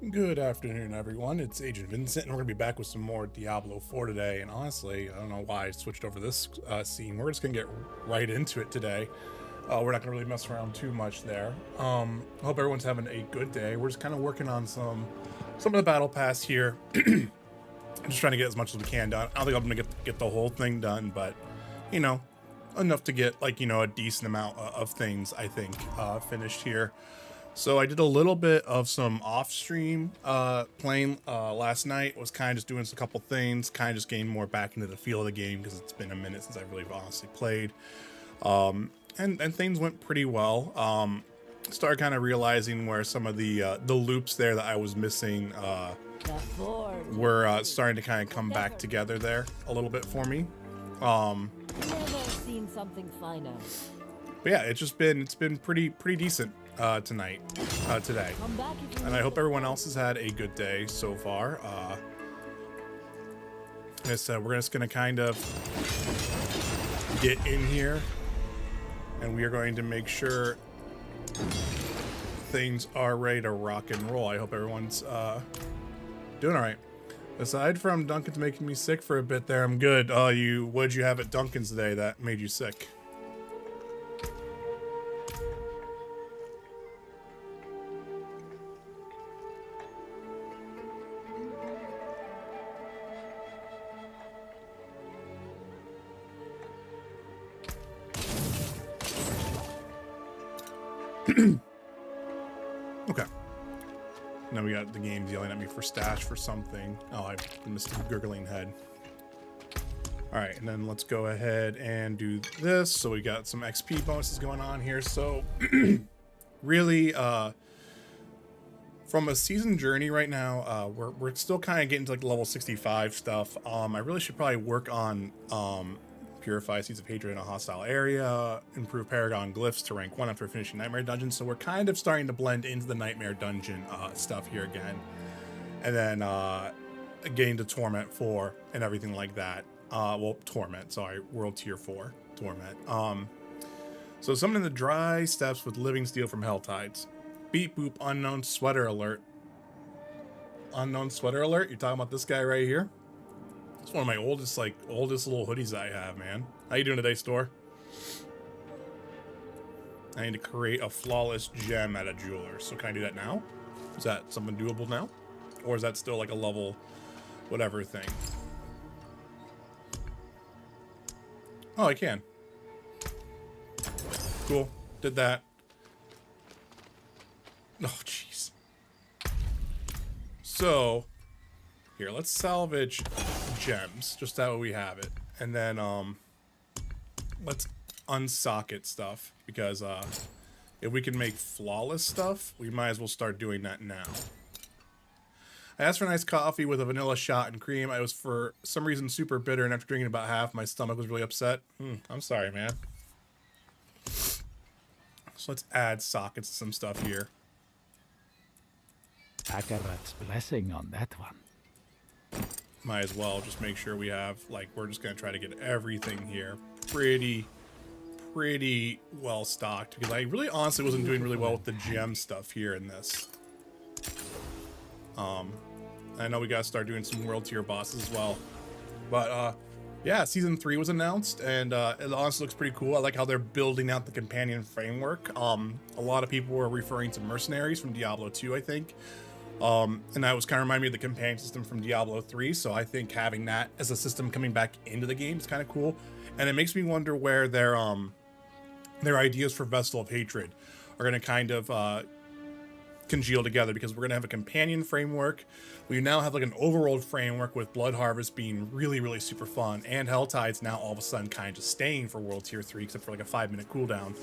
Good afternoon, everyone. It's Agent Vincent, and we're going to be back with some more Diablo 4 today. And honestly, I don't know why I switched over this scene. We're just going to get right into it today. We're not going to really mess around too much there. I hope everyone's having a good day. We're just kind of working on some of the Battle Pass here. I'm just trying to get as much as we can done. I don't think I'm going to get the whole thing done, but, you know, enough to get, like, a decent amount of things, I think, finished here. So I did a little bit of some off-stream playing last night. Was kind of just doing a couple things, kind of just getting more back into the feel of the game because it's been a minute since I've really honestly played. And things went pretty well. Started kind of realizing where some of the loops there that I was missing were starting to kind of come back together there a little bit for me. Never seen something finer. But yeah, it's been pretty decent today, and I hope everyone else has had a good day so far. Like I said, we're just gonna kind of get in here, and we are going to make sure things are ready to rock and roll. I hope everyone's doing all right. Aside from Duncan's making me sick for a bit there, I'm good. What'd you have at Duncan's today that made you sick? Okay. Now we got the games yelling at me for stash for something. Oh, I missed the gurgling head. All right, and then let's go ahead and do this. So we got some XP bonuses going on here. So really, from a season journey right now, we're still kind of getting to like level 65 stuff. I really should probably work on purify Seeds of Hatred in a hostile area, improve Paragon Glyphs to rank 1 after finishing Nightmare Dungeon. So we're kind of starting to blend into the Nightmare Dungeon stuff here again. And then getting to Torment 4 and everything like that. Well, Torment, sorry, World Tier 4, Torment. So summoning the Dry Steps with Living Steel from Helltides. Beep boop, unknown sweater alert. Unknown sweater alert? You're talking about this guy right here? It's one of my oldest little hoodies I have, man. How you doing today, store? I need to create a flawless gem at a jeweler. So can I do that now? Is that something doable now? Or is that still like a level whatever thing? Oh, I can. Cool. Did that. Oh, jeez. So, here, let's salvage gems, just that way we have it. And then, let's unsocket stuff, because, if we can make flawless stuff, we might as well start doing that now. I asked for a nice coffee with a vanilla shot and cream. I was, for some reason, super bitter, and after drinking about half, my stomach was really upset. I'm sorry, man. So let's add sockets to some stuff here. Akarat's blessing on that one. Might as well just make sure we have, like, we're just going to try to get everything here pretty well stocked, because I really honestly wasn't doing really well with the gem stuff here in this. I know we got to start doing some world tier bosses as well, but yeah, season 3 was announced, and it honestly looks pretty cool. I like how they're building out the companion framework. A lot of people were referring to mercenaries from Diablo 2, I think. And that was kind of reminding me of the companion system from Diablo 3. So I think having that as a system coming back into the game is kind of cool. And it makes me wonder where their ideas for Vessel of Hatred are going to kind of congeal together, because we're going to have a companion framework. We now have like an overworld framework with Blood Harvest being really super fun, and Helltides now all of a sudden kind of just staying for World Tier 3, except for like a 5-minute cooldown.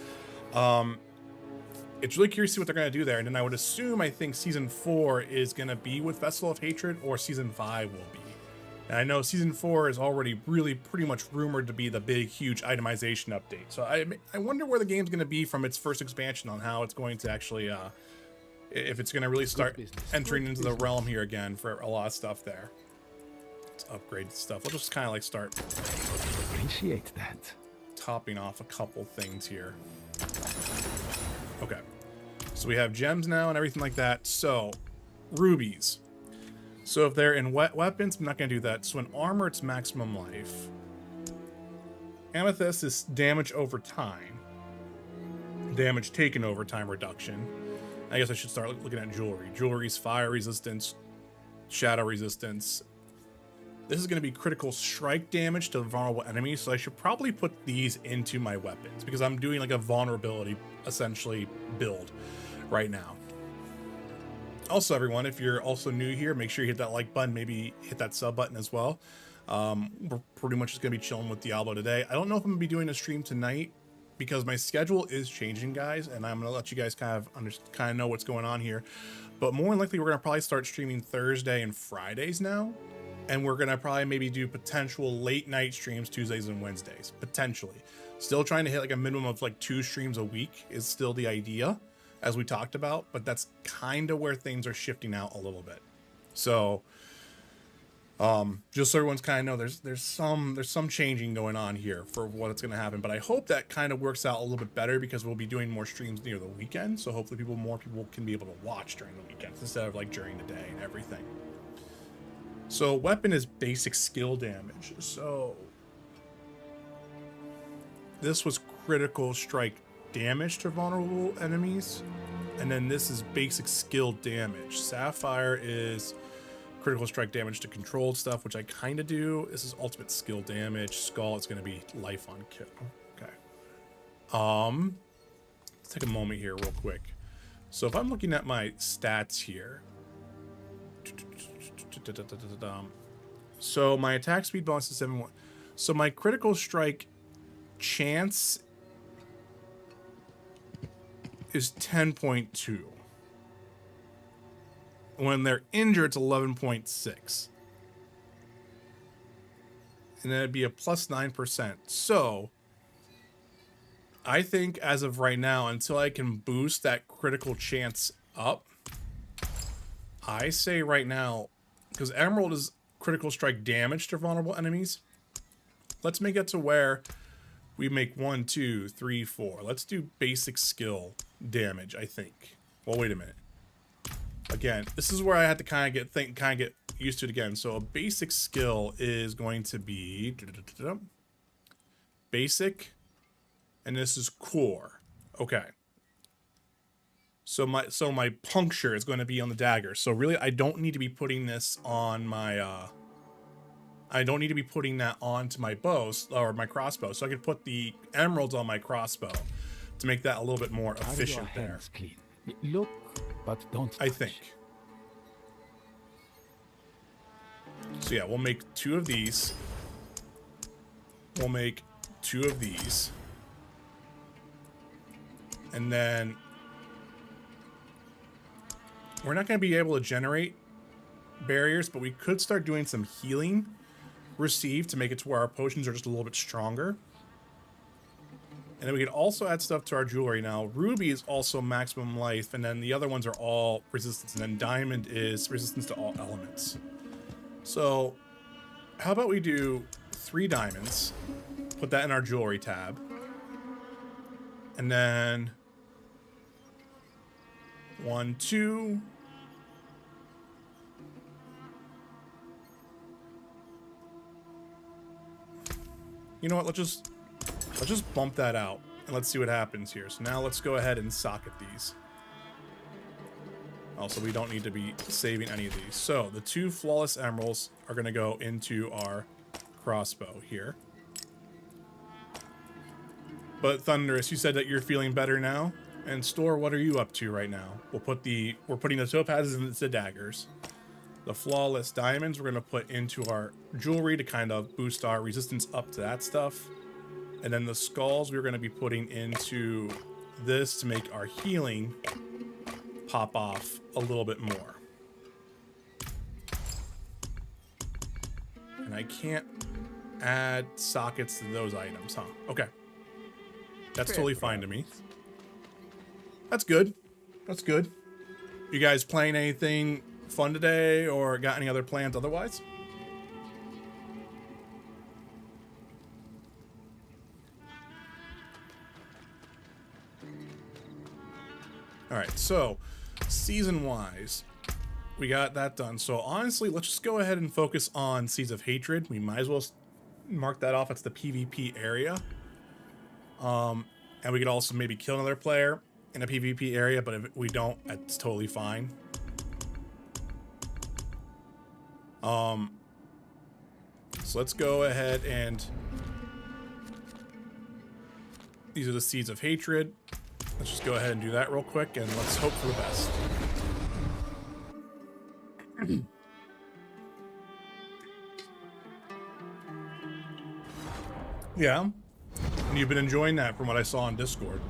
It's really curious to see what they're going to do there. And then I would assume, I think Season 4 is going to be with Vessel of Hatred, or Season 5 will be. And I know Season 4 is already really pretty much rumored to be the big, huge itemization update. So I wonder where the game's going to be from its first expansion, on how it's going to actually, if it's going to really start entering into the realm here again for a lot of stuff there. Let's upgrade stuff. We'll just kind of like start Appreciate that. topping off a couple things here. Okay, so we have gems now and everything like that. So rubies. So if they're in wet weapons, I'm not going to do that. So in armor, it's maximum life. Amethyst is damage over time. Damage taken over time reduction. I guess I should start looking at jewelry. Jewelry's fire resistance, shadow resistance. This is going to be critical strike damage to vulnerable enemies, so I should probably put these into my weapons because I'm doing like a vulnerability, essentially, build right now. Also, everyone, if you're also new here, make sure you hit that like button, maybe hit that sub button as well. We're pretty much just going to be chilling with Diablo today. I don't know if I'm going to be doing a stream tonight because my schedule is changing, guys, and I'm going to let you guys kind of know what's going on here. But more than likely, we're going to probably start streaming Thursday and Fridays now. And we're going to probably maybe do potential late night streams Tuesdays and Wednesdays, potentially. Still trying to hit like a minimum of like 2 streams a week is still the idea, as we talked about, but that's kind of where things are shifting out a little bit. So just so everyone's kind of know, there's some changing going on here for what's going to happen, but I hope that kind of works out a little bit better because we'll be doing more streams near the weekend. So hopefully more people can be able to watch during the weekends instead of like during the day and everything. So weapon is basic skill damage. So this was critical strike damage to vulnerable enemies, and then this is basic skill damage. Sapphire is critical strike damage to controlled stuff, which I kind of do. This is ultimate skill damage. Skull, it's going to be life on kill. Okay. Let's take a moment here real quick. So if I'm looking at my stats here, so my attack speed bonus is 7.1. So my critical strike chance is 10.2. When they're injured, it's 11.6. And then it'd be a plus 9%. So I think as of right now, until I can boost that critical chance up, I say right now, because Emerald is critical strike damage to vulnerable enemies, let's make it to where we make 1, 2, 3, 4. Let's do basic skill damage, I think. Well, wait a minute. Again, this is where I had to kind of get used to it again. So a basic skill is going to be basic, and this is core. Okay. So my puncture is going to be on the dagger. So really, I don't need to be putting this on my I don't need to be putting that onto my bow or my crossbow. So I could put the emeralds on my crossbow to make that a little bit more efficient there. Clean. Look, but don't touch. I think. So yeah, we'll make 2 of these. We'll make 2 of these. And then we're not going to be able to generate barriers, but we could start doing some healing received to make it to where our potions are just a little bit stronger. And then we could also add stuff to our jewelry. Now, ruby is also maximum life, and then the other ones are all resistance, and then diamond is resistance to all elements. So how about we do 3 diamonds, put that in our jewelry tab, and then 1, 2. You know what? Let's just bump that out and let's see what happens here. So now let's go ahead and socket these. Also, we don't need to be saving any of these. So the 2 flawless emeralds are going to go into our crossbow here. But Thunderous, you said that you're feeling better now. And Store, what are you up to right now? We're putting the topazes into the daggers. The flawless diamonds we're going to put into our jewelry to kind of boost our resistance up to that stuff. And then the skulls we're going to be putting into this to make our healing pop off a little bit more. And I can't add sockets to those items, huh? Okay. That's totally fine to me. That's good. That's good. You guys playing anything fun today or got any other plans otherwise? All right, so season-wise, we got that done. So honestly, let's just go ahead and focus on Seeds of Hatred. We might as well mark that off. It's the PvP area. And we could also maybe kill another player in a PvP area, but if we don't, that's totally fine. So let's go ahead and these are the Seeds of Hatred. Let's just go ahead and do that real quick, and let's hope for the best. Yeah, and you've been enjoying that from what I saw on Discord.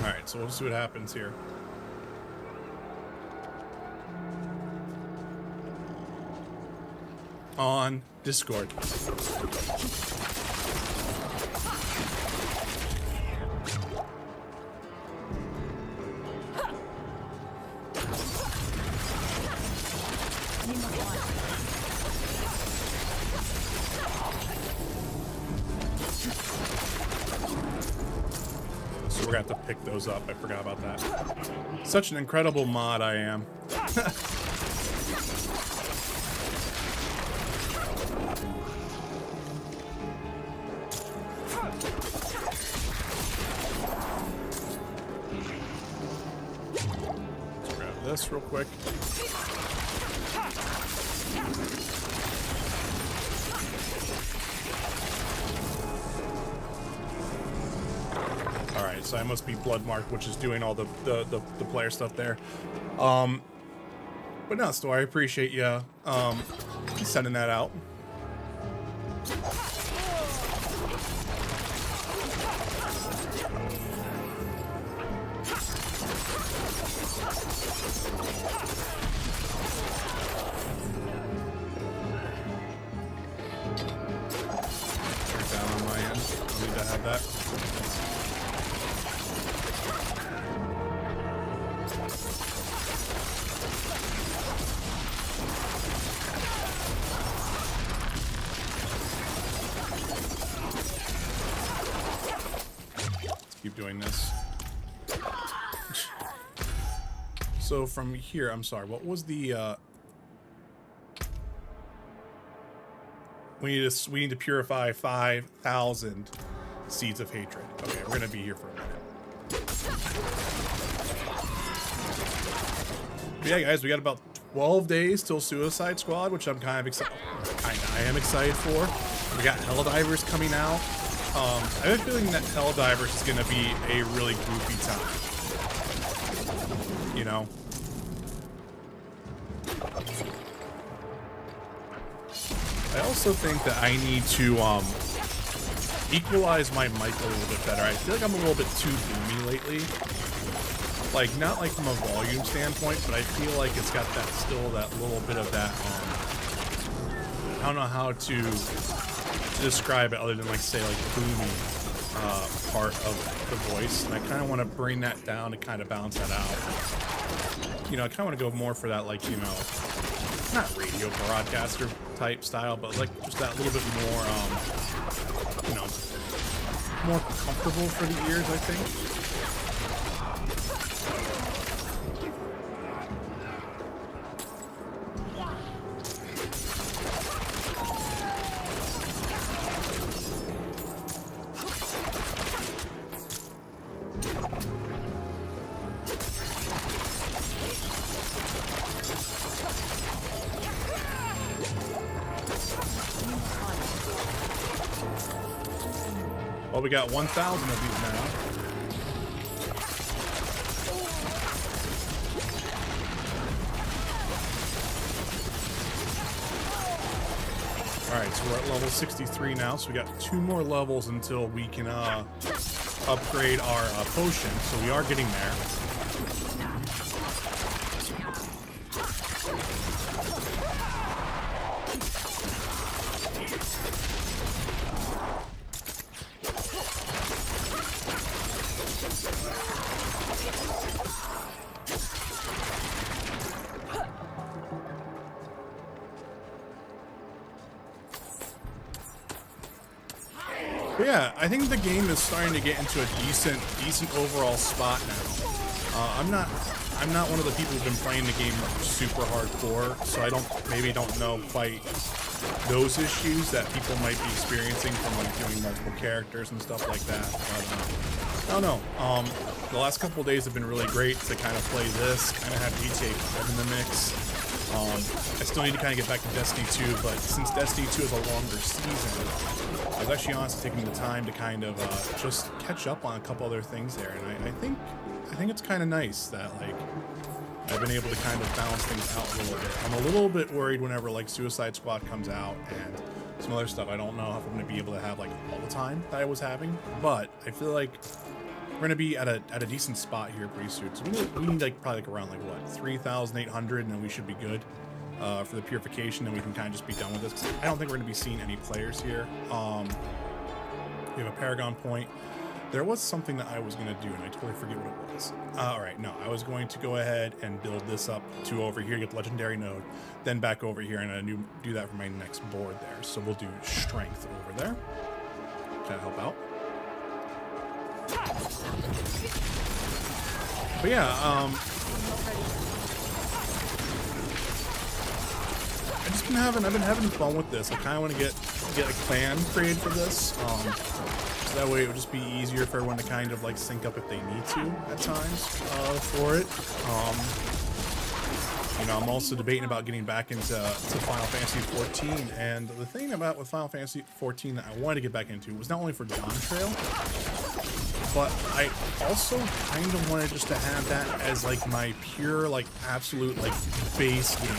Alright, so we'll see what happens here. On Discord. So we're gonna have to pick those up. I forgot about that. Such an incredible mod I am. This real quick. All right, so I must be Bloodmark, which is doing all the player stuff there. But no, Sto, I appreciate you sending that out. Keep doing this. So from here, I'm sorry, what was the we need to purify 5,000 Seeds of Hatred. Okay, we're gonna be here for a minute. But yeah, guys, we got about 12 days till Suicide Squad, which I'm kind of excited. I am excited for. We got Helldivers coming out. I have a feeling that Helldivers is going to be a really goofy time. You know? I also think that I need to equalize my mic a little bit better. I feel like I'm a little bit too boomy lately. Like, not like from a volume standpoint, but I feel like it's got that still that little bit of that, I don't know how to describe it other than like say like boomy part of the voice, and I kind of want to bring that down to kind of balance that out. You know, I kind of want to go more for that, like, you know, not radio broadcaster type style, but like just that little bit more, you know, more comfortable for the ears, I think. Well, we got 1,000 of these now. Alright, so we're at level 63 now, so we got 2 more levels until we can upgrade our potion, so we are getting there. But yeah, I think the game is starting to get into a decent overall spot now. I'm not one of the people who've been playing the game super hardcore, so I maybe don't know quite those issues that people might be experiencing from like doing multiple characters and stuff like that. But I don't know. The last couple of days have been really great to kind of play this, kind of have GTA 5 in the mix. I still need to kind of get back to Destiny 2, but since Destiny 2 is a longer season, I was actually honestly taking the time to kind of just catch up on a couple other things there, and I think it's kind of nice that like I've been able to kind of balance things out a little bit. I'm a little bit worried whenever like Suicide Squad comes out and some other stuff. I don't know if I'm going to be able to have like all the time that I was having, but I feel like we're going to be at a decent spot here pretty soon. So we need like probably like around like what 3,800, and then we should be good for the purification, and we can kind of just be done with this. 'Cause I don't think we're going to be seeing any players here. We have a Paragon point. There was something that I was going to do, and I totally forget what it was. All right, no, I was going to go ahead and build this up to over here, get the Legendary Node, then back over here, and I do that for my next board there. So we'll do Strength over there. Kind of help out. But yeah, I've been having fun with this. I kind of want to get a clan created for this. So that way it would just be easier for everyone to kind of like sync up if they need to at times for it. You know, I'm also debating about getting back into Final Fantasy 14, and the thing about with Final Fantasy 14 that I wanted to get back into was not only for Dawn Trail, but I also kind of wanted just to have that as like my pure like absolute like base game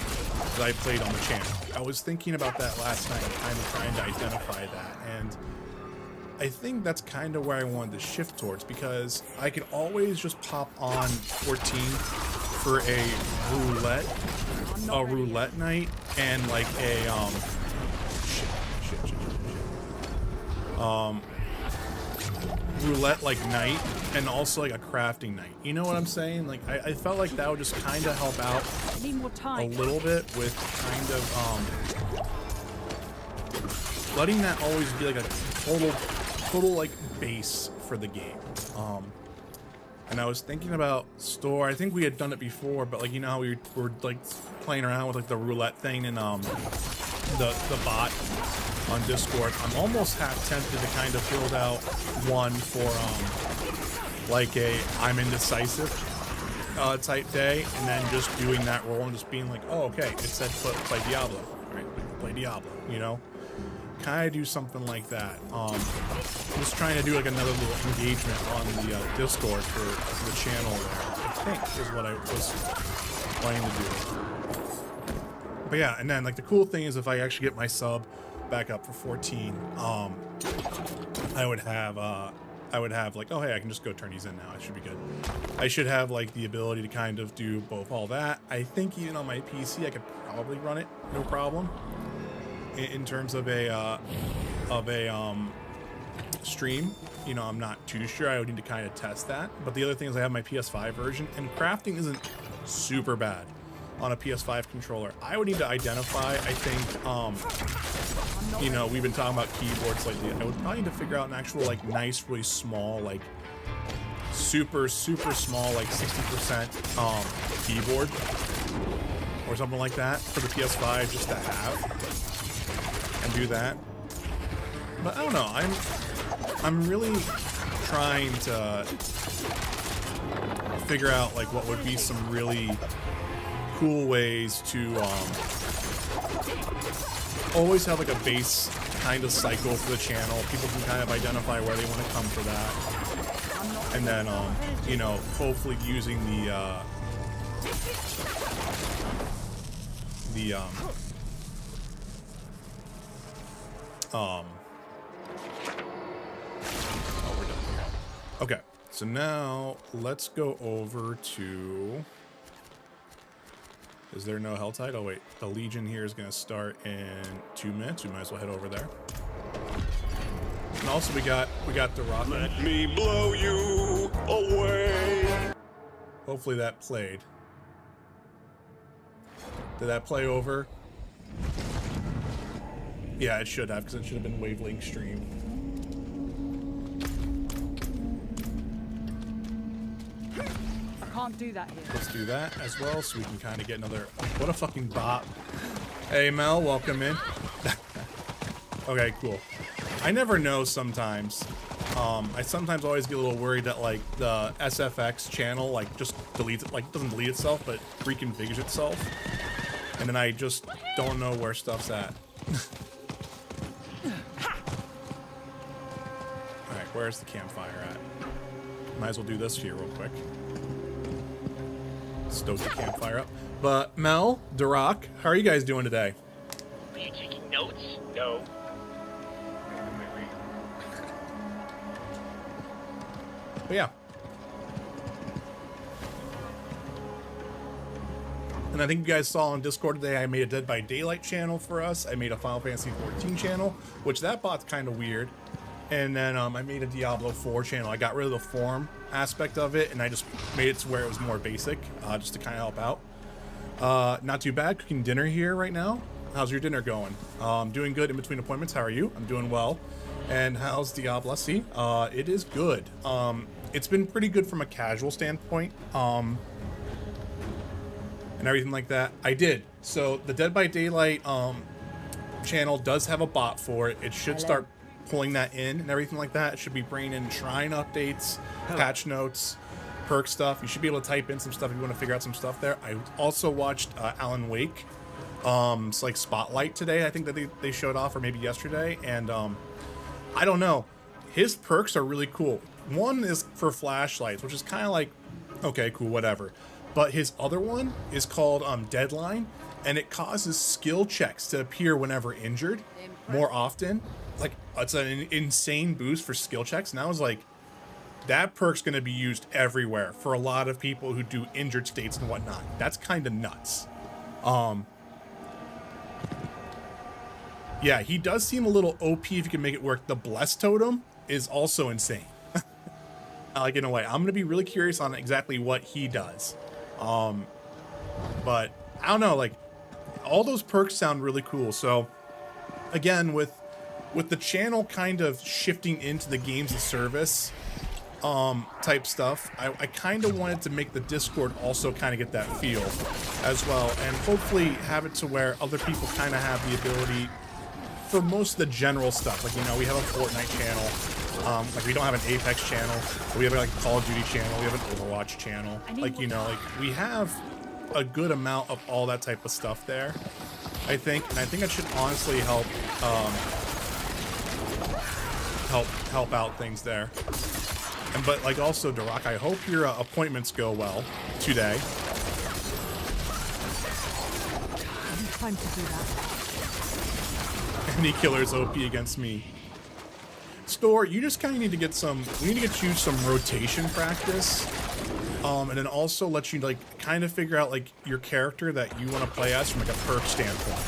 that I played on the channel. I was thinking about that last night, kind of trying to identify that, and I think that's kind of where I wanted to shift towards, because I could always just pop on 14 for a roulette night and like a roulette like night, and also like a crafting night. You know what I'm saying? Like I felt like that would just kind of help out a little bit with kind of letting that always be like a total like base for the game. And I was thinking about store. I think we had done it before, but like, you know how we were like playing around with like the roulette thing and the bot on Discord. I'm almost half tempted to kind of build out one for like a I'm indecisive type day, and then just doing that role and just being like, oh, okay, it said play Diablo. All right, play Diablo, you know? Kind of do something like that. Just trying to do like another little engagement on the Discord for the channel there, I think is what I was planning to do. But yeah, and then like the cool thing is if I actually get my sub back up for 14, I would have like, oh hey, I can just go turn these in now. I should be good. I should have like the ability to kind of do both all that. I think even on my PC I could probably run it no problem. In terms of a stream, you know, I'm not too sure. I would need to kind of test that. But the other thing is I have my PS5 version, and crafting isn't super bad on a PS5 controller. I would need to identify, I think, you know, we've been talking about keyboards lately. I would probably need to figure out an actual, like, nice, really small, like, super small, like 60% keyboard or something like that for the PS5 just to have. And do that. But I don't know, I'm really trying to figure out like what would be some really cool ways to always have like a base kind of cycle for the channel. People can kind of identify where they want to come for that, and then you know, hopefully using oh, we're done here. Okay, so now let's go over to, is there no Helltide? Oh wait, the Legion here is going to start in 2 minutes. We might as well head over there. And also we got the rocket. Let me blow you away. Hopefully that played. Did that play over? Yeah, it should have, because it should have been Wavelength stream. Can't do that here. Let's do that as well, so we can kind of get another. What a fucking bop! Hey Mel, welcome in. Okay, cool. I never know sometimes. I sometimes always get a little worried that like the SFX channel like just deletes it, like doesn't delete itself, but reconfigures itself, and then I just don't know where stuff's at. All right, where's the campfire at? Might as well do this here real quick. Stoke the campfire up. But Mel, Duroc, how are you guys doing today? Are you taking notes? No. But yeah. And I think you guys saw on Discord today, I made a Dead by Daylight channel for us. I made a Final Fantasy 14 channel, which that bot's kind of weird. And then I made a Diablo 4 channel. I got rid of the forum aspect of it, and I just made it to where it was more basic, just to kind of help out. Not too bad. Cooking dinner here right now. How's your dinner going? Doing good in between appointments. How are you? I'm doing well. And how's Diablo? See, it is good. It's been pretty good from a casual standpoint, and everything like that. I did. So the Dead by Daylight channel does have a bot for it. It should start pulling that in and everything like that. It should be bringing in shrine updates, patch notes, perk stuff. You should be able to type in some stuff if you want to figure out some stuff there. I also watched Alan Wake, it's like Spotlight today, I think that they showed off, or maybe yesterday, and I don't know. His perks are really cool. One is for flashlights, which is kind of like, okay, cool, whatever. But his other one is called Deadline, and it causes skill checks to appear whenever injured more often. Like, it's an insane boost for skill checks. And I was like, that perk's going to be used everywhere for a lot of people who do injured states and whatnot. That's kind of nuts. Yeah, he does seem a little OP if you can make it work. The Blessed Totem is also insane. Like, in a way, I'm going to be really curious on exactly what he does. But I don't know, like, all those perks sound really cool. So again, with the channel kind of shifting into the games of service type stuff, I kind of wanted to make the Discord also kind of get that feel as well, and hopefully have it to where other people kind of have the ability for most of the general stuff. Like, you know, we have a Fortnite channel, like we don't have an Apex channel, but we have like a Call of Duty channel, we have an Overwatch channel, like, you know, like we have a good amount of all that type of stuff there, I think, and I think it should honestly help help out things there. And but like also, Duroc, I hope your appointments go well today. Time to do that. Any killer's OP against me. Store, you just kind of need to get some. We need to get you some rotation practice, and then also let you like kind of figure out like your character that you want to play as from like a perk standpoint.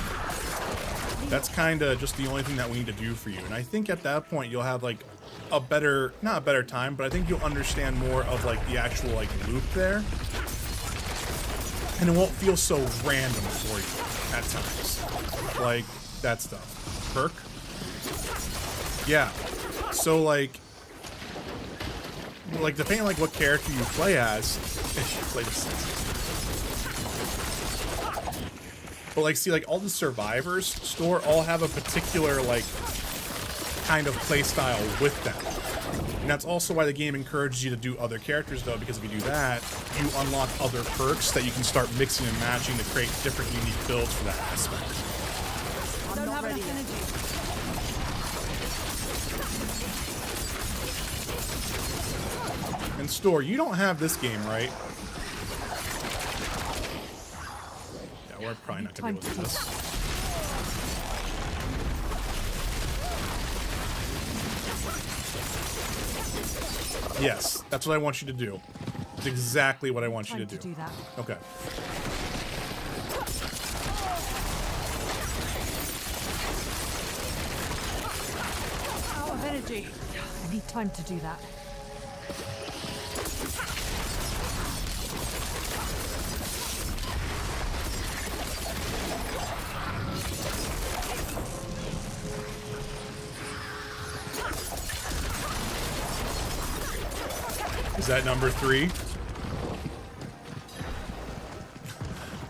That's kind of just the only thing that we need to do for you. And I think at that point you'll have like a better, not a better time, but I think you'll understand more of like the actual like loop there. And it won't feel so random for you at times. Like that stuff. Perk? Yeah. So like depending on like what character you play as, but like, see, like all the survivors store all have a particular like kind of play style with them, and that's also why the game encourages you to do other characters though, because if you do that, you unlock other perks that you can start mixing and matching to create different unique builds for that aspect. I don't have enough energy. And Store, you don't have this game, right? Yeah, we're probably not gonna be able to do this. Yes, that's what I want you to do. It's exactly what I want you to do. That. Okay. Out of energy. I need time to do that. Is that number 3?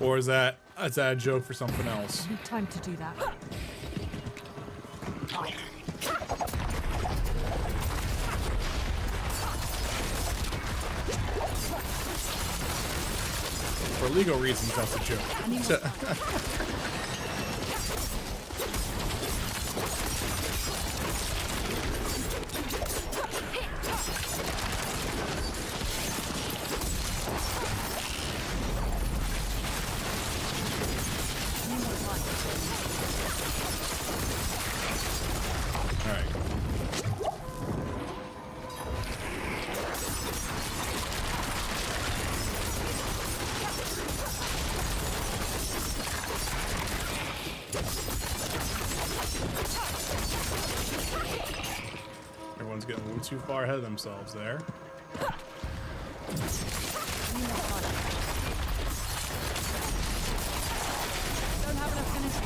Or is that a joke for something else? I need time to do that. For legal reasons, that's a joke. I need more time. All right. Everyone's getting a little too far ahead of themselves there. Don't have enough energy.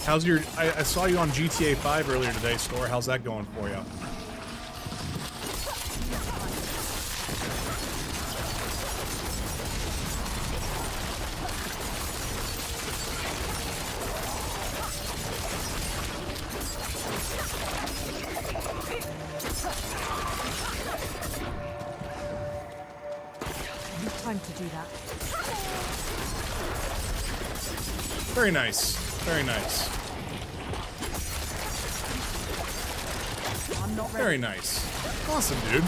How's your? I saw you on GTA 5 earlier today, Store. How's that going for you? I need time to do that. Very nice. Very nice. I'm not ready. Very nice. Awesome, dude. I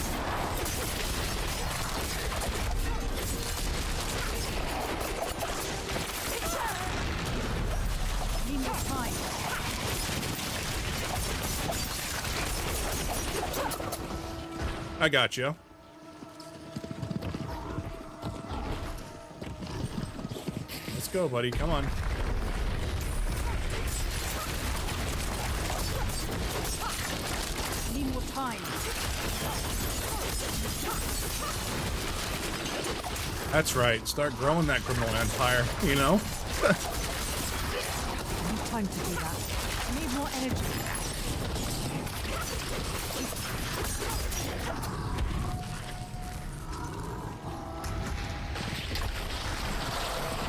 need more time. I got you. Let's go, buddy. Come on. I need more time. That's right. Start growing that criminal empire, you know? I need time to do that. I need more energy.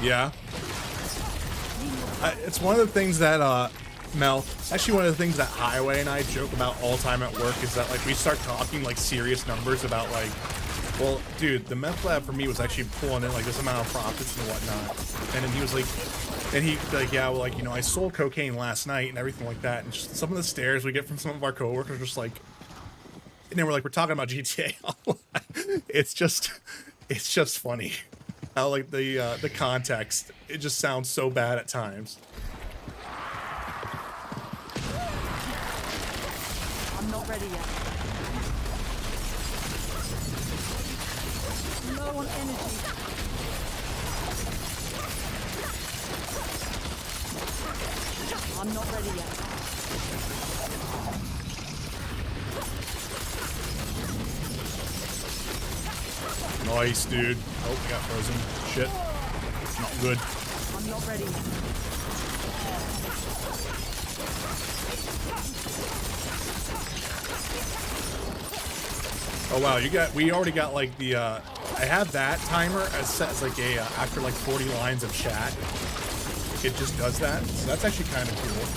Yeah. It's one of the things that, Mel, actually one of the things that Highway and I joke about all the time at work is that, like, we start talking, like, serious numbers about, like, well, dude, the meth lab for me was actually pulling in, like, this amount of profits and whatnot. And then he was like, yeah, well, like, you know, I sold cocaine last night and everything like that. And just some of the stares we get from some of our coworkers are just like, and then we're talking about GTA. It's just funny how, like, the context, it just sounds so bad at times. I'm not ready yet. Low on energy. I'm not ready yet. Nice, dude. Oh, we got frozen. Shit. Not good. I'm not ready yet. Oh wow, we already got like the I have that timer as set as like a after like 40 lines of chat. It just does that. So that's actually kind of cool.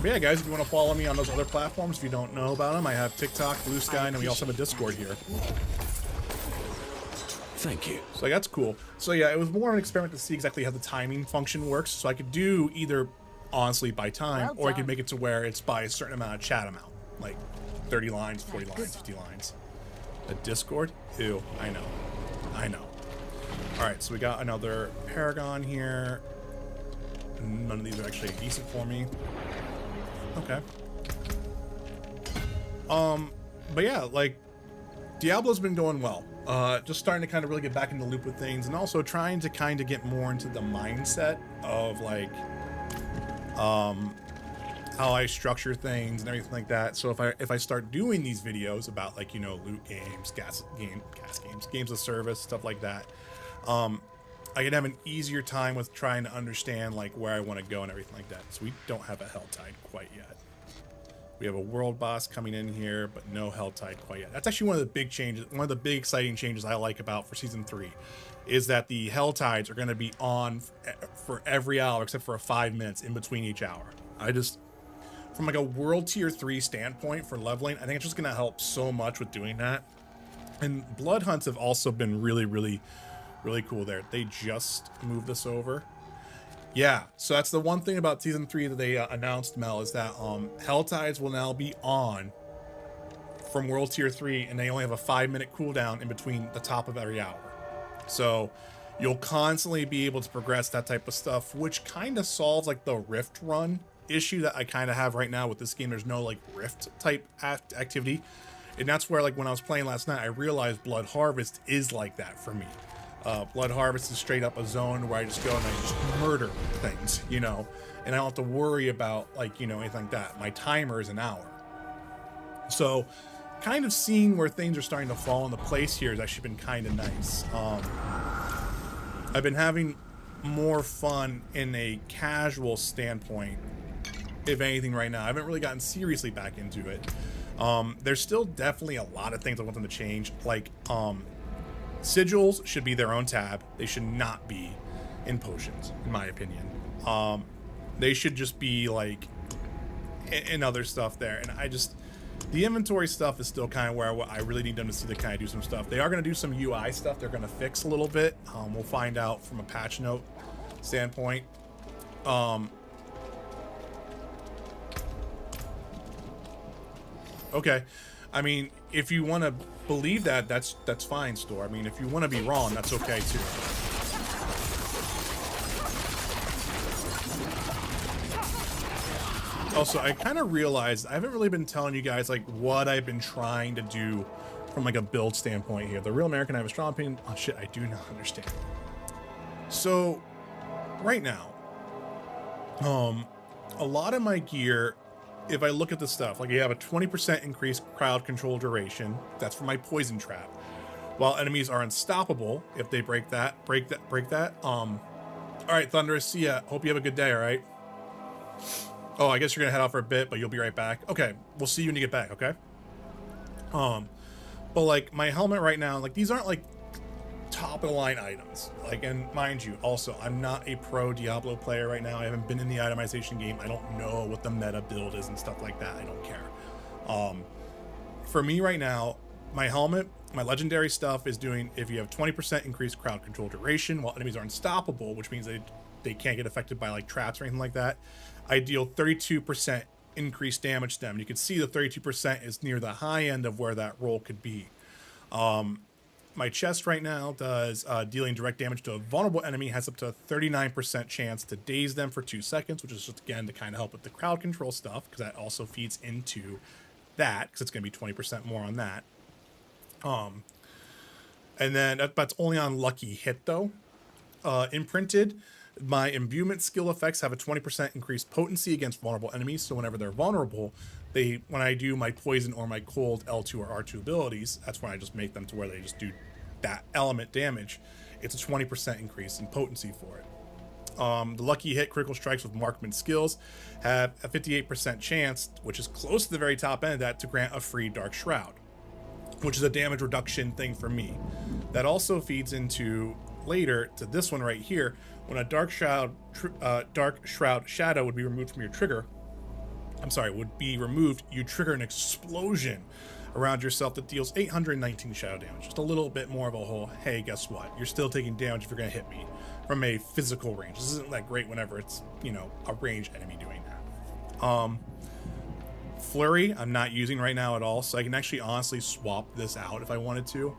But yeah, guys, if you want to follow me on those other platforms, if you don't know about them, I have TikTok, Blue Sky, and then we also have a Discord here. Thank you. So that's cool. So yeah, it was more of an experiment to see exactly how the timing function works. So I could do either honestly by time, Well or I could done. make it to where it's by a certain amount of chat amount, like 30 lines, 40 lines, 50 lines. A Discord? Ew, I know. All right, so we got another Paragon here. None of these are actually decent for me. Okay. But yeah, like, Diablo's been doing well. Just starting to kind of really get back in the loop with things, and also trying to kind of get more into the mindset of, like, how I structure things and everything like that. So if I start doing these videos about, like, you know, loot games, games of service, stuff like that, I can have an easier time with trying to understand, like, where I want to go and everything like that. So we don't have a Hell Tide quite yet. We have a world boss coming in here, but no Helltide quite yet. That's actually one of the big changes, one of the big exciting changes I like about for season 3, is that the Helltides are going to be on for every hour except for 5 minutes in between each hour. From like a world tier 3 standpoint for leveling, I think it's just going to help so much with doing that. And blood hunts have also been really, really, really cool there. They just moved this over. Yeah, so that's the one thing about season 3 that they announced, Mel, is that Helltides will now be on from World Tier 3, and they only have a 5-minute cooldown in between the top of every hour. So you'll constantly be able to progress that type of stuff, which kind of solves like the Rift run issue that I kind of have right now with this game. There's no like Rift type activity. And that's where, like, when I was playing last night, I realized Blood Harvest is like that for me. Blood Harvest is straight up a zone where I just go and I just murder things, you know, and I don't have to worry about, like, you know, anything like that. My timer is an hour. So kind of seeing where things are starting to fall into place here has actually been kind of nice. I've been having more fun in a casual standpoint, if anything, right now. I haven't really gotten seriously back into it. There's still definitely a lot of things I want them to change, like sigils should be their own tab. They should not be in potions, in my opinion. They should just be like in other stuff there. And the inventory stuff is still kind of where I really need them to see to kind of do some stuff. They are going to do some UI stuff they're going to fix a little bit. We'll find out from a patch note standpoint. Okay, I mean, if you want to believe that, that's fine, Store. I mean, if you want to be wrong, that's okay too. Also, I kind of realized I haven't really been telling you guys like what I've been trying to do from like a build standpoint here. The Real American, I have a strong opinion. Oh shit, I do not understand. So, right now, a lot of my gear, if I look at the stuff, like you have a 20% increased crowd control duration. That's for my poison trap. While enemies are unstoppable if they break that. All right, Thunderous, see ya. Hope you have a good day, all right? Oh, I guess you're gonna head out for a bit, but you'll be right back. Okay, we'll see you when you get back, okay? But like my helmet right now, like these aren't like top of the line items. Like, and mind you, also, I'm not a pro Diablo player right now. I haven't been in the itemization game. I don't know what the meta build is and stuff like that. I don't care. For me right now, my helmet, my legendary stuff is doing, if you have 20% increased crowd control duration while enemies are unstoppable, which means they can't get affected by like traps or anything like that, I deal 32% increased damage to them. You can see the 32% is near the high end of where that roll could be. My chest right now does dealing direct damage to a vulnerable enemy has up to a 39% chance to daze them for 2 seconds, which is just, again, to kind of help with the crowd control stuff, because that also feeds into that, because it's going to be 20% more on that. And then that's only on lucky hit, though. Imprinted, my imbuement skill effects have a 20% increased potency against vulnerable enemies, so whenever they're vulnerable, when I do my poison or my cold L2 or R2 abilities, that's when I just make them to where they just do that element damage. It's a 20% increase in potency for it. The lucky hit critical strikes with marksman skills have a 58% chance, which is close to the very top end of that, to grant a free Dark Shroud, which is a damage reduction thing for me. That also feeds into later to this one right here. When a Dark Shroud shadow would be removed from your trigger, you trigger an explosion around yourself that deals 819 shadow damage. Just a little bit more of a whole, hey, guess what? You're still taking damage if you're going to hit me from a physical range. This isn't that great whenever it's, you know, a ranged enemy doing that. Flurry, I'm not using right now at all, so I can actually honestly swap this out if I wanted to.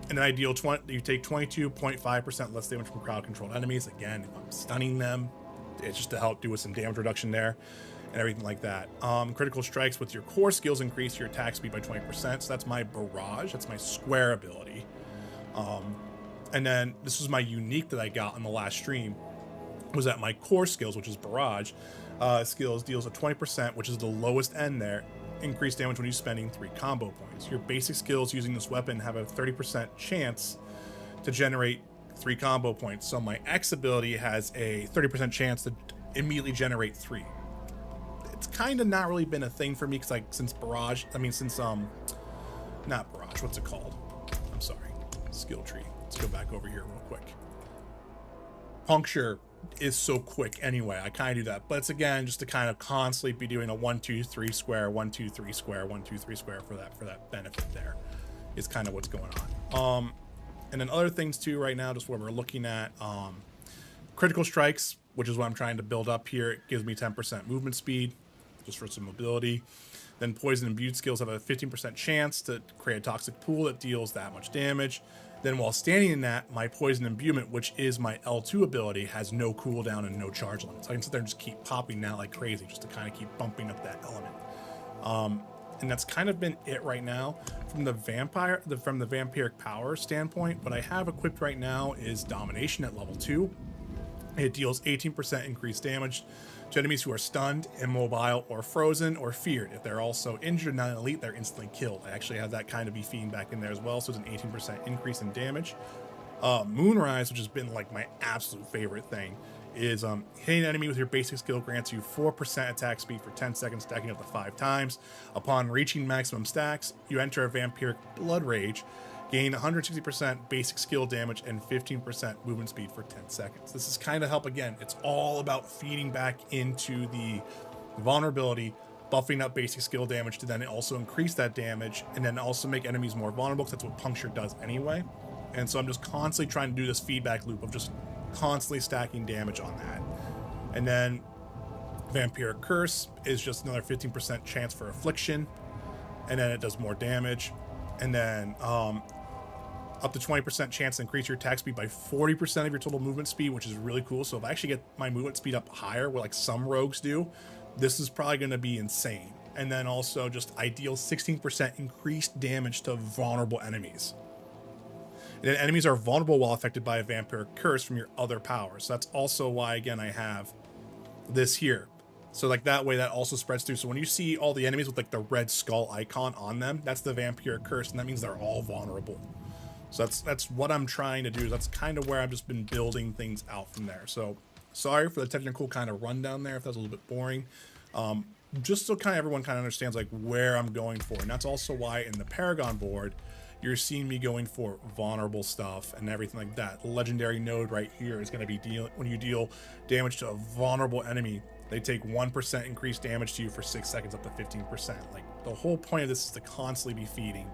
And then I deal you take 22.5% less damage from crowd controlled enemies. Again, if I'm stunning them, it's just to help do with some damage reduction there and everything like that. Critical strikes with your core skills increase your attack speed by 20%. So that's my barrage. That's my square ability. And then this was my unique that I got on the last stream, was that my core skills, which is barrage skills, deals a 20%, which is the lowest end there, increased damage when you're spending 3 combo points. Your basic skills using this weapon have a 30% chance to generate 3 combo points. So my X ability has a 30% chance to immediately generate 3. it's kind of not really been a thing for me because like since Barrage, I mean since not Barrage, what's it called? I'm sorry, skill tree. Let's go back over here real quick. Puncture is so quick anyway. I kind of do that, but it's again just to kind of constantly be doing a 1 2 3 square, 1 2 3 square, 1 2 3 square for that benefit. There is kind of what's going on. And then other things too right now, just where we're looking at critical strikes, which is what I'm trying to build up here. It gives me 10% movement speed just for some mobility. Then poison imbued skills have a 15% chance to create a toxic pool that deals that much damage. Then while standing in that, my poison imbuement, which is my L2 ability, has no cooldown and no charge limits. I can sit there and just keep popping that like crazy just to kind of keep bumping up that element. And that's kind of been it right now from the vampiric power standpoint. What I have equipped right now is domination at level 2. It deals 18% increased damage to enemies who are stunned, immobile, or frozen, or feared. If they're also injured, not an elite, they're instantly killed. I actually have that kind of feeding back in there as well, so it's an 18% increase in damage. Moonrise, which has been like my absolute favorite thing, is hitting an enemy with your basic skill grants you 4% attack speed for 10 seconds, stacking up to 5 times. Upon reaching maximum stacks, you enter a vampiric blood rage, gain 160% basic skill damage and 15% movement speed for 10 seconds. This is kind of help again. It's all about feeding back into the vulnerability, buffing up basic skill damage to then also increase that damage and then also make enemies more vulnerable because that's what puncture does anyway. And so I'm just constantly trying to do this feedback loop of just constantly stacking damage on that. And then Vampiric Curse is just another 15% chance for affliction, and then it does more damage. And then up to 20% chance to increase your attack speed by 40% of your total movement speed, which is really cool. So if I actually get my movement speed up higher, where like some rogues do, this is probably going to be insane. And then also just ideal 16% increased damage to vulnerable enemies. And then enemies are vulnerable while affected by a vampiric curse from your other powers. So that's also why, again, I have this here. So like that way that also spreads through. So when you see all the enemies with like the red skull icon on them, that's the vampiric curse, and that means they're all vulnerable. So that's what I'm trying to do. That's kind of where I've just been building things out from there. So sorry for the technical kind of rundown there if that's a little bit boring. Just so kind of everyone kind of understands like where I'm going for. And that's also why in the Paragon board, you're seeing me going for vulnerable stuff and everything like that. The legendary node right here is going to be when you deal damage to a vulnerable enemy, they take 1% increased damage to you for 6 seconds up to 15%. Like the whole point of this is to constantly be feeding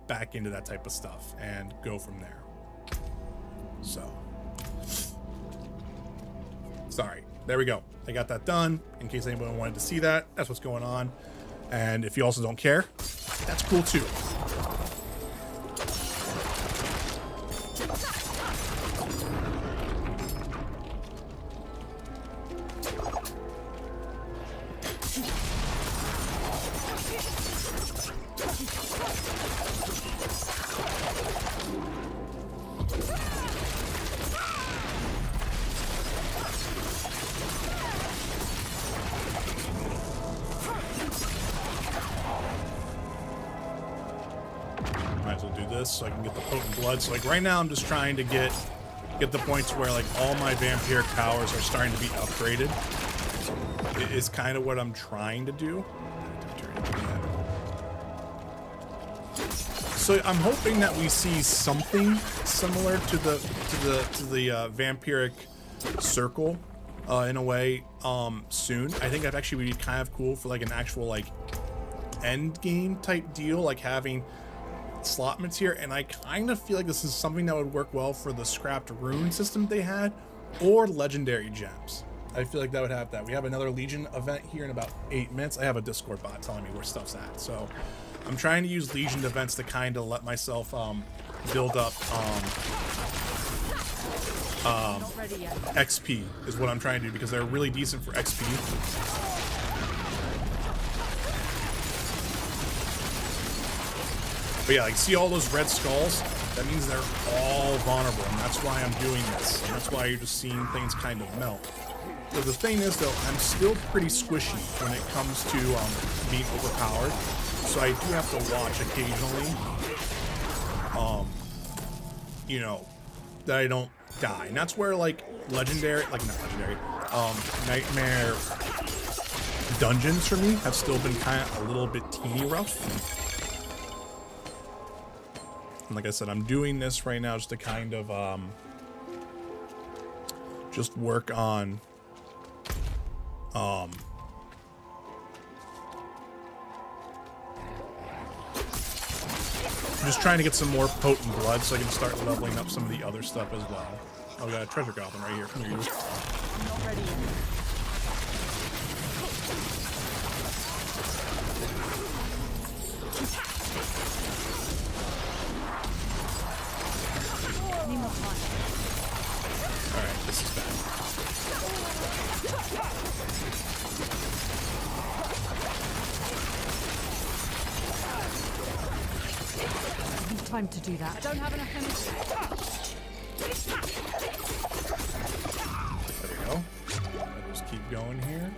back into that type of stuff and go from there. So sorry, there we go. I got that done in case anyone wanted to see that. That's what's going on. And if you also don't care, that's cool too. Might as well do this so I can get the potent blood. So like right now I'm just trying to get the points where like all my vampiric powers are starting to be upgraded. It is kind of what I'm trying to do. So I'm hoping that we see something similar to the vampiric circle in a way soon. I think that actually would be kind of cool for like an actual like end game type deal, like having slotments here. And I kind of feel like this is something that would work well for the scrapped rune system they had or legendary gems. I feel like that would have that. We have another Legion event here in about 8 minutes. I have a Discord bot telling me where stuff's at, so I'm trying to use Legion events to kind of let myself build up XP is what I'm trying to do, because they're really decent for XP. But yeah, like see all those red skulls? That means they're all vulnerable, and that's why I'm doing this. And that's why you're just seeing things kind of melt. So the thing is though, I'm still pretty squishy when it comes to being overpowered. So I do have to watch occasionally, you know, that I don't die. And that's where like legendary, like not legendary, nightmare dungeons for me have still been kind of a little bit teeny rough. And like I said, I'm doing this right now just to kind of just work on just trying to get some more potent blood so I can start leveling up some of the other stuff as well. Oh, we got a treasure goblin right here. Come here, you. I'm not ready yet. Need more time. Alright, this is bad. I need time to do that. I don't have enough energy. There we go. I'll just keep going here.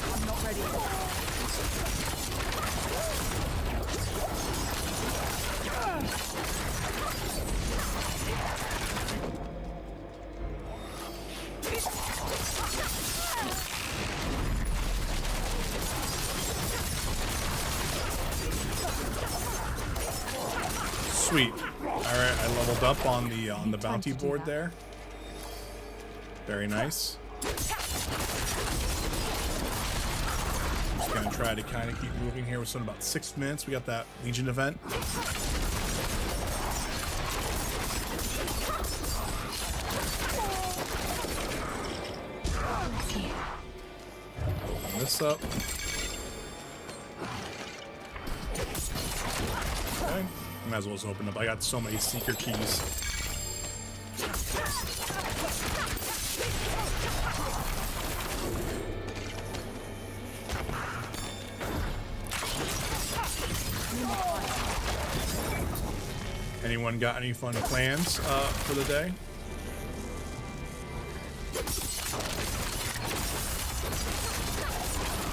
I'm not ready yet. Sweet. All right, I leveled up on the bounty board there. Very nice. Just gonna try to kind of keep moving here. We're still in about 6 minutes. We got that Legion event. Open this up. Okay. Might as well just open up. I got so many secret keys. Anyone got any fun plans for the day?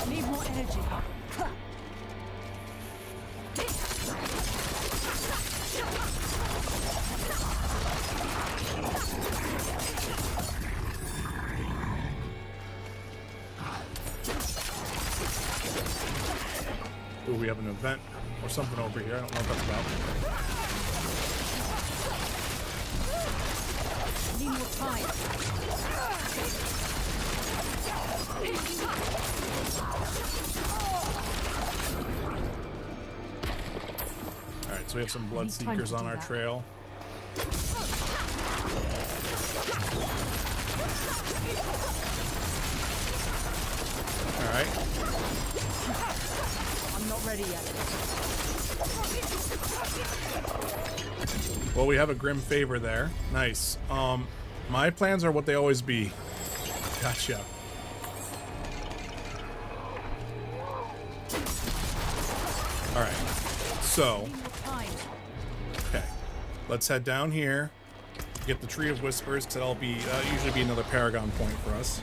I need more energy. Ooh, we have an event or something over here. I don't know what that's about. I need more time. Alright, so we have some blood Need time seekers to on do our that. trail. Alright. I'm not ready yet. Well, we have a grim favor there. Nice. My plans are what they always be. Gotcha. Alright. So, Need more time. okay. Let's head down here. Get the Tree of Whispers, because that'll be usually be another Paragon point for us.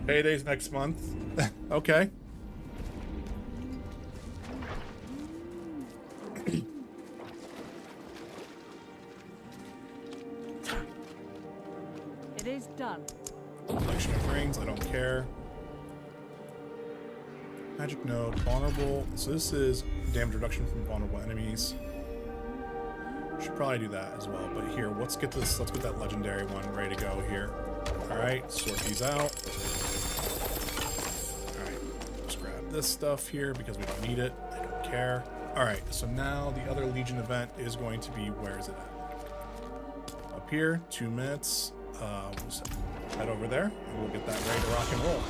Payday's next month. Okay. It is done. Collection of rings, I don't care. Magic node, vulnerable. So this is damage reduction from vulnerable enemies. Should probably do that as well. But here, let's get this. Let's get that legendary one ready to go here. All right, sort these out. All right, just grab this stuff here because we don't need it. I don't care. All right, so now the other Legion event is going to be, where is it at? Up here, 2 minutes. We'll just head over there and we'll get that ready to rock and roll.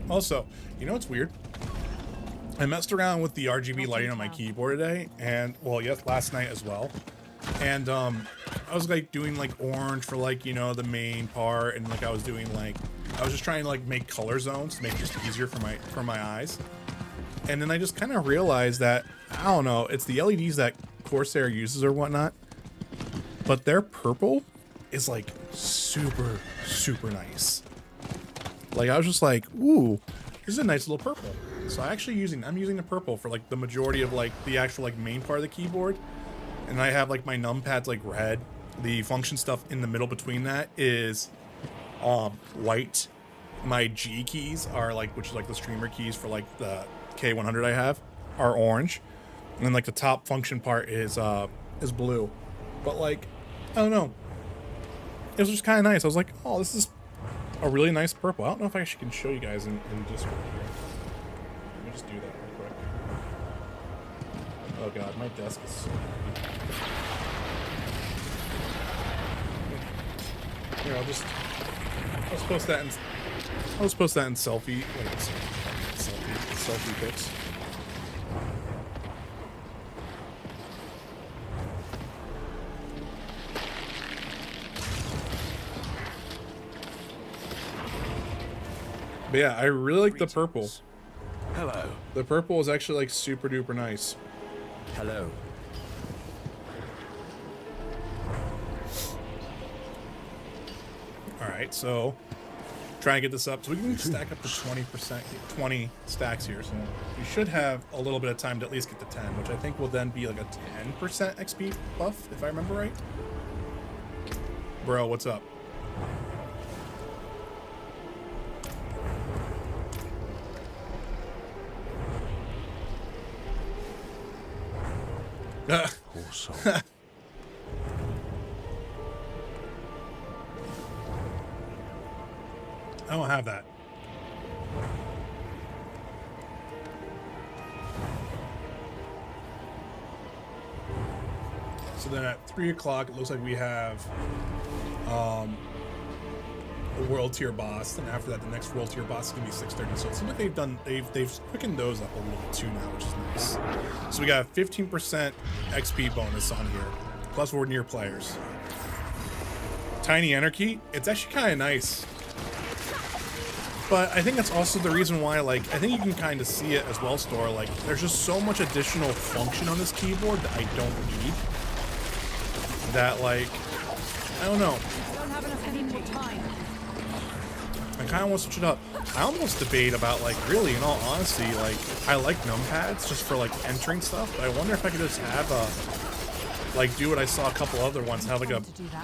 Also, you know what's weird? I messed around with the RGB lighting on my keyboard today, and well, yes, last night as well. And I was like doing like orange for like, you know, the main part, and like I was doing like, I was just trying to like make color zones to make it just easier for my eyes. And then I just kind of realized that, I don't know, it's the LEDs that Corsair uses or whatnot, but their purple is like super, super nice. Like I was just like, ooh, this is a nice little purple. So I'm using the purple for like the majority of like the actual like main part of the keyboard. And I have like my numpads like red. The function stuff in the middle between that is white. My G keys are like, which is like the streamer keys for like the K100 I have, are orange. And then like the top function part is blue. But like, I don't know. It was just kind of nice. I was like, oh, this is a really nice purple. I don't know if I actually can show you guys in Discord here. Let me just do that real quick. Oh god, my desk is so heavy. Here, I'll just post that in selfie. Wait, selfie pics. But yeah, I really like the purple. Hello. The purple is actually like super duper nice. Hello. All right, so try and get this up so we can stack up to 20%, 20 stacks here. So we should have a little bit of time to at least get to 10, which I think will then be like a 10% XP buff, if I remember right. Bro, what's up? Awesome. I don't have that. So then at 3 o'clock, it looks like we have a world tier boss, and after that, the next world tier boss is gonna be 6:30. So it seems like they've quickened those up a little bit too now, which is nice. So we got a 15% XP bonus on here, plus we're near players. Tiny Anarchy, it's actually kind of nice. But I think that's also the reason why, like, I think you can kind of see it as well, Store. Like, there's just so much additional function on this keyboard that I don't need. That, like, I don't know. I don't have enough any more time. I kind of want to switch it up. I almost debate about, like, really, in all honesty, like, I like numpads just for, like, entering stuff. But I wonder if I could just have a, like, do what I saw a couple other ones, have like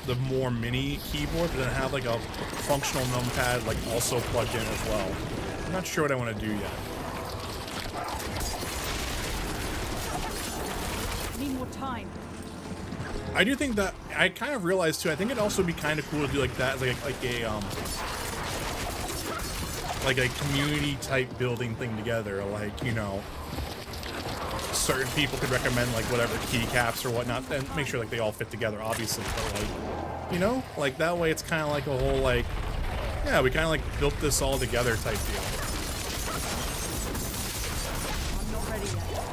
the more mini keyboard, but then have like a functional numpad like also plugged in as well. I'm not sure what I want to do yet. Need more time. I do think that I kind of realized too. I think it'd also be kind of cool to do like that, like a community type building thing together. Like, you know, certain people could recommend like whatever keycaps or whatnot, and make sure like they all fit together, obviously. But like, you know, like that way it's kind of like a whole like, yeah, we kind of like built this all together type deal. I'm not ready yet.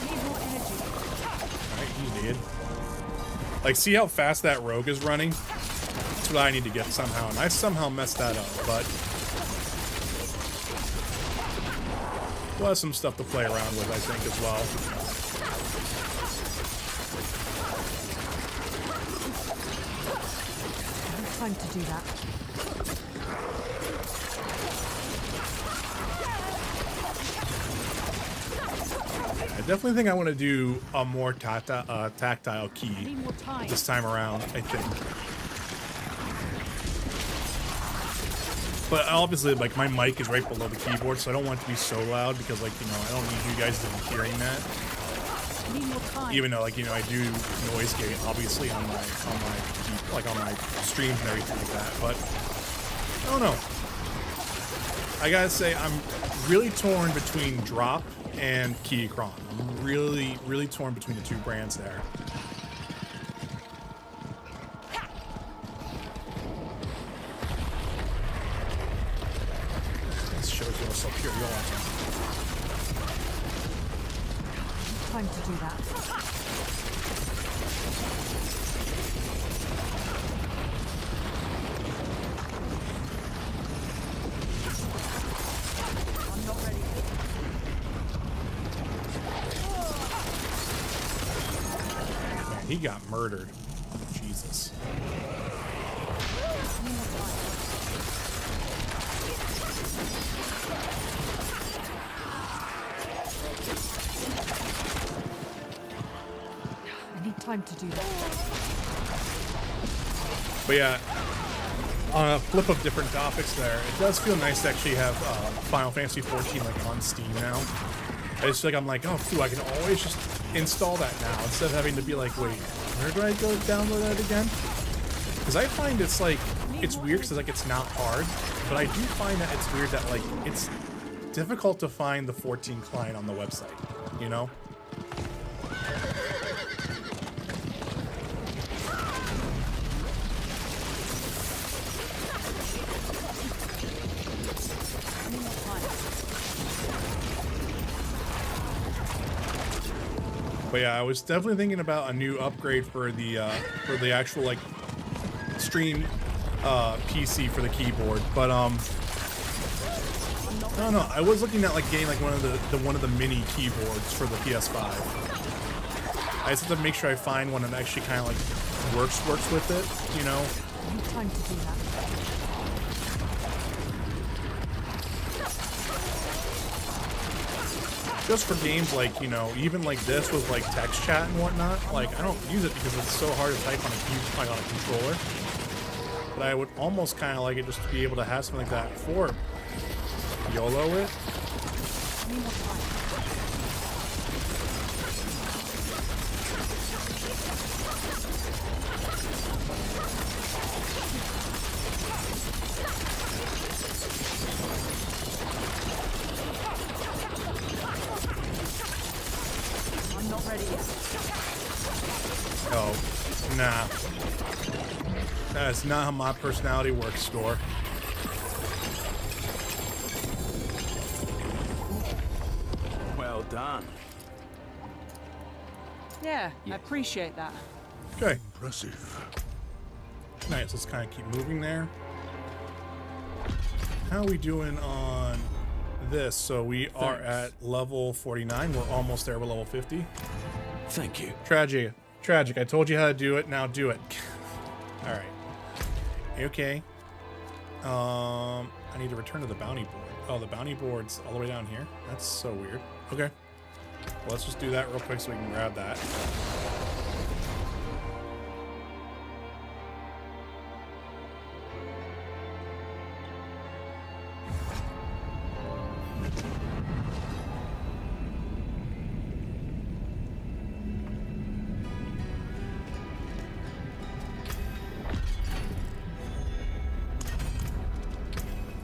Need more energy. Alright, you did. Like, see how fast that rogue is running? That's what I need to get somehow, and I somehow messed that up, but we'll have some stuff to play around with, I think, as well. I have time to do that. I definitely think I want to do a more tactile key Need more time. this time around, I think. But obviously, like, my mic is right below the keyboard, so I don't want it to be so loud because, like, you know, I don't need you guys to be hearing that. Need more time. Even though, like, you know, I do noise gate obviously on my streams and everything like that. But I don't know. I gotta say, I'm really torn between Drop and Keychron. I'm really, really torn between the two brands there. so pure. You don't want to. Time to do that. I'm not ready. Man, he got murdered. Jesus. I need time to do that. But yeah, on a flip of different topics there, it does feel nice to actually have Final Fantasy 14 like on Steam now. I just feel like I'm like, oh, phew, I can always just install that now instead of having to be like, wait, where do I go download that again? Because I find it's like, it's weird because like it's not hard, but I do find that it's weird that like it's difficult to find the 14 client on the website, you know? But yeah, I was definitely thinking about a new upgrade for the actual like stream PC for the keyboard. But I don't know. I was looking at like getting like one of the mini keyboards for the PS5. I just have to make sure I find one that actually kind of like works with it, you know. I need time to do that. Just for games like, you know, even like this with like text chat and whatnot, like I don't use it because it's so hard to type on a controller. But I would almost kind of like it just to be able to have something like that for YOLO it. I'm not ready yet. Oh, nah. That's not how my personality works, Store. Well done. Yeah, I appreciate that. Okay, Impressive. nice. Let's kind of keep moving there. How are we doing on this? So we are at level 49. We're almost there. We're level 50. Thank you. Tragic. Tragic. I told you how to do it. Now do it. All right. Okay. I need to return to the bounty board. Oh, the bounty board's all the way down here. That's so weird. Okay. Well, let's just do that real quick so we can grab that.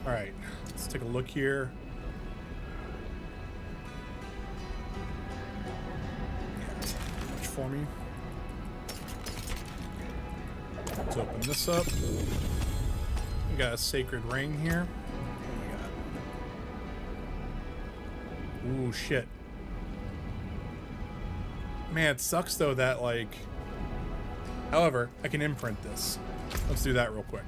All right, let's take a look here. Search for me. Let's open this up. We got a sacred ring here. What do we got? Ooh, shit. Man, it sucks though that like. However, I can imprint this. Let's do that real quick.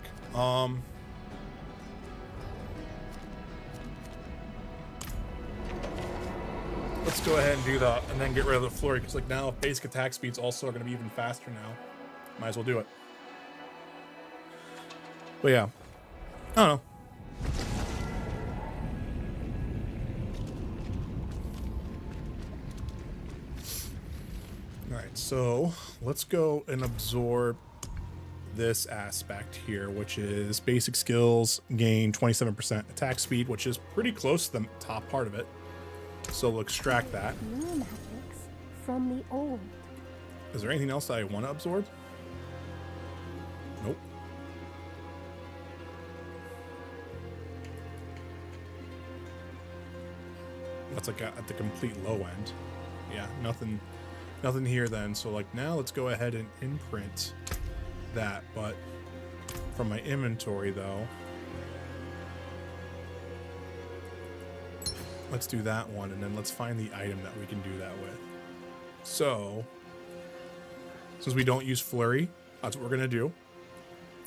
Let's go ahead and do that and then get rid of the flurry because like now basic attack speeds also are going to be even faster now. Might as well do it. But yeah, I don't know. All right, so let's go and absorb this aspect here, which is basic skills gain 27% attack speed, which is pretty close to the top part of it. So we'll extract that. New magics from the old. Is there anything else that I want to absorb? Nope. That's like at the complete low end. Yeah, nothing here then. So like now let's go ahead and imprint that, but from my inventory though. let's do that one, and then let's find the item that we can do that with. So, since we don't use flurry, that's what we're gonna do.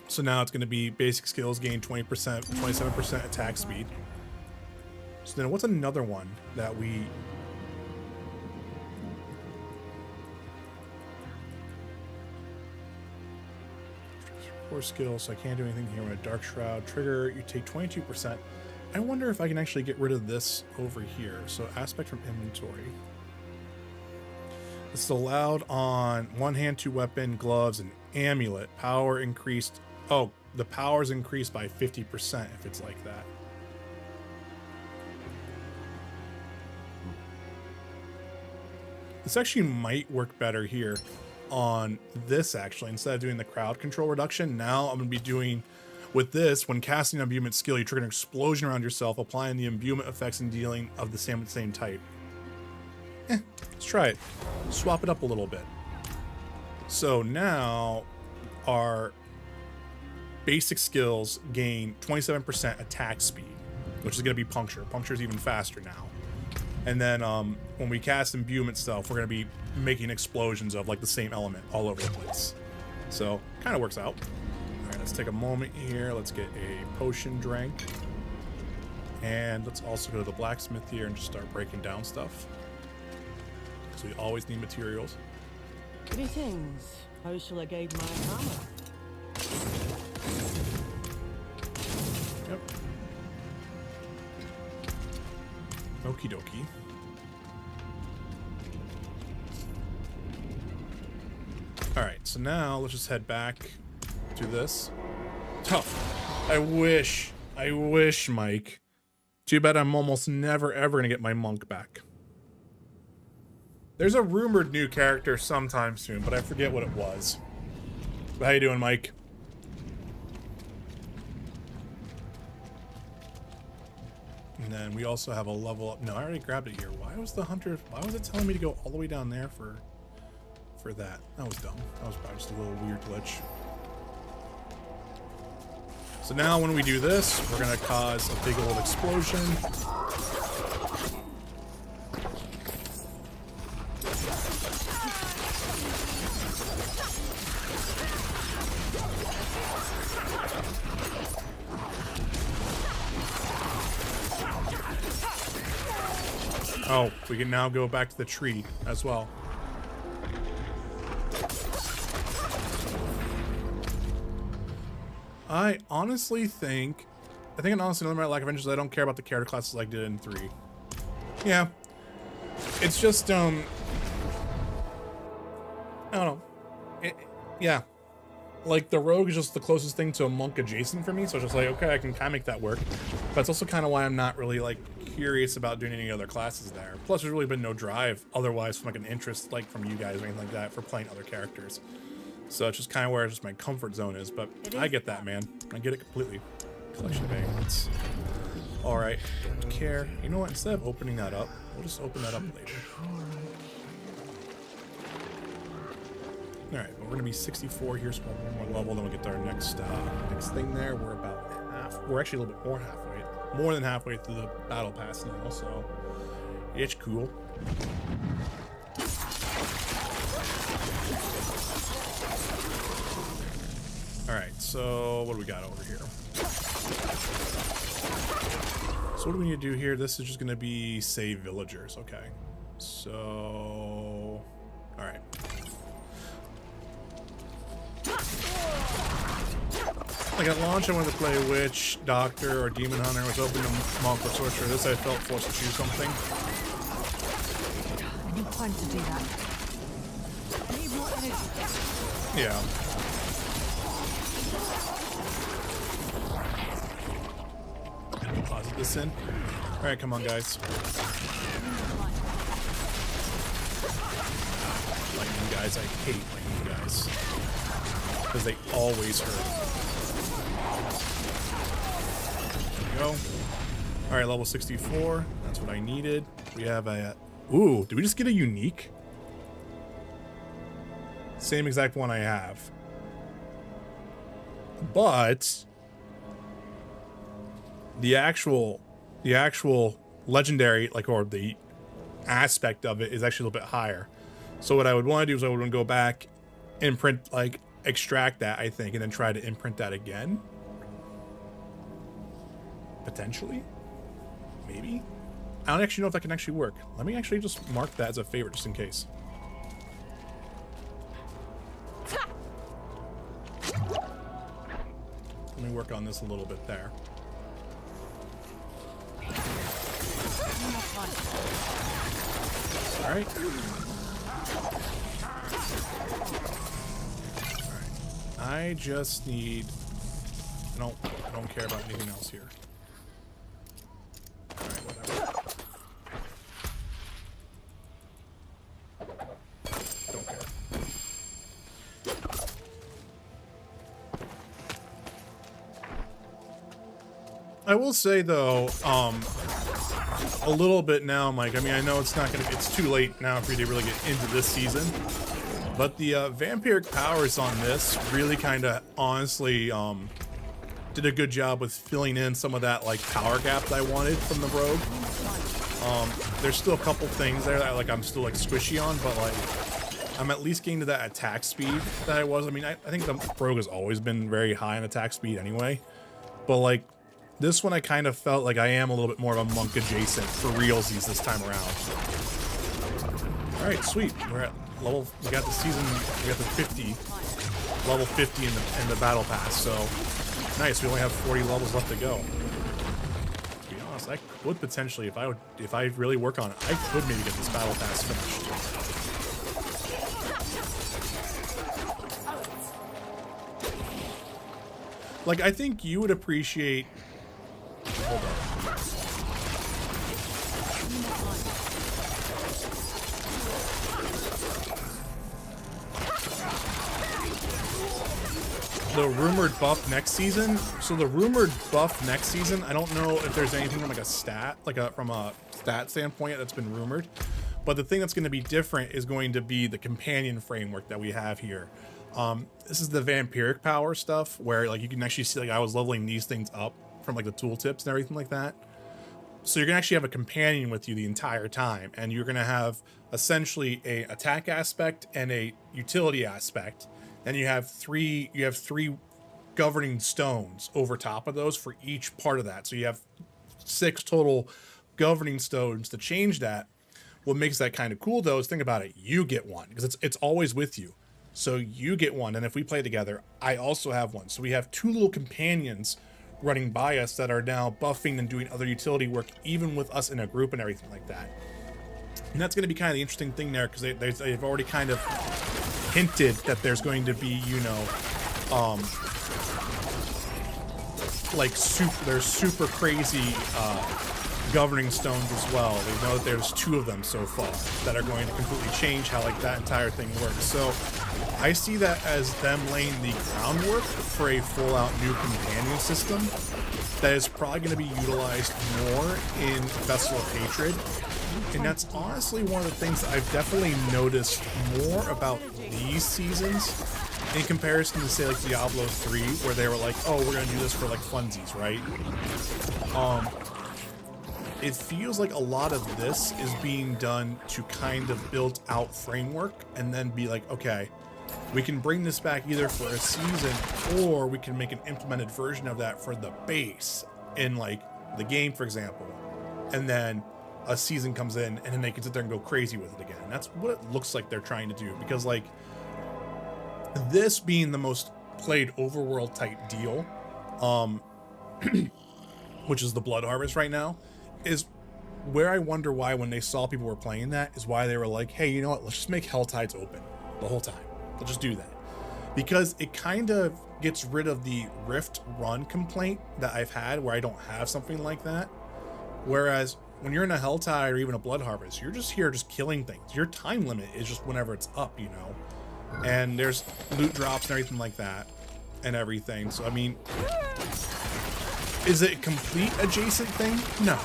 So now it's gonna be basic skills gain 20%, 27% attack speed. So then what's another one that we... Core skill, so I can't do anything here. With a dark shroud trigger, you take 22%. I wonder if I can actually get rid of this over here. So aspect from inventory. This is allowed on one hand, two weapon, gloves, and amulet. Power increased. Oh, the power's increased by 50% if it's like that. This actually might work better here on this, actually. Instead of doing the crowd control reduction, now I'm going to be doing, with this, when casting an imbuement skill, you trigger an explosion around yourself, applying the imbuement effects and dealing of the same type. Let's try it. Swap it up a little bit. So now our basic skills gain 27% attack speed, which is going to be puncture. Puncture is even faster now. And then when we cast imbuement stuff, we're going to be making explosions of like the same element all over the place. So kind of works out. All right, let's take a moment here. Let's get a potion drink. And let's also go to the blacksmith here and just start breaking down stuff. So we always need materials. Greetings. How shall I guide my hammer? Yep. Okie dokie. Alright, so now let's just head back to this. Tough. I wish, Mike. Too bad I'm almost never ever gonna get my monk back. There's a rumored new character sometime soon, but I forget what it was. But how you doing, Mike? And then we also have a level up. No, I already grabbed it here. Why was the hunter? Why was it telling me to go all the way down there for that? That was dumb. That was probably just a little weird glitch. So now when we do this, we're gonna cause a big old explosion. Oh, we can now go back to the tree as well. I honestly think it honestly limit lack of interest. I don't care about the character classes like I did in 3. Yeah. It's just, I don't know. Yeah. Like, the rogue is just the closest thing to a monk adjacent for me, so it's just like, okay, I can kind of make that work. But it's also kind of why I'm not really, like, curious about doing any other classes there. Plus, there's really been no drive otherwise from, like, an interest, like, from you guys or anything like that for playing other characters. So it's just kind of where just my comfort zone is, but I get that, man. I get it completely. Collection of ailments. Alright, don't care. You know what, instead of opening that up, we'll just open that up later. Alright, but we're gonna be 64 here, so one more level, then we'll get to our next thing there. We're about half, we're actually a little bit more than halfway through the battle pass now, so it's cool. Alright, so what do we got over here? So what do we need to do here? This is just gonna be save villagers, okay. So alright. Like at launch, I wanted to play Witch, Doctor, or Demon Hunter. I was open to Monk or Sorcerer. This I felt forced to choose something. I need time to do that. I need more energy. Yeah. Deposit this in. Alright, come on, guys. Lightning guys, I hate lightning guys. Because they always hurt. There we go. Alright, level 64. That's what I needed. We have a... Ooh, did we just get a unique? Same exact one I have. But... The actual legendary, like, or the aspect of it is actually a little bit higher. So what I would want to do is I would want to go back, imprint, like, extract that, I think, and then try to imprint that again. Potentially. Maybe. I don't actually know if that can actually work. Let me actually just mark that as a favorite just in case. Let me work on this a little bit there. All right. I just need. I don't care about anything else here. All right, whatever. Don't care. I will say though, a little bit now, Mike. I mean, I know it's too late now for you to really get into this season. But the vampiric powers on this really kind of honestly did a good job with filling in some of that like power gap that I wanted from the rogue. There's still a couple things there that like I'm still like squishy on, but like I'm at least getting to that attack speed that I was. I mean, I think the rogue has always been very high in attack speed anyway, but like this one I kind of felt like I am a little bit more of a monk adjacent for realsies this time around. All right, sweet. We're at level. We got the season. We got the 50, level 50 in the battle pass. So nice. We only have 40 levels left to go. To be honest, I would potentially, if I really work on it, I could maybe get this battle pass finished. Like I think you would appreciate. Hold on. The rumored buff next season. So the rumored buff next season, I don't know if there's anything from like a stat, from a stat standpoint that's been rumored. But the thing that's going to be different is going to be the companion framework that we have here. This is the vampiric power stuff where like you can actually see like I was leveling these things up from like the tooltips and everything like that. So you're gonna actually have a companion with you the entire time, and you're gonna have essentially a attack aspect and a utility aspect. And you have three governing stones over top of those for each part of that. So you have 6 total governing stones to change that. What makes that kind of cool though is think about it, you get one because it's always with you. So you get one, and if we play together, I also have one. So we have 2 little companions running by us that are now buffing and doing other utility work, even with us in a group and everything like that. And that's going to be kind of the interesting thing there, because they've already kind of hinted that there's going to be, you know, like there's super crazy governing stones as well. They know that there's 2 of them so far that are going to completely change how like that entire thing works. So I see that as them laying the groundwork for a full-out new companion system that is probably going to be utilized more in Festival of Hatred. And that's honestly one of the things that I've definitely noticed more about these seasons in comparison to, say, like Diablo 3, where they were like, oh, we're going to do this for like funsies, right? It feels like a lot of this is being done to kind of build out framework and then be like, okay, we can bring this back either for a season or we can make an implemented version of that for the base in like the game, for example. And then a season comes in and then they can sit there and go crazy with it again. And that's what it looks like they're trying to do, because like this being the most played overworld type deal, which is the Blood Harvest right now, is where I wonder why when they saw people were playing that is why they were like, hey, you know what, let's just make Helltides open the whole time. Let's just do that. Because it kind of gets rid of the Rift run complaint that I've had where I don't have something like that. Whereas when you're in a Helltide or even a Blood Harvest, you're just here just killing things. Your time limit is just whenever it's up, you know? And there's loot drops and everything like that and everything. So, I mean, is it a complete adjacent thing? No.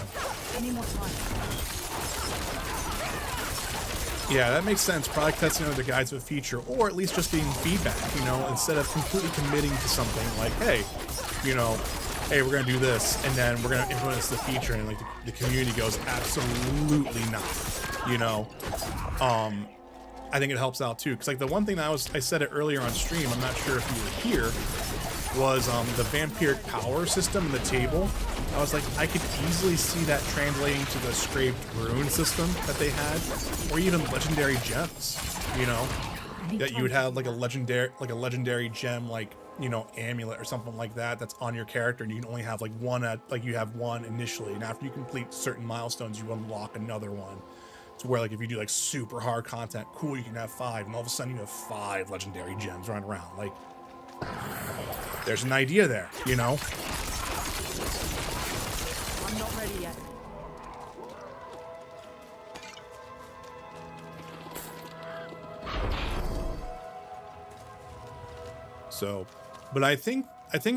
Yeah, that makes sense. Probably testing out the guides with feature, or at least just getting feedback, you know, instead of completely committing to something like, hey, you know, hey, we're gonna do this, and then we're gonna implement the feature, and like the community goes, absolutely not, you know. I think it helps out too, because like the one thing that I said it earlier on stream, I'm not sure if you were here, was the vampiric power system in the table. I was like, I could easily see that translating to the scraped rune system that they had, or even legendary gems, you know, that you would have like a legendary gem, like, you know, amulet or something like that that's on your character, and you can only have like one you have one initially, and after you complete certain milestones, you unlock another one. To where like if you do like super hard content, cool, you can have 5, and all of a sudden you have 5 legendary gems running around. Like, there's an idea there, you know. I'm not ready yet. So, but I think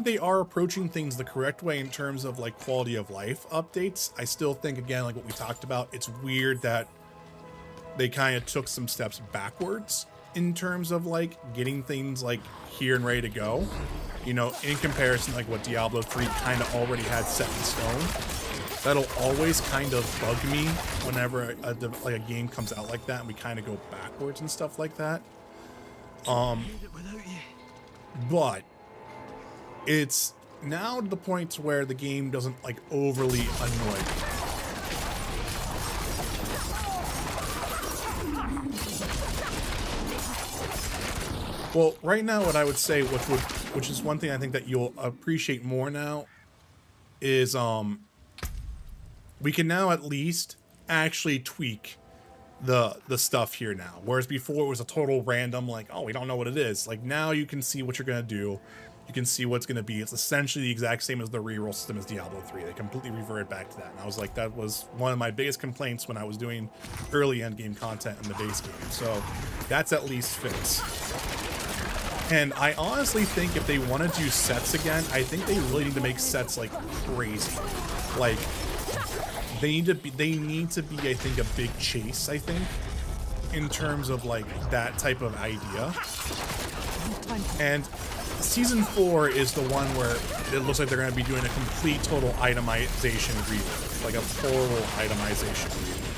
they are approaching things the correct way in terms of like quality of life updates. I still think, again, like what we talked about, it's weird that they kind of took some steps backwards in terms of like getting things like here and ready to go, you know, in comparison like what Diablo 3 kind of already had set in stone. That'll always kind of bug me whenever a game comes out like that and we kind of go backwards and stuff like that. But it's now to the point where the game doesn't like overly annoy me. Well, right now, what I would say, which is one thing I think that you'll appreciate more now, is we can now at least actually tweak the stuff here now. Whereas before it was a total random, like, oh, we don't know what it is. Like now you can see what you're gonna do. You can see what's gonna be. It's essentially the exact same as the reroll system as Diablo 3. They completely reverted back to that. And I was like, that was one of my biggest complaints when I was doing early end game content in the base game. So that's at least fixed. And I honestly think if they want to do sets again, I think they really need to make sets like crazy. Like they need to be, I think, a big chase, I think, in terms of like that type of idea. And season 4 is the one where it looks like they're going to be doing a complete total itemization rework, like a total itemization rework.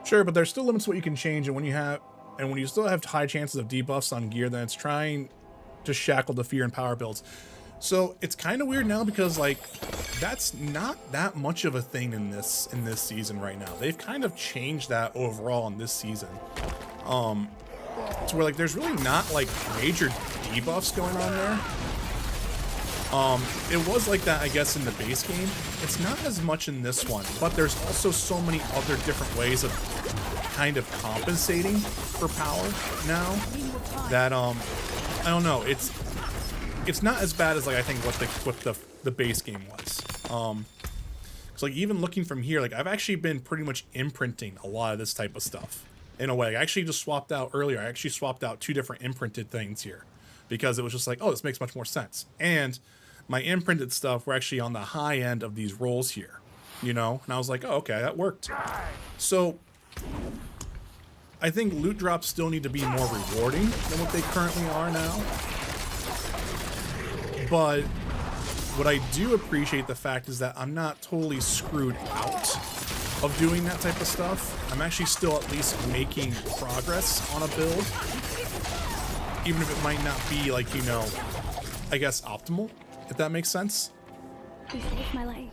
Sure, but there's still limits to what you can change, and when you still have high chances of debuffs on gear, then it's trying to shackle the fear and power builds. So it's kind of weird now because like that's not that much of a thing in this season right now. They've kind of changed that overall in this season. To where like there's really not like major debuffs going on there. It was like that, I guess, in the base game. It's not as much in this one, but there's also so many other different ways of kind of compensating for power now that I don't know. It's not as bad as like I think what the base game was. So like even looking from here, like I've actually been pretty much imprinting a lot of this type of stuff in a way. I actually just swapped out earlier. I actually swapped out 2 different imprinted things here because it was just like, oh, this makes much more sense. And my imprinted stuff were actually on the high end of these rolls here, you know? And I was like, oh, okay, that worked. So I think loot drops still need to be more rewarding than what they currently are now. But what I do appreciate the fact is that I'm not totally screwed out of doing that type of stuff. I'm actually still at least making progress on a build, even if it might not be like, you know, I guess optimal, if that makes sense. You saved my life.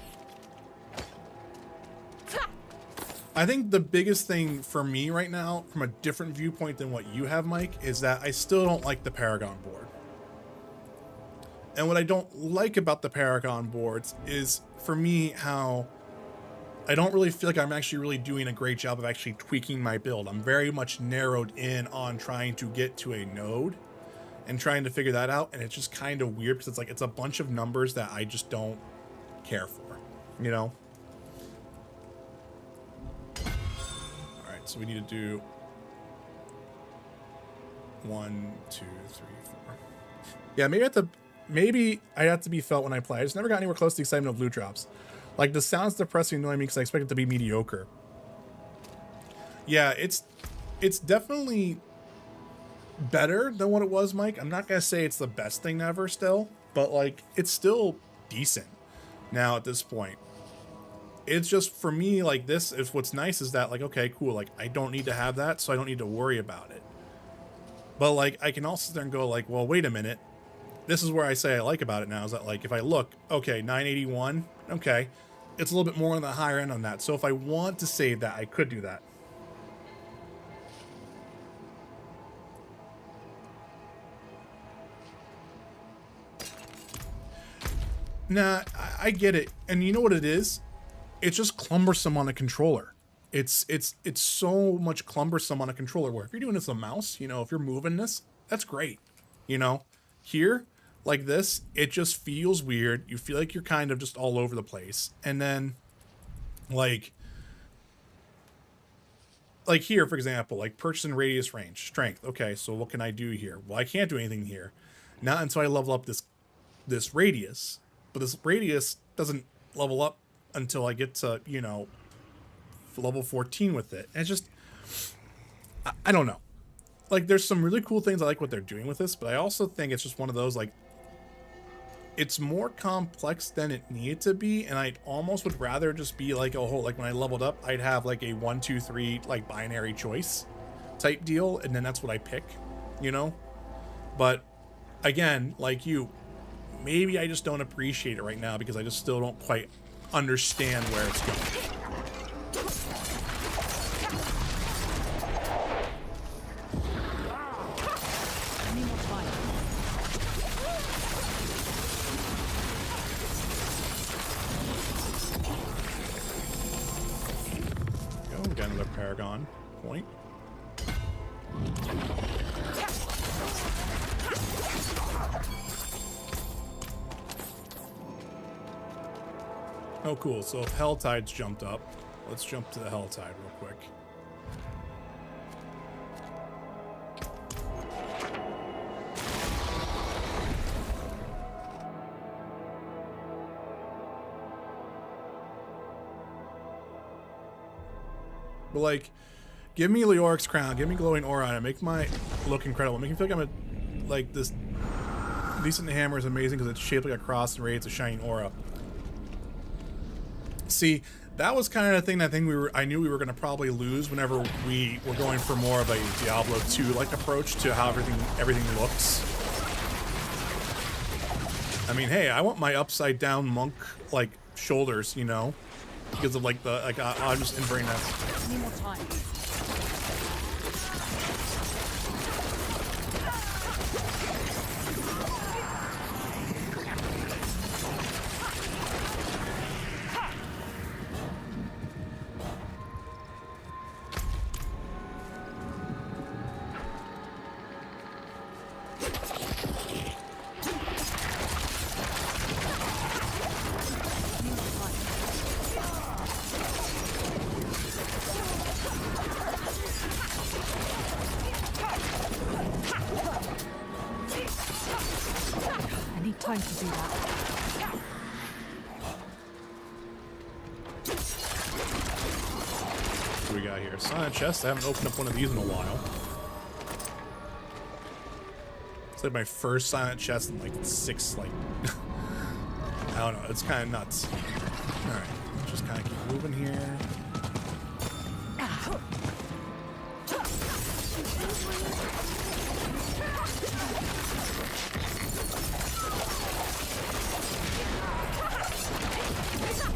I think the biggest thing for me right now, from a different viewpoint than what you have, Mike, is that I still don't like the Paragon board. And what I don't like about the Paragon boards is, for me, how I don't really feel like I'm actually really doing a great job of actually tweaking my build. I'm very much narrowed in on trying to get to a node and trying to figure that out. And it's just kind of weird because it's like, it's a bunch of numbers that I just don't care for, you know? All right, so we need to do 1, 2, 3, 4. Yeah, maybe I have to be felt when I play. I just never got anywhere close to the excitement of loot drops. Like, the sound's depressing, annoying me because I expect it to be mediocre. Yeah, it's definitely better than what it was, Mike. I'm not gonna say it's the best thing ever still, but like, it's still decent now at this point. It's just, for me, like, this is what's nice is that, like, okay, cool, like, I don't need to have that, so I don't need to worry about it. But like, I can also sit there and go like, well, wait a minute. This is where I say I like about it now, is that like, if I look, okay, 981, okay, it's a little bit more on the higher end on that. So if I want to save that, I could do that. Nah, I get it. And you know what it is? It's just cumbersome on a controller. It's so much cumbersome on a controller, where if you're doing this with a mouse, you know, if you're moving this, that's great. You know, here, like this, it just feels weird. You feel like you're kind of just all over the place. And then like here, for example, like purchase and radius range, strength. Okay, so what can I do here? Well, I can't do anything here. Not until I level up this radius. But this radius doesn't level up until I get to, you know, level 14 with it. And it's just, I don't know. Like, there's some really cool things I like what they're doing with this, but I also think it's just one of those, like, it's more complex than it needed to be, and I almost would rather just be like a whole, like, when I leveled up, I'd have like a 1, 2, 3 like binary choice type deal, and then that's what I pick, you know. But again, like you, maybe I just don't appreciate it right now because I just still don't quite understand where it's going. Go, get another Paragon point. Oh, cool. So if Helltide's jumped up, let's jump to the Helltide real quick. But like, give me Leoric's crown, give me glowing aura on it, make my look incredible, make me feel like I'm a, like, this decent hammer is amazing because it's shaped like a cross and radiates a shining aura. See, that was kind of the thing I knew we were going to probably lose whenever we were going for more of a Diablo 2 like approach to how everything looks. I mean, hey, I want my upside down monk like shoulders, you know, because of like the I'm just inverting that. Need more time. Time to do that. What do we got here? Silent chest. I haven't opened up one of these in a while. It's like my first silent chest in like 6, like I don't know. It's kind of nuts. All right, let's just kind of keep moving here.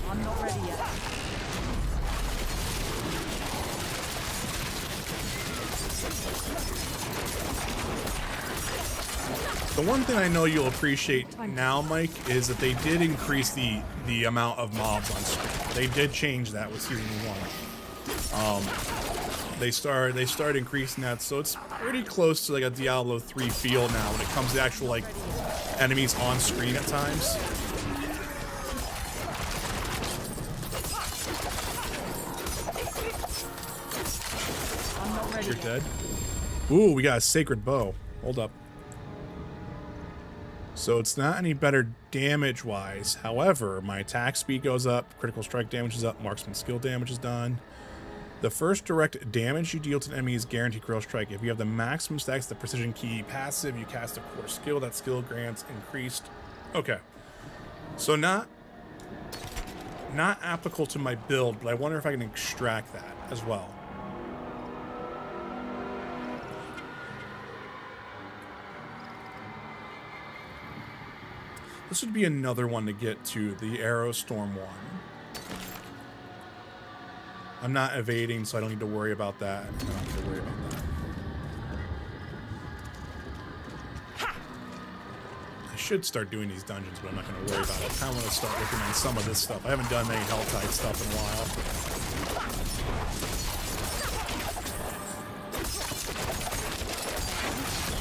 I'm not ready yet. The one thing I know you'll appreciate now, Mike, is that they did increase the amount of mobs on screen. They did change that with Season 1. they start increasing that, so it's pretty close to like a Diablo 3 feel now when it comes to actual like enemies on screen at times. I'm not ready. You're dead. Ooh, we got a sacred bow. Hold up. So it's not any better damage-wise. However, my attack speed goes up, critical strike damage is up, marksman skill damage is done. The first direct damage you deal to an enemy is guaranteed critical strike. If you have the maximum stacks, the precision key passive, you cast a core skill. That skill grants increased. Okay. So not applicable to my build, but I wonder if I can extract that as well. This would be another one to get to, the Aerostorm one. I'm not evading, so I don't need to worry about that. I don't need to worry about that. I should start doing these dungeons, but I'm not going to worry about it. I kind of want to start looking at some of this stuff. I haven't done any Helltide stuff in a while.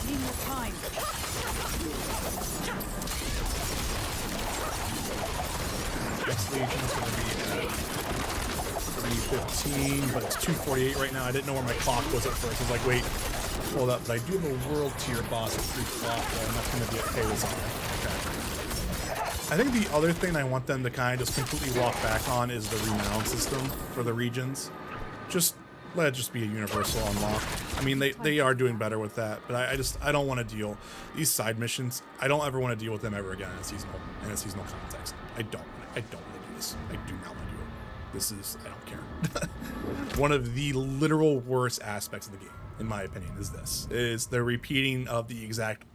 Need more time. Next Legion is going to be at 315, but it's 248 right now. I didn't know where my clock was at first. I was like, wait, hold up. But I do have a world tier boss at 3 o'clock, and that's going to be at Payzon. Okay. I think the other thing I want them to kind of just completely walk back on is the renown system for the regions. Just let it just be a universal unlock. I mean, they are doing better with that, but I don't want to deal these side missions. I don't ever want to deal with them ever again in a seasonal context. I don't want to do this. I do not want to do it. This is, I don't care. One of the literal worst aspects of the game, in my opinion, is the repeating of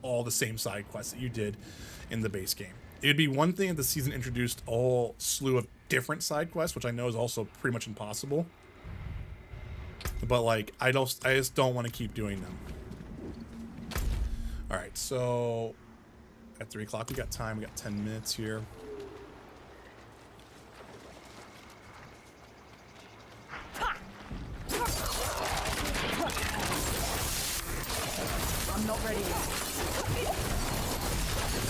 all the same side quests that you did in the base game. It'd be one thing if the season introduced a whole slew of different side quests, which I know is also pretty much impossible. But like, I just don't want to keep doing them. All right, so at 3 o'clock we got time. We got 10 minutes here. I'm not ready yet.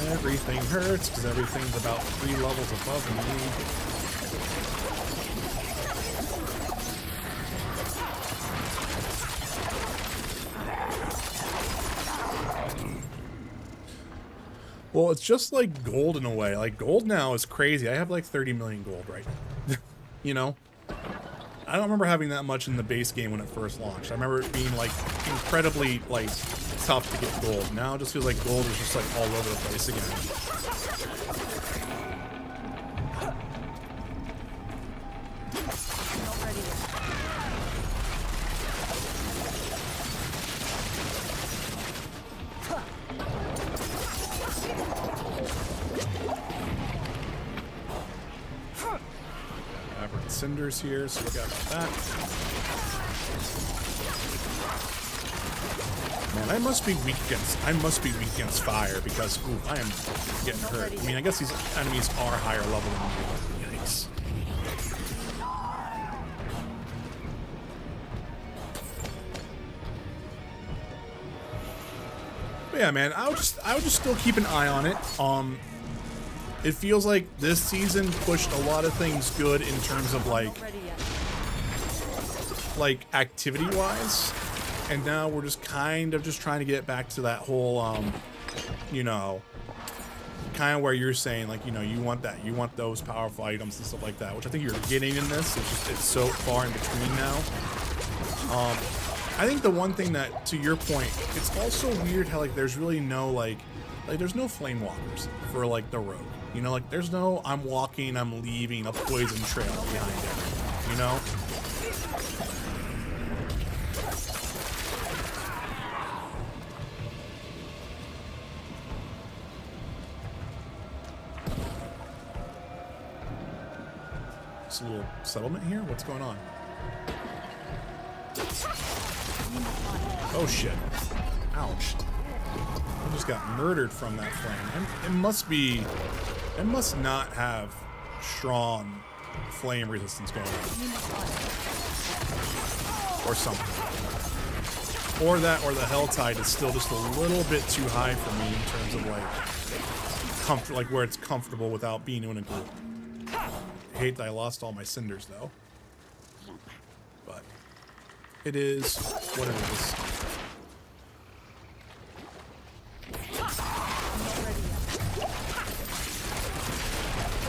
Everything hurts because everything's about 3 levels above me. Well, it's just like gold in a way. Like, gold now is crazy. I have like 30 million gold right now. You know? I don't remember having that much in the base game when it first launched. I remember it being like incredibly like tough to get gold. Now it just feels like gold is just like all over the place again. Not ready yet. Aberrant Cinders here, so we got that. Man, I must be weak against fire because ooh, I am getting hurt. I mean, I guess these enemies are higher level than me. Yikes. But yeah, man, I would just still keep an eye on it. It feels like this season pushed a lot of things good in terms of like activity-wise, and now we're just kind of just trying to get back to that whole, you know, kind of where you're saying like, you know, you want those powerful items and stuff like that, which I think you're getting in this. It's just it's so far in between now. I think the one thing that, to your point, it's also weird how like there's really no like there's no flame walkers for like the rogue. You know, like there's no I'm leaving a poison trail behind it. You know? Just a little settlement here? What's going on? Oh shit. Ouch. I just got murdered from that flame. It must not have strong flame resistance going on. or something. Or that, or the Hell Tide is still just a little bit too high for me in terms of like where it's comfortable without being in a group. I hate that I lost all my cinders though, but it is what it is.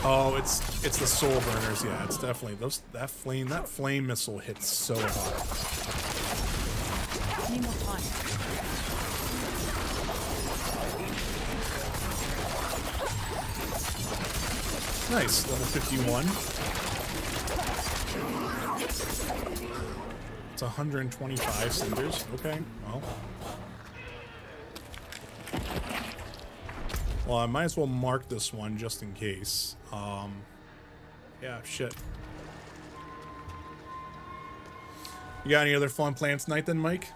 Oh, it's the soul burners. Yeah, it's definitely that flame missile hits so hard. Need more time. Nice, level 51. It's 125 cinders. Okay, well, I might as well mark this one just in case. Yeah, shit. You got any other fun plans tonight then, Mike?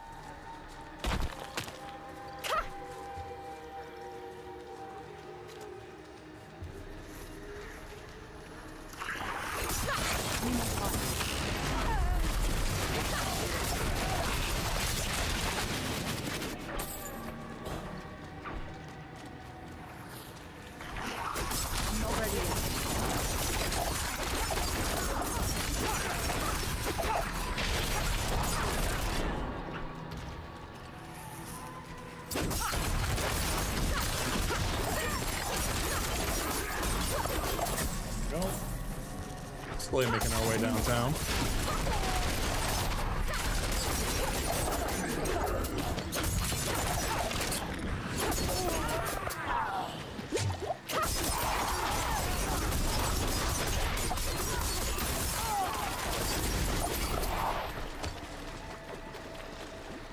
Slowly making our way downtown.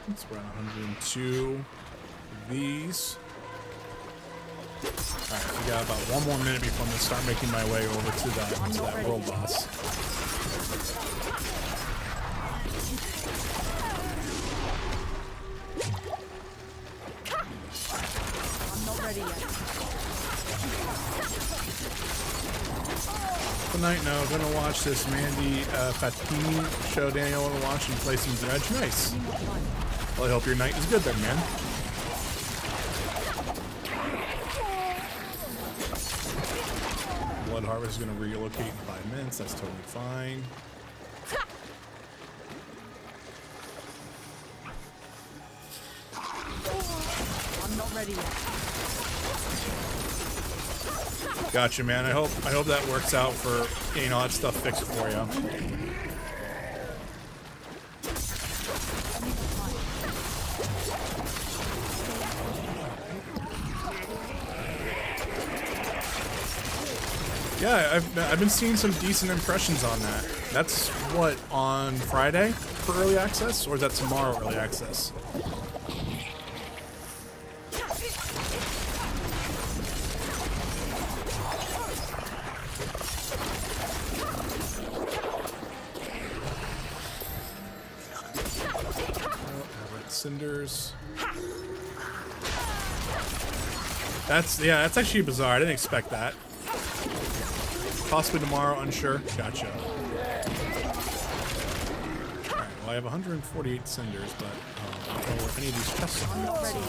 It's around 102 of these. Alright, we got about one more minute before I'm going to start making my way over to that world boss. I'm not ready yet. Tonight, no, gonna watch this Mandy Fatini show Daniel wanna watch and play some Dredge. Nice. Well, I hope your night is good then, man. Blood Harvest is going to relocate in 5 minutes. That's totally fine. I'm not ready yet. Gotcha, man. I hope that works out for getting all that stuff fixed for you. Yeah, I've been seeing some decent impressions on that. That's what, on Friday for early access, or is that tomorrow early access? Cinders. That's actually bizarre. I didn't expect that. Possibly tomorrow, unsure. Gotcha. Alright, well I have 148 cinders, but I don't know where any of these chests are. I'm not ready yet.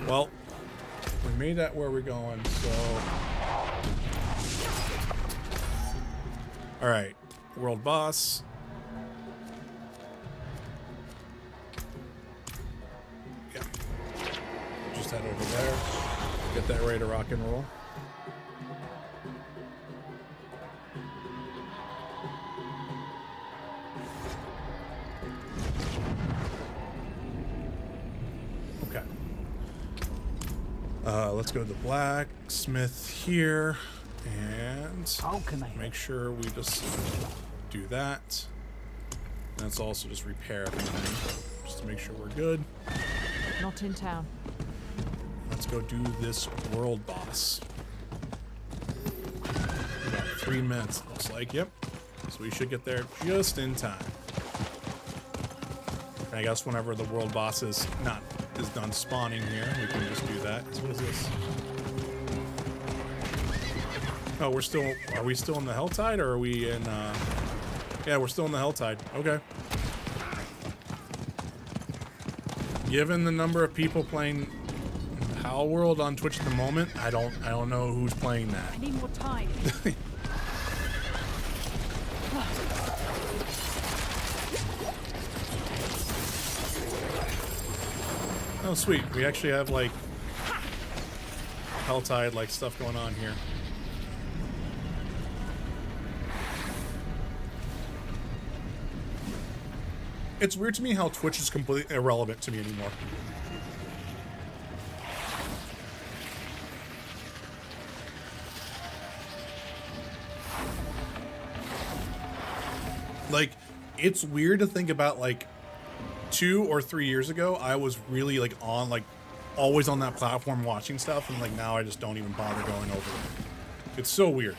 Well, we made that where we're going, so... Alright, world boss. Head over there, get that ready to rock and roll. Okay. Let's go to the blacksmith here and make sure we just do that. Let's also just repair everything just to make sure we're good. Not in town. Let's go do this world boss. About 3 minutes, looks like. Yep. So we should get there just in time. And I guess whenever the world boss is done spawning here, we can just do that. So what is this? Oh, we're still. Are we still in the Helltide, or are we in? Yeah, we're still in the Helltide. Okay. Given the number of people playing Hell World on Twitch at the moment, I don't know who's playing that. I need more time. Oh, sweet. We actually have, like, Helltide, like, stuff going on here. It's weird to me how Twitch is completely irrelevant to me anymore. Like, it's weird to think about, like, 2 or 3 years ago, I was really, like, on, like, always on that platform watching stuff, and, like, now I just don't even bother going over it. It's so weird.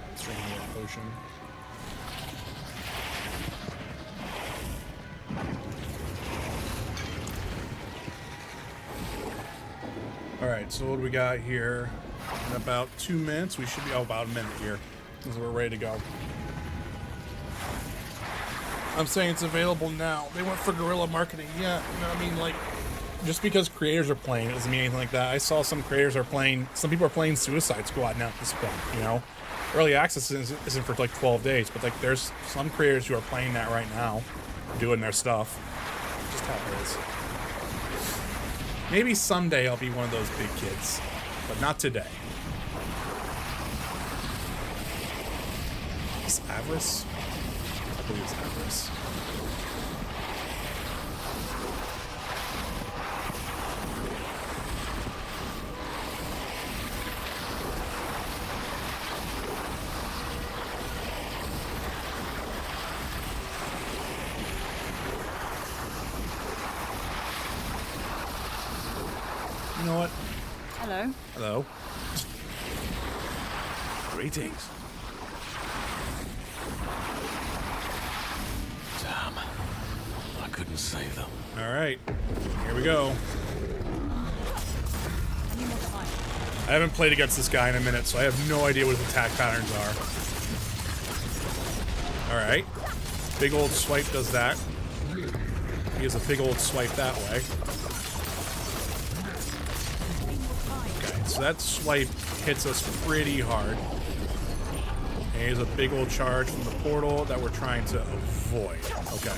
Let's drink a potion. Alright, so what do we got here? In about 2 minutes, we should be, oh, about a minute here. So we're ready to go. I'm saying it's available now. They went for guerrilla marketing. Yeah, you know what I mean? Like, just because creators are playing it doesn't mean anything like that. I saw some creators are playing, some people are playing Suicide Squad now at this point, you know? Early access isn't for like 12 days, but like there's some creators who are playing that right now, doing their stuff. Just how it is. Maybe someday I'll be one of those big kids, but not today. Is Avarice? I believe it's Avarice. You know what? Hello. Hello. Greetings. Damn. I couldn't save them. All right. Here we go. I need more time. I haven't played against this guy in a minute, so I have no idea what his attack patterns are. All right. Big old swipe does that. He has a big old swipe that way. Okay, so that swipe hits us pretty hard. And here's a big old charge from the portal that we're trying to avoid. Okay.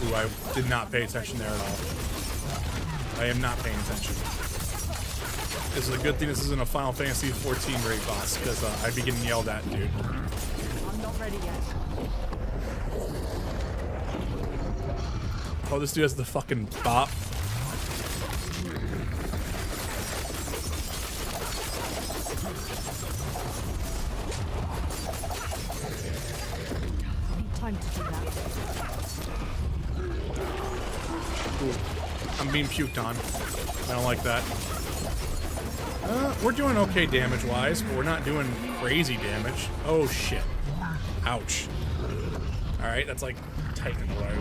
Ooh, I did not pay attention there at all. I am not paying attention. This is a good thing this isn't a Final Fantasy 14 raid boss, because I'd be getting yelled at, dude. I'm not ready yet. Oh, this dude has the fucking bop. I need time to do that. I'm being puked on. I don't like that. We're doing okay damage-wise, but we're not doing crazy damage. Oh, shit. Ouch. Alright, that's like tight in the way.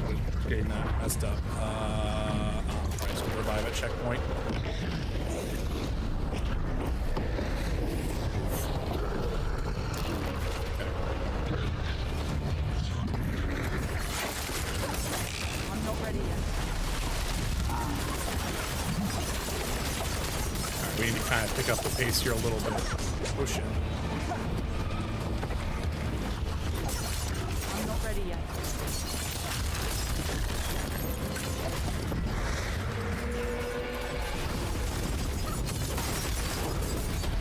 We're getting that messed up. Alright, so we'll revive at checkpoint. I'm not ready yet. Alright, we need to kind of pick up the pace here a little bit. Oh, shit. I'm not ready yet.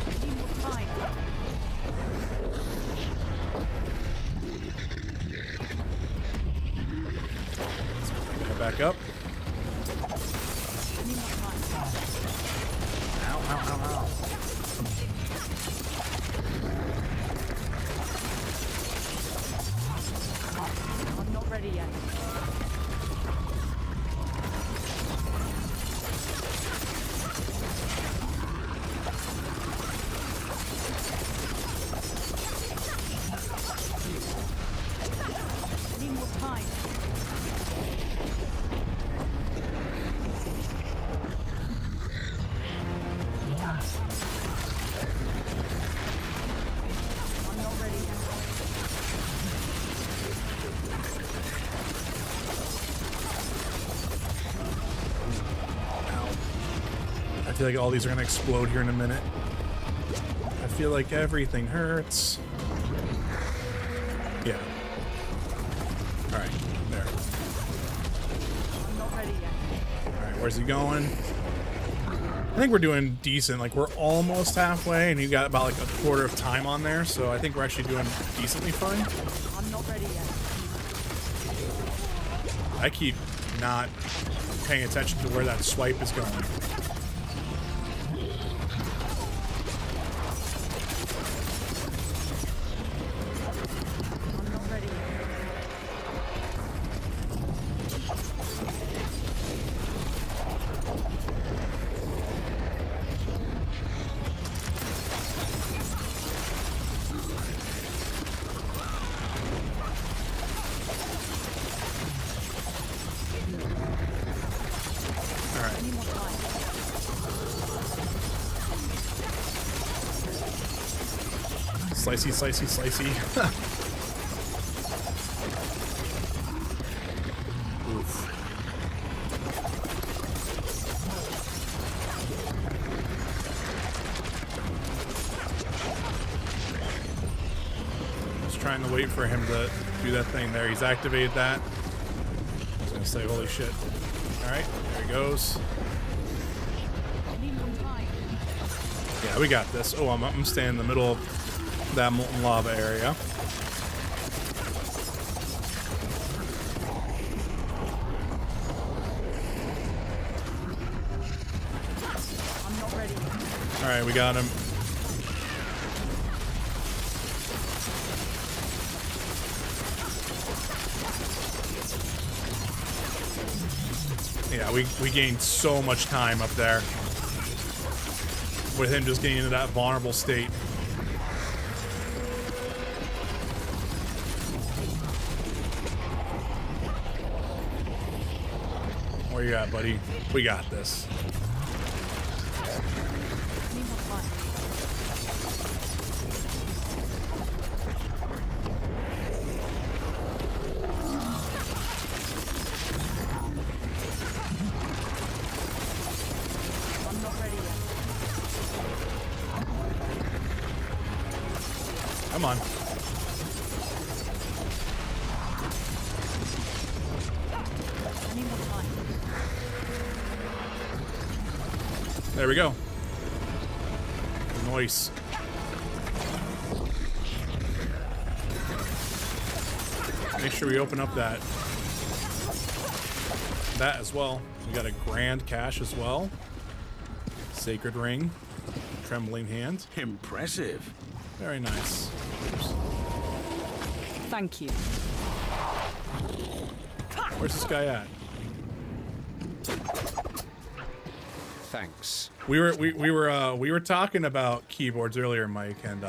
I need more time. Go back up. I need more time. Ow, ow, ow, ow. I'm not ready yet. feel like all these are gonna explode here in a minute. I feel like everything hurts. Yeah. Alright, there. I'm not ready yet. Alright, where's he going? I think we're doing decent. Like, we're almost halfway, and you got about like a quarter of time on there, so I think we're actually doing decently fine. I'm not ready yet. I keep not paying attention to where that swipe is going. I'm not ready yet. Alright. I need more time. Slicey, slicey, slicey. Oof. Just trying to wait for him to do that thing there. He's activated that. I was gonna say, holy shit. Alright, there he goes. I need more time. Yeah, we got this. Oh, I'm staying in the middle of that molten lava area. I'm not ready yet. Alright, we got him. Yeah, we gained so much time up there with him just getting into that vulnerable state. Where you at, buddy? We got this. I need more time. I'm not ready yet. Come on. I need more time. There we go. Nice. Make sure we open up that as well. We got a grand cache as well. Sacred ring. Trembling hand. Impressive. Very nice. Thank you. Where's this guy at? Thanks. We were talking about keyboards earlier, Mike, and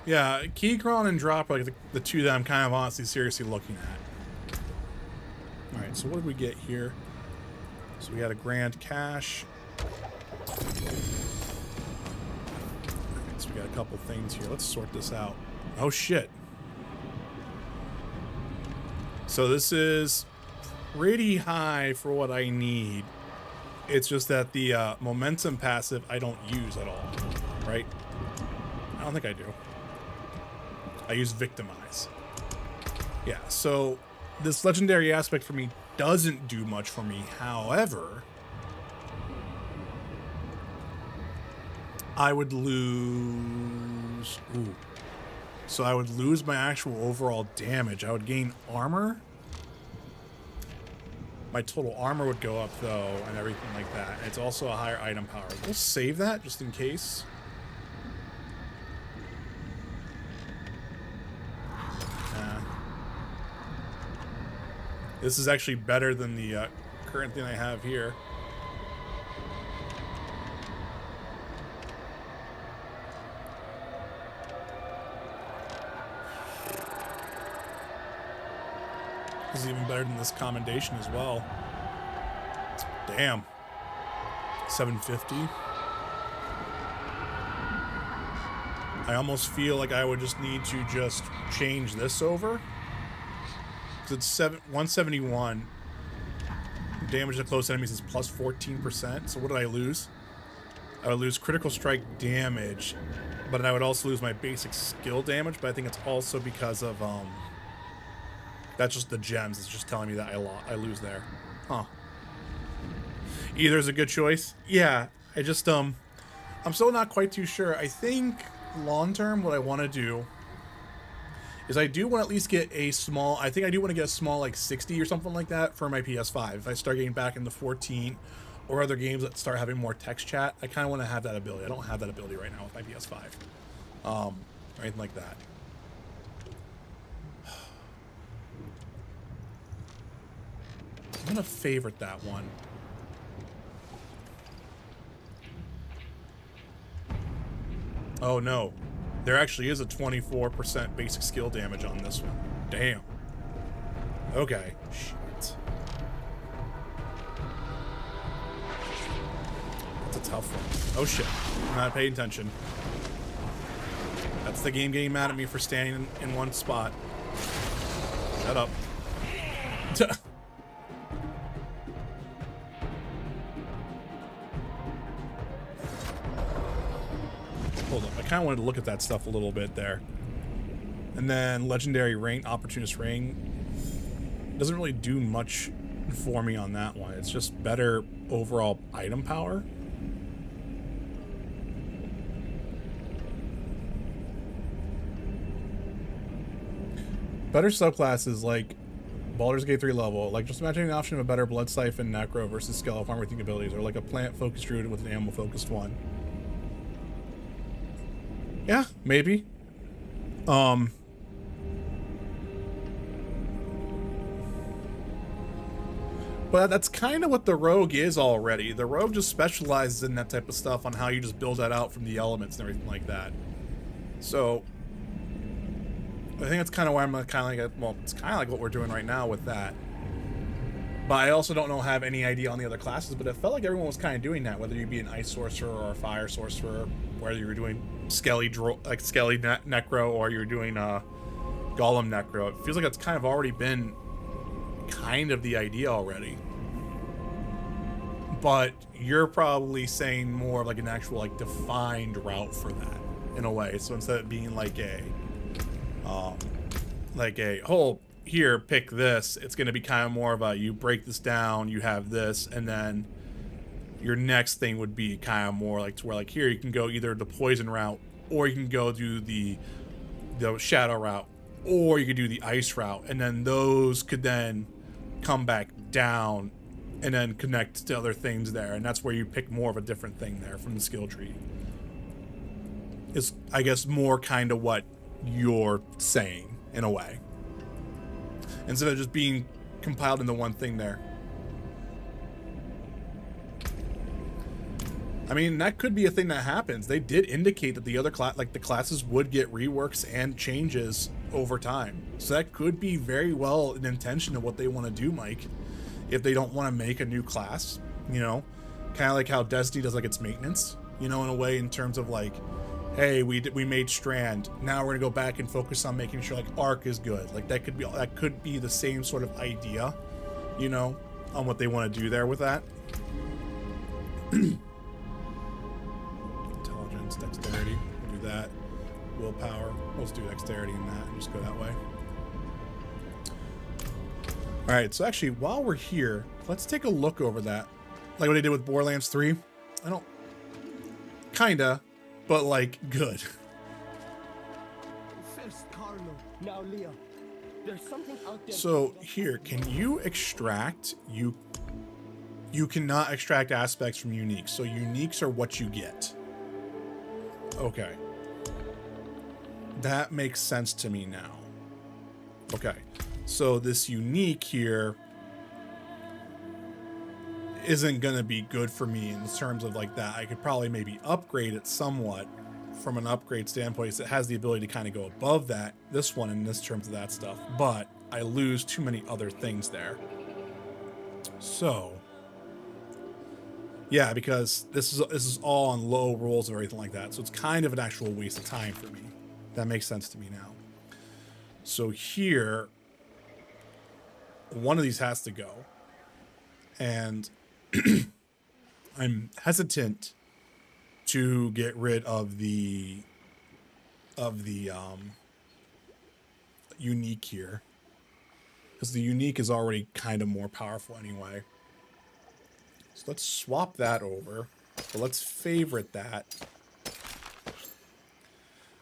yeah, Keychron and Drop are like the two that I'm kind of honestly seriously looking at. All right, so what did we get here? So we got a grand cache. So we got a couple things here. Let's sort this out. Oh shit. So this is pretty high for what I need. It's just that the momentum passive I don't use at all, right? I don't think I do. I use Victimize. Yeah, so this legendary aspect for me doesn't do much for me. However, I would lose... Ooh. So I would lose my actual overall damage. I would gain armor. My total armor would go up, though, and everything like that. It's also a higher item power. We'll save that, just in case. This is actually better than the current thing I have here. This is even better than this commendation as well. Damn. 750. I almost feel like I would just need to just change this over. Because it's 171. Damage to close enemies is plus 14%. So what did I lose? I would lose critical strike damage, but I would also lose my basic skill damage. But I think it's also because of that's just the gems. It's just telling me that I lose there. Huh. Either is a good choice. Yeah. I just I'm still not quite too sure. I think long term, what I want to do is I do want to at least get a small. I think I do want to get a small like 60 or something like that for my PS5. If I start getting back into 14 or other games that start having more text chat, I kind of want to have that ability. I don't have that ability right now with my PS5, or anything like that. I'm gonna favorite that one. Oh no, there actually is a 24% basic skill damage on this one. Damn. Okay. Shit. That's a tough one. Oh shit. I'm not paying attention. That's the game getting mad at me for standing in one spot. Shut up. Hold up. I kind of wanted to look at that stuff a little bit there. And then legendary ring, opportunist ring. Doesn't really do much for me on that one. It's just better overall item power. Better subclasses like Baldur's Gate 3 level, like just imagining the option of a better Blood Siphon Necro versus Skeletal Farmer with abilities, or like a plant focused druid with an animal focused one. Yeah, maybe. But that's kind of what the rogue is already. The rogue just specializes in that type of stuff on how you just build that out from the elements and everything like that. So I think that's kind of why I'm kind of like, well, it's kind of like what we're doing right now with that. But I also don't have any idea on the other classes, but it felt like everyone was kind of doing that, whether you be an ice sorcerer or a fire sorcerer, whether you were doing Skelly Necro or you're doing Golem Necro. It feels like it's kind of already been kind of the idea already. But you're probably saying more of like an actual like defined route for that in a way. So instead of being like a whole here, pick this, it's going to be kind of more of a, you break this down, you have this, and then your next thing would be kind of more like to where like here you can go either the poison route, or you can go do the shadow route, or you could do the ice route, and then those could then come back down and then connect to other things there, and that's where you pick more of a different thing there from the skill tree. Is I guess more kind of what you're saying in a way, instead of just being compiled into one thing there. I mean, that could be a thing that happens. They did indicate that the other the classes would get reworks and changes over time. So that could be very well an intention of what they want to do, Mike. If they don't want to make a new class, you know, kind of like how Destiny does like its maintenance, you know, in a way, in terms of like, hey, we made Strand. Now we're gonna go back and focus on making sure like Arc is good. Like that could be the same sort of idea, you know, on what they want to do there with that. Intelligence, dexterity, we'll do that. Willpower, let's do dexterity in that and just go that way. All right, so actually, while we're here, let's take a look over that, like what I did with Borderlands 3. I don't, kinda, but like good. First Carlo, now Leo. There's something out there. So here, can you extract? You cannot extract aspects from uniques. So uniques are what you get. Okay. That makes sense to me now. Okay. So this unique here isn't going to be good for me in terms of like that. I could probably maybe upgrade it somewhat from an upgrade standpoint. It has the ability to kind of go above that, this one in this terms of that stuff, but I lose too many other things there. So yeah, because this is all on low rolls or anything like that. So it's kind of an actual waste of time for me. That makes sense to me now. So here, one of these has to go. And I'm hesitant to get rid of the unique here, because the unique is already kind of more powerful anyway. So let's swap that over, but let's favorite that,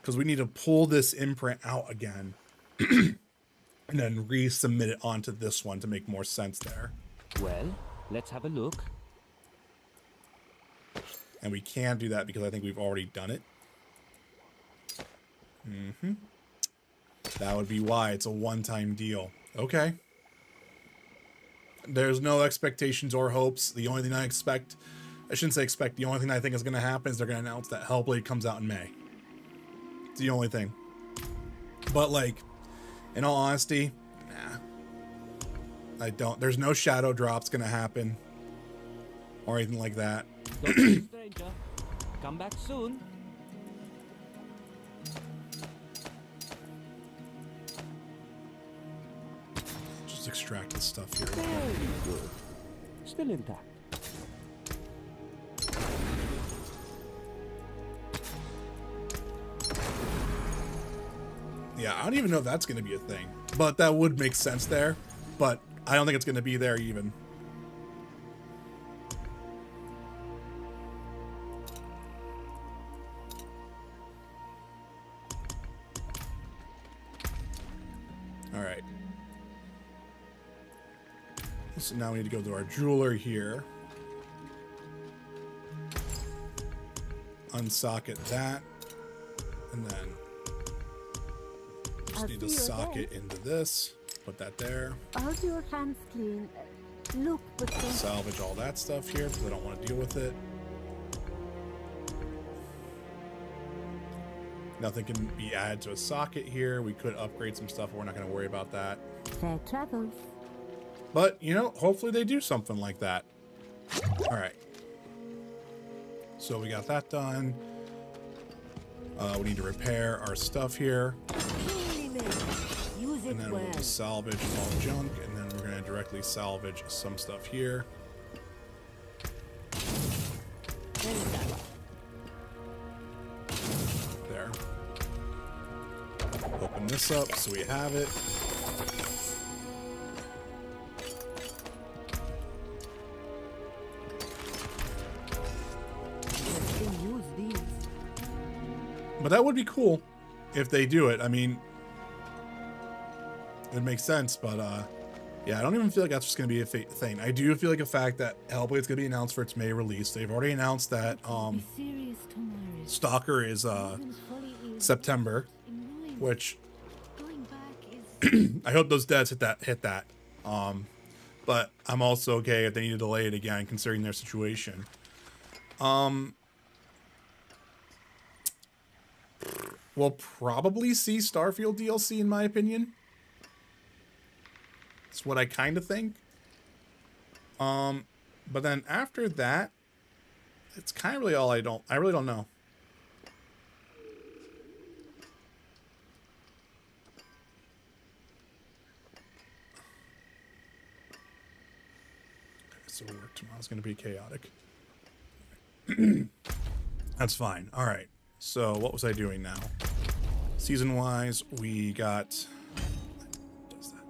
because we need to pull this imprint out again and then resubmit it onto this one to make more sense there. Well, let's have a look. And we can do that because I think we've already done it. That would be why it's a one-time deal. Okay. There's no expectations or hopes. The only thing I shouldn't say expect, the only thing I think is going to happen is they're going to announce that Hellblade comes out in May. It's the only thing. But, like, in all honesty, nah. There's no shadow drops going to happen or anything like that. Don't be a stranger. Come back soon. Just extract this stuff here. Very good. Still intact. Yeah, I don't even know if that's going to be a thing, but that would make sense there. But I don't think it's going to be there even. All right. So now we need to go to our jeweler here. Unsocket that. And then just need to socket into this. Put that there. Hold your hands clean. Look, but don't... Salvage all that stuff here because I don't want to deal with it. Nothing can be added to a socket here. We could upgrade some stuff, but we're not going to worry about that. Fair travels. But, you know, hopefully they do something like that. All right. So we got that done. We need to repair our stuff here. Use it And then well. we'll just salvage all junk, and then we're going to directly salvage some stuff here. There. Open this up so we have it. Use these. But that would be cool if they do it. I mean, it makes sense, but yeah, I don't even feel like that's just going to be a thing. I do feel like the fact that Hellblade's going to be announced for its May release. They've already announced that Serious, Tomaris. Stalker is September, which Going back is... I hope those devs hit that. But I'm also okay if they need to delay it again, considering their situation. We'll probably see Starfield DLC, in my opinion. That's what I kind of think. But then after that, it's kind of really all I really don't know. Okay, so work tomorrow's going to be chaotic. That's fine. All right. So what was I doing now? Season-wise, we got... Does that?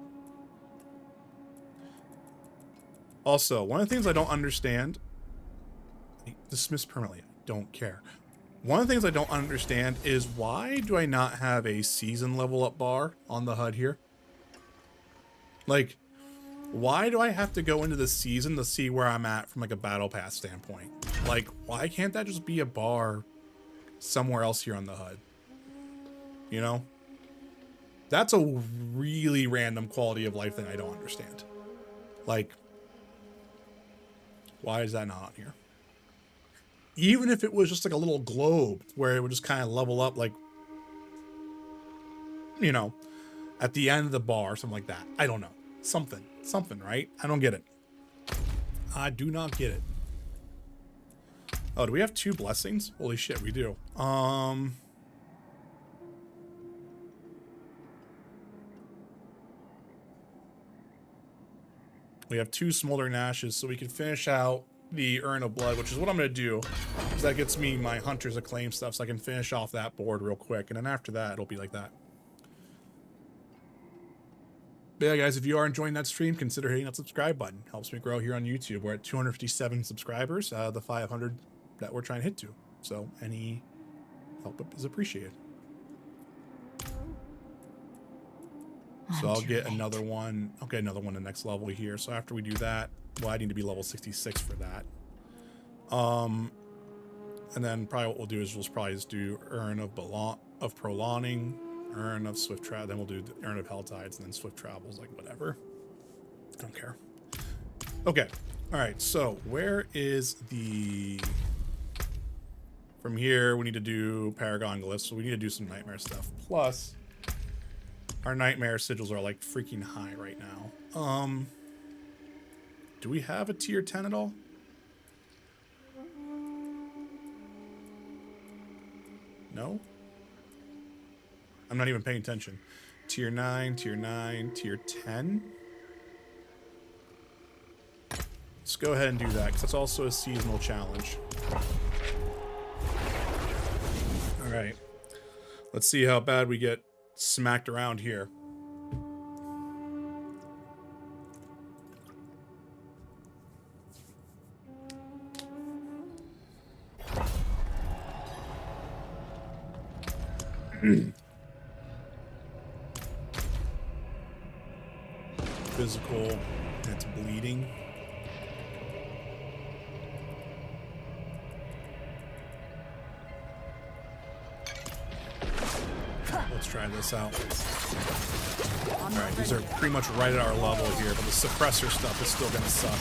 Also, one of the things I don't understand... Dismiss permanently. I don't care. One of the things I don't understand is why do I not have a season level up bar on the HUD here? Like, why do I have to go into the season to see where I'm at from like a battle pass standpoint? Like, why can't that just be a bar somewhere else here on the HUD? You know? That's a really random quality of life thing I don't understand. Like, why is that not on here? Even if it was just like a little globe where it would just kind of level up, like, you know, at the end of the bar or something like that. I don't know. Something, right? I don't get it. I do not get it. Oh, do we have 2 blessings? Holy shit, we do. We have 2 smoldering ashes, so we can finish out the Urn of Blood, which is what I'm going to do. That gets me my Hunter's Acclaim stuff, so I can finish off that board real quick, and then after that, it'll be like that. But yeah, guys, if you are enjoying that stream, consider hitting that subscribe button. Helps me grow here on YouTube. We're at 257 subscribers, the 500 that we're trying to hit to. So any help is appreciated. So I'll get another one. I'll get another one the next level here. So after we do that, well, I need to be level 66 for that. And then probably what we'll do is we'll probably just do Urn of Prolonging, Urn of Swift Travel. Then we'll do the Urn of Helltides, and then Swift Travels, like whatever. I don't care. Okay. All right. So where is the? From here, we need to do Paragon Glyphs. So we need to do some Nightmare stuff. Plus, our Nightmare sigils are like freaking high right now. Do we have a tier 10 at all? No? I'm not even paying attention. Tier 9, tier 9, tier 10. Let's go ahead and do that, because that's also a seasonal challenge. Alright. Let's see how bad we get smacked around here. Physical, it's bleeding. Let's try this out. Alright, these are pretty much right at our level here, but the suppressor stuff is still gonna suck.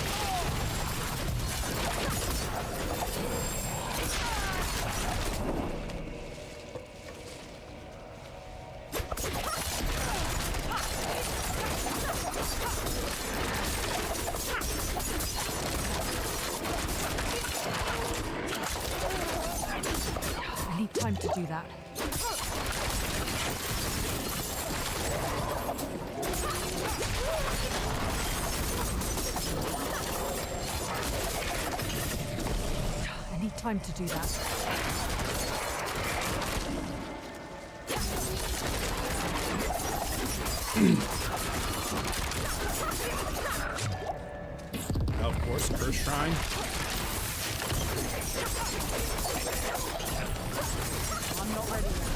I need time to do that. I need time to do that. Of course, Curse Shrine. I'm not ready yet.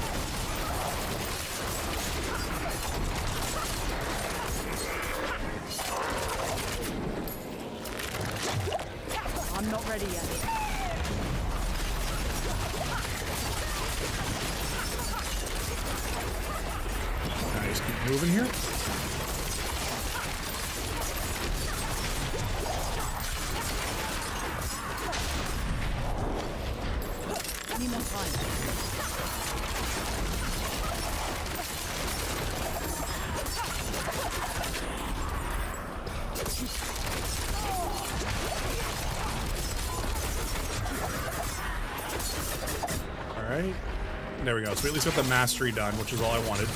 I'm not ready yet. Nice, keep moving here. I need more time. Alright. There we go. So we at least got the mastery done, which is all I wanted.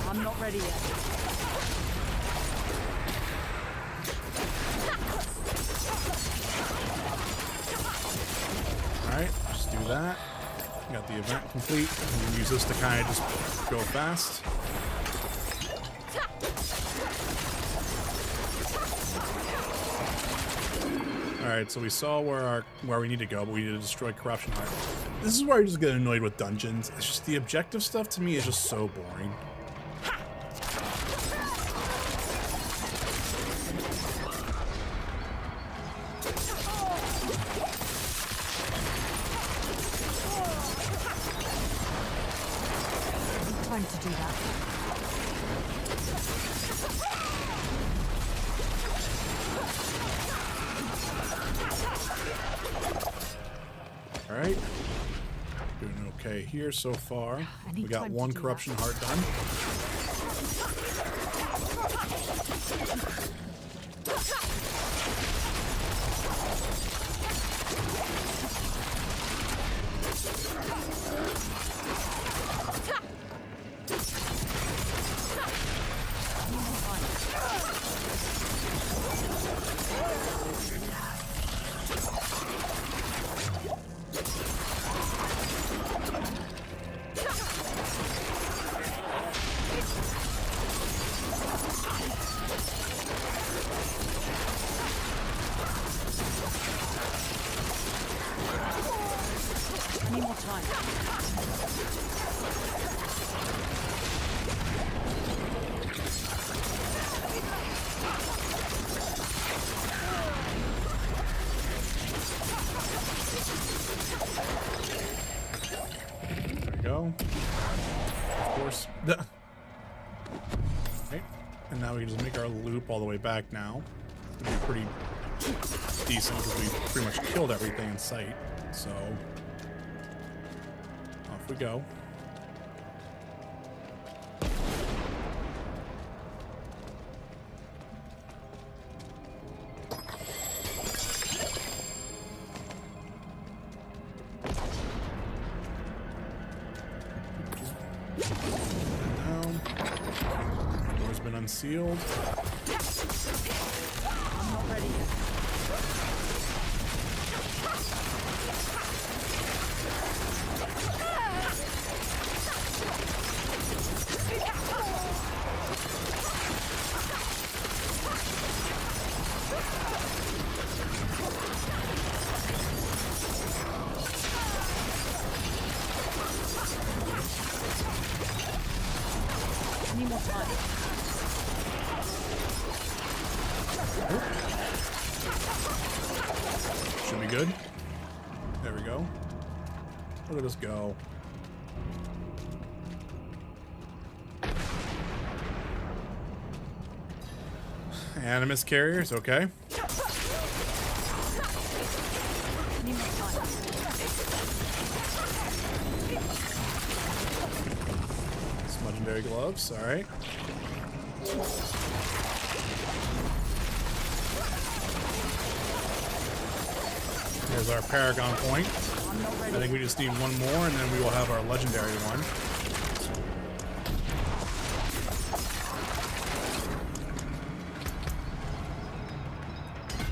I'm not ready yet. Alright, just do that. Got the event complete. We can use this to kind of just go fast. Alright, so we saw where we need to go, but we need to destroy Corruption Heart. This is where I just get annoyed with dungeons. It's just the objective stuff to me is just so boring. Time to do that. Alright. Doing okay here so far. need We got time to one do Corruption that. Heart done. There we go. Of course. Right. And now we can just make our loop all the way back now. It's gonna be pretty decent because we pretty much killed everything in sight. So off we go. Down. Door's been unsealed. I'm not ready yet. I need more time. Should be good. There we go. Look at us go. Animus carriers, okay. I need more time. Some legendary gloves, alright. Here's our Paragon point. I'm not I ready. think we just need one more and then we will have our legendary one.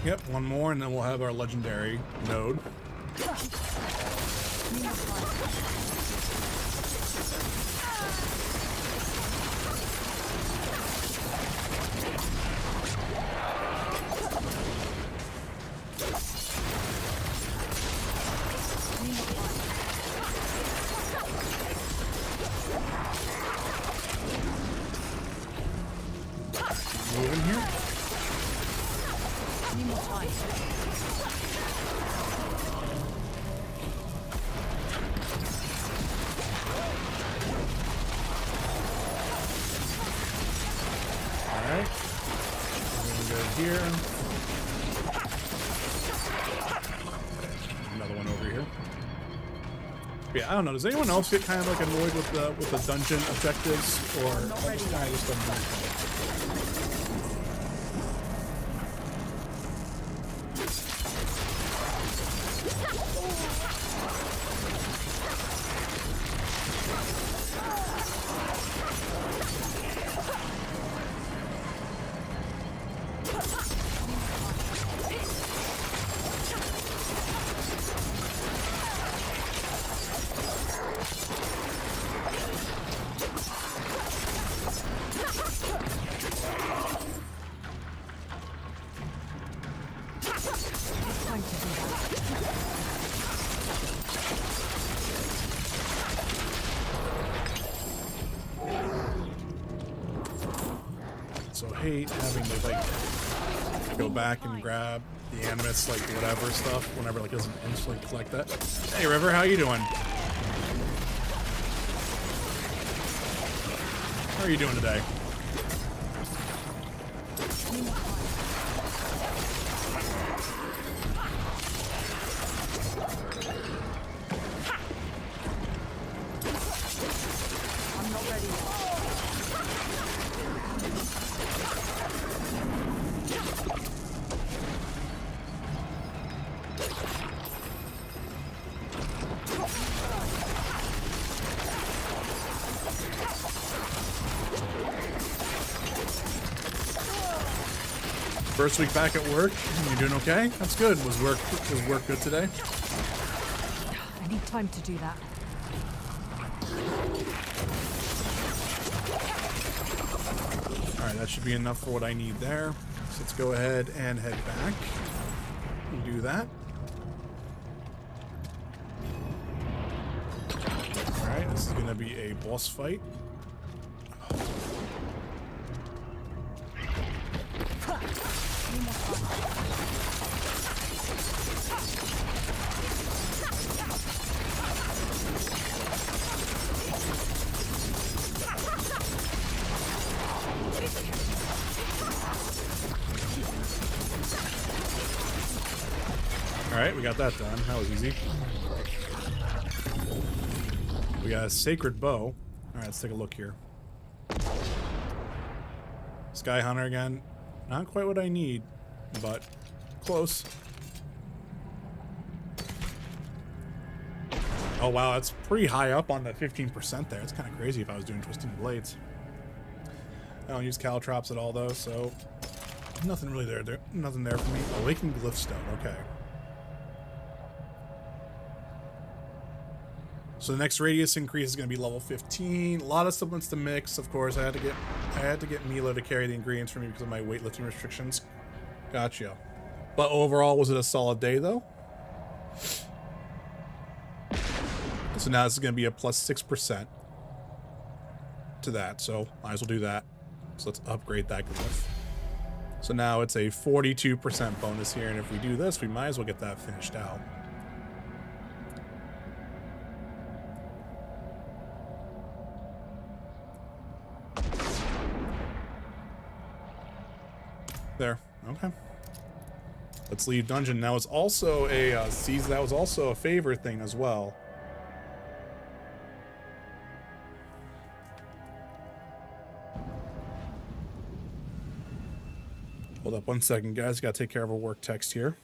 Yep, one more and then we'll have our legendary node. I need more time. I need more time. Moving here. I need more time. Alright. We're gonna go here. Another one over here. Yeah, I don't know. Does anyone else get kind of like annoyed with the dungeon objectives, or I just kind of just don't know? Time to do that. So hate having to like go back and grab the animus, like whatever stuff, whenever like it doesn't instantly collect that. Hey River, how you doing? How are you doing today? I'm not ready yet. First week back at work, you doing okay? That's good. Was work good today? I need time to do that. All right, that should be enough for what I need there. So let's go ahead and head back and do that. This is going to be a boss fight. Alright, we got that done. That was easy. We got a sacred bow. Alright, let's take a look here. Sky Hunter again. Not quite what I need, but close. Oh wow, that's pretty high up on the 15% there. It's kind of crazy if I was doing Twisting Blades. I don't use caltrops at all though, so nothing really there. Nothing there for me. Awakened Glyphstone, okay. So the next radius increase is going to be level 15. A lot of supplements to mix, of course. I had to get Milo to carry the ingredients for me because of my weightlifting restrictions. Gotcha. But overall, was it a solid day though? So now this is going to be a plus 6% to that. So might as well do that. So let's upgrade that glyph. So now it's a 42% bonus here, and if we do this, we might as well get that finished out. There. Okay. Let's leave dungeon. Now it's also a season. That was also a favor thing as well. Hold up 1 second, guys. Got to take care of a work text here.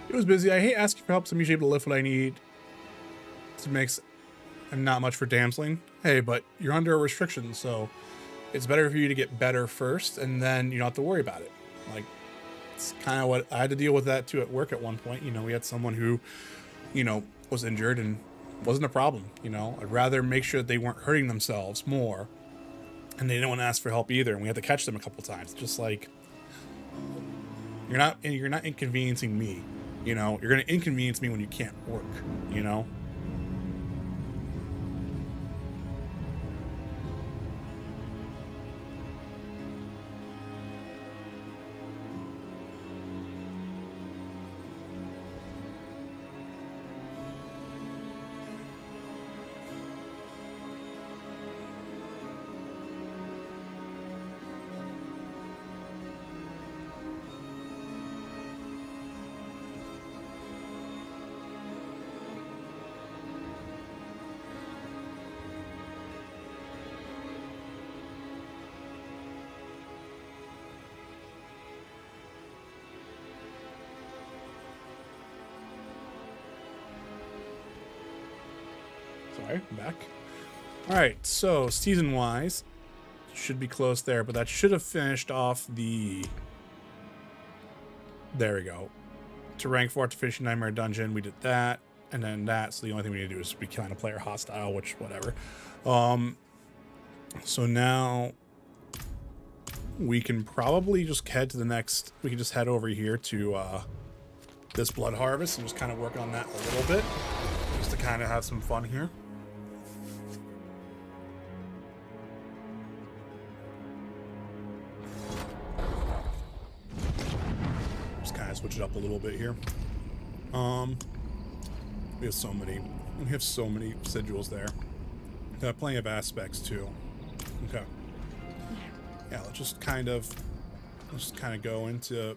It was busy. I hate asking for help, so I'm usually able to lift what I need. This makes not much for damseling. Hey, but you're under a restriction, so it's better for you to get better first, and then you don't have to worry about it. Like, it's kind of what I had to deal with that too at work at one point. You know, we had someone who, you know, was injured and wasn't a problem. You know, I'd rather make sure that they weren't hurting themselves more, and they didn't want to ask for help either. And we had to catch them a couple times. Just like, you're not inconveniencing me. You know, you're going to inconvenience me when you can't work, you know? Sorry, I'm back. Alright, so season-wise, should be close there, but that should have finished off the... There we go. To rank 4 to finish Nightmare Dungeon, we did that, and then that, so the only thing we need to do is be kind of player hostile, which, whatever. So now we can probably just head to the next... We can just head over here to this Blood Harvest and just kind of work on that a little bit, just to kind of have some fun here. Just kind of switch it up a little bit here. We have so many. We have so many sigils there. Plenty of aspects too. Okay. Yeah, let's just kind of go into.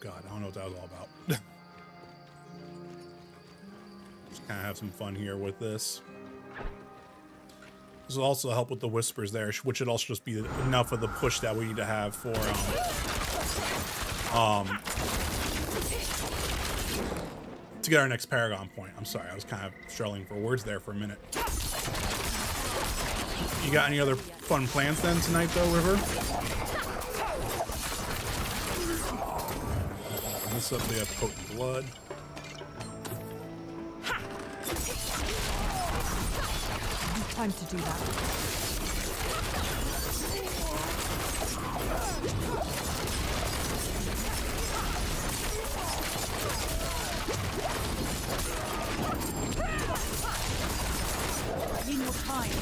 God, I don't know what that was all about. Just kind of have some fun here with this. This will also help with the whispers there, which should also just be enough of the push that we need to have for to get our next Paragon point. I'm sorry, I was kind of struggling for words there for a minute. You got any other fun plans then tonight, though, River? This up, they have potent blood. Time to do that. I need more time.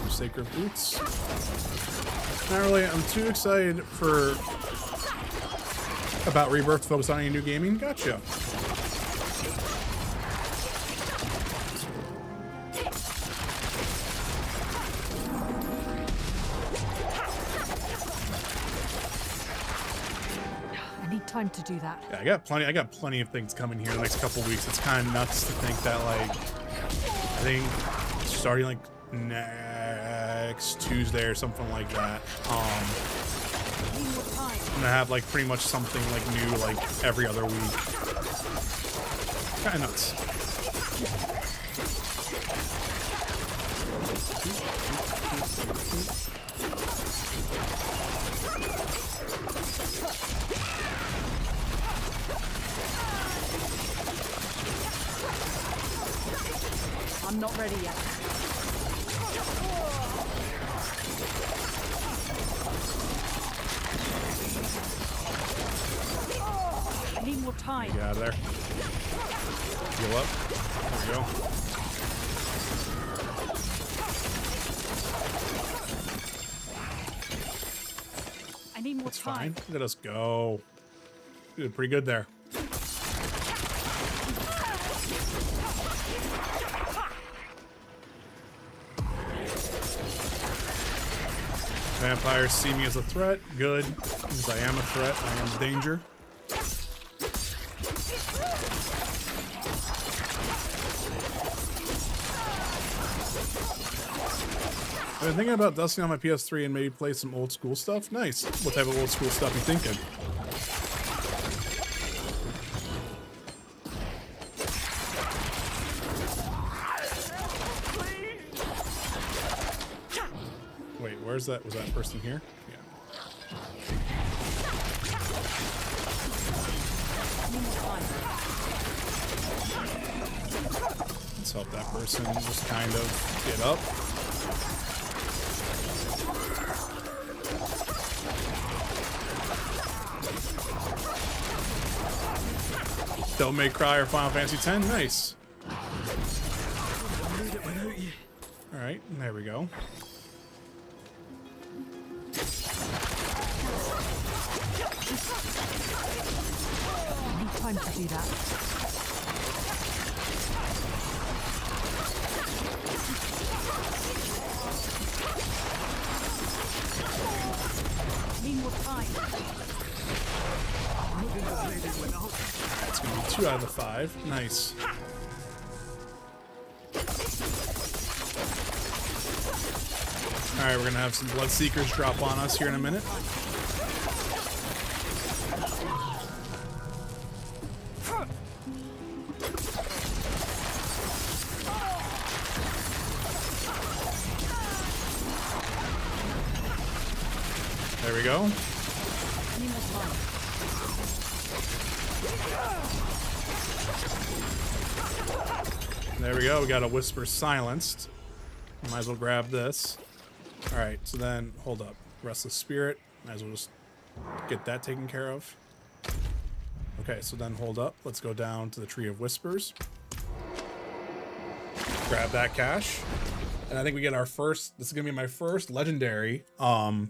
Sacred boots. Not really. I'm too excited about Rebirth to focus on any new gaming. Gotcha. I need time to do that. Yeah, I got plenty of things coming here the next couple weeks. It's kind of nuts to think that, like, I think starting like next Tuesday or something like that, I'm gonna have like pretty much something like new like every other week. Kind of nuts. I'm not ready yet. I need more time. Get out of there. Heal up. There we go. I need more That's time. fine. Let us go. You did pretty good there. Vampires see me as a threat. Good. Because I am a threat. I am danger. I've been thinking about dusting on my PS3 and maybe play some old school stuff. Nice. What type of old school stuff you thinking? Wait, where's that? Was that person here? Yeah. Let's help that person just kind of get up. Devil May Cry or Final Fantasy X. Nice. Alright, there we go. I need time to do that. Need more time. That's going to be 2 out of the 5. Nice. Alright, we're going to have some Bloodseekers drop on us here in a minute. There we go. Any more time? There we go. We got a whisper silenced. Might as well grab this. All right. So then, hold up. Restless spirit. Might as well just get that taken care of. Okay. So then, hold up. Let's go down to the tree of whispers. Grab that cash. And I think we get our first. This is gonna be my first legendary. Not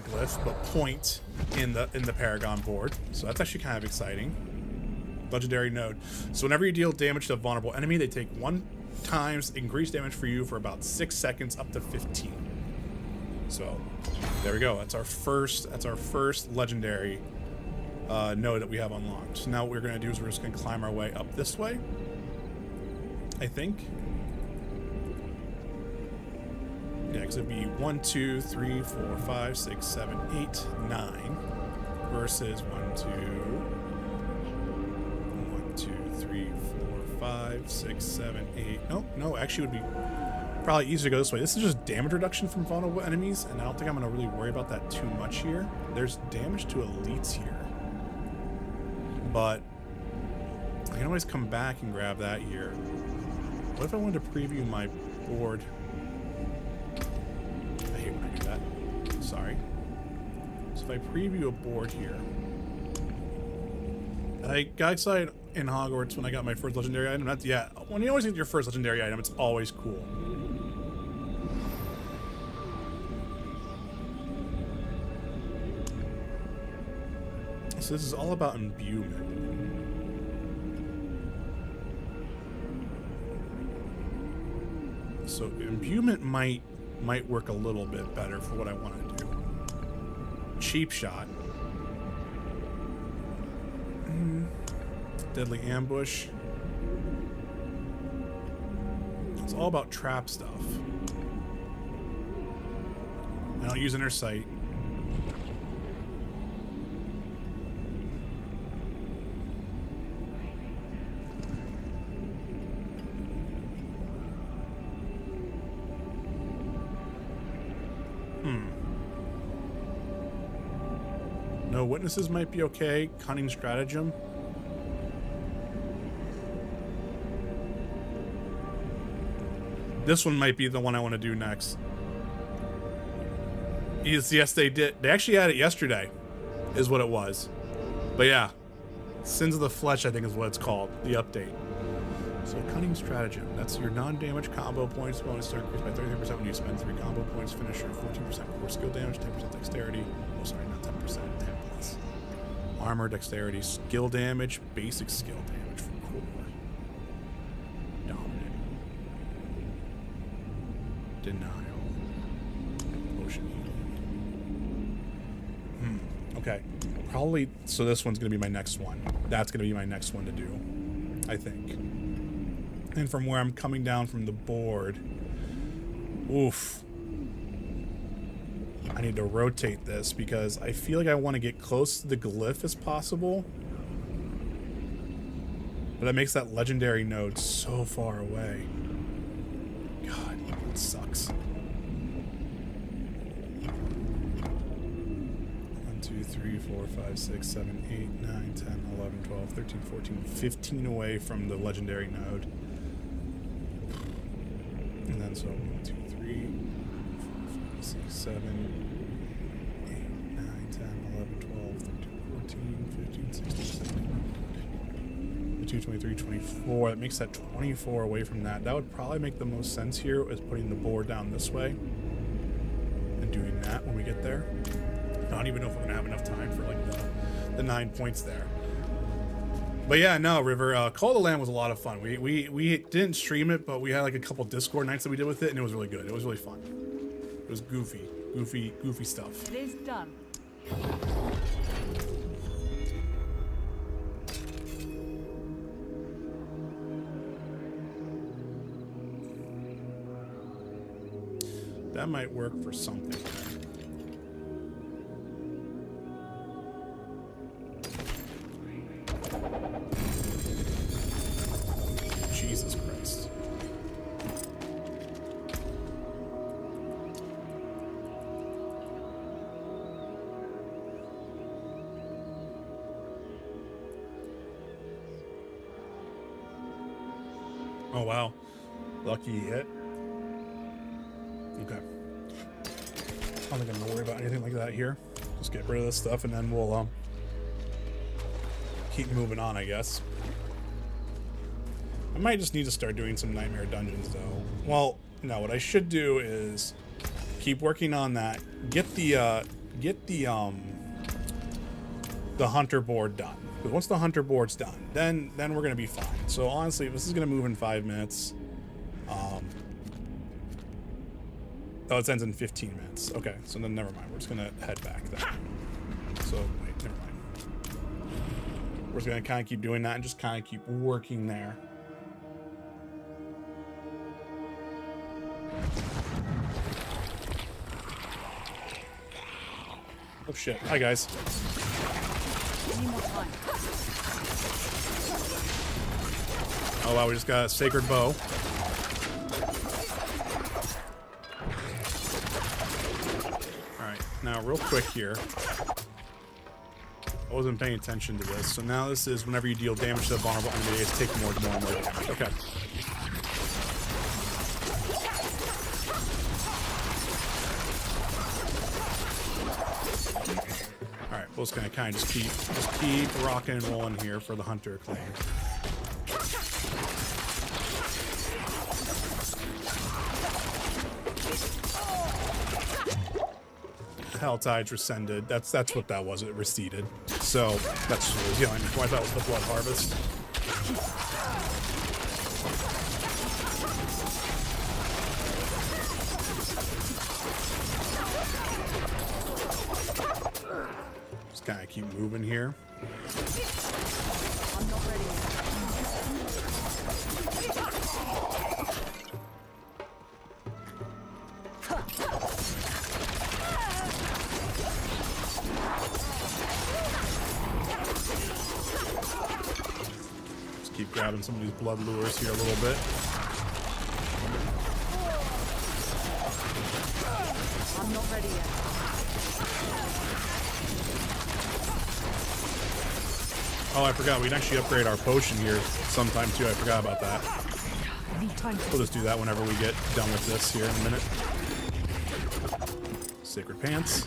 glyph, but point in the Paragon board. So that's actually kind of exciting. Legendary node. So whenever you deal damage to a vulnerable enemy, they take 1 times increased damage for you for about 6 seconds, up to 15. So there we go. That's our first legendary node that we have unlocked. So now what we're gonna do is we're just gonna climb our way up this way, I think. Yeah, because it'd be 1, 2, 3, 4, 5, 6, 7, 8, 9 versus 1, 2, 3, 4, 5, 6, 7, 8. No, actually it would be probably easier to go this way. This is just damage reduction from vulnerable enemies, and I don't think I'm going to really worry about that too much here. There's damage to elites here, but I can always come back and grab that here. What if I wanted to preview my board? I hate when I do that. Sorry. So if I preview a board here, I got excited in Hogwarts when I got my first legendary item. When you always get your first legendary item, it's always cool. So this is all about imbuement. So imbuement might work a little bit better for what I want to do. Cheap shot. Deadly ambush. It's all about trap stuff. I don't use inner sight. No witnesses might be okay. Cunning stratagem. This one might be the one I want to do next. Yes, they did. They actually had it yesterday, is what it was. But yeah, Sins of the Flesh, I think is what it's called, the update. So Cunning Stratagem. That's your non-damage combo points. Bonus are increased by 33% when you spend 3 combo points. Finisher, 14% core skill damage, 10% dexterity. Oh, sorry, not 10%, 10 plus. Armor, dexterity, skill damage, basic skill damage for core. Dominate. Denial. Potion healing. Okay. Probably, so this one's going to be my next one. That's going to be my next one to do, I think. And from where I'm coming down from the board, oof. I need to rotate this because I feel like I want to get close to the glyph as possible. But that makes that legendary node so far away. God, it sucks. 1, 2, 3, 4, 5, 6, 7, 8, 9, 10, 11, 12, 13, 14, 15 away from the legendary node. And then so 1, 2, 3, 4, 5, 6, 7, 8, 9, 10, 11, 12, 13, 14, 15, 16, 17, 22, 23, 24. That makes that 24 away from that. That would probably make the most sense here is putting the board down this way and doing that when we get there. I don't even know if we're gonna have enough time for like the 9 points there. But yeah, no, River, Call of the Lamb was a lot of fun. We didn't stream it, but we had like a couple Discord nights that we did with it, and it was really good. It was really fun. It was goofy stuff. It is done. That might work for something. Jesus Christ. Oh, wow. Lucky hit. Okay. I don't think I'm gonna worry about anything like that here. Just get rid of this stuff and then we'll keep moving on, I guess. I might just need to start doing some nightmare dungeons though. Well, no, what I should do is keep working on that. Get the hunter board done. Because once the hunter board's done, then we're gonna be fine. So honestly, this is gonna move in 5 minutes. Oh, it ends in 15 minutes. Okay, so then never mind. We're just gonna head back then. So wait, never mind. We're just gonna kind of keep doing that and just kind of keep working there. Oh shit! Hi guys. Oh wow, we just got a sacred bow. Alright, now real quick here. I wasn't paying attention to this. So now this is whenever you deal damage to the vulnerable enemies, take more and more damage. Okay. Alright, we're just gonna kind of just keep rocking and rolling here for the hunter claim. Helltide's rescinded. That's what that was. It receded. So that's what it was healing before. I thought it was the blood harvest. Just kind of keep moving here. I'm not ready yet. Keep grabbing some of these blood lures here a little bit. I'm not ready yet. Oh, I forgot. We can actually upgrade our potion here sometime too. I forgot about that. I need time to We'll just do that whenever we get done with this here in a minute. Sacred pants.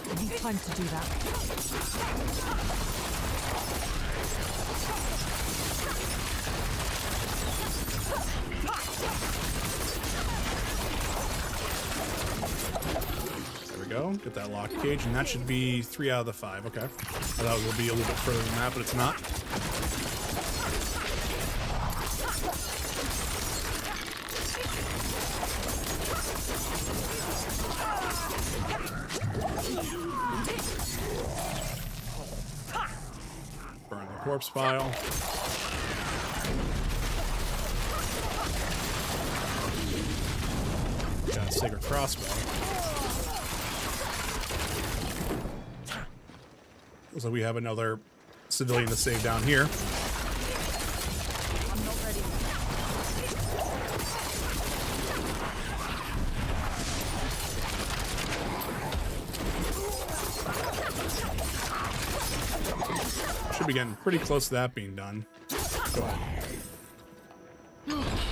I need time to do that. There we go. Get that lock cage, and that should be 3 out of the 5. Okay. I thought it would be a little bit further than that, but it's not. Burn the corpse pile. Got a sacred crossbow. Looks like we have another civilian to save down here. I'm not ready Should be getting pretty close to that being done. Go ahead.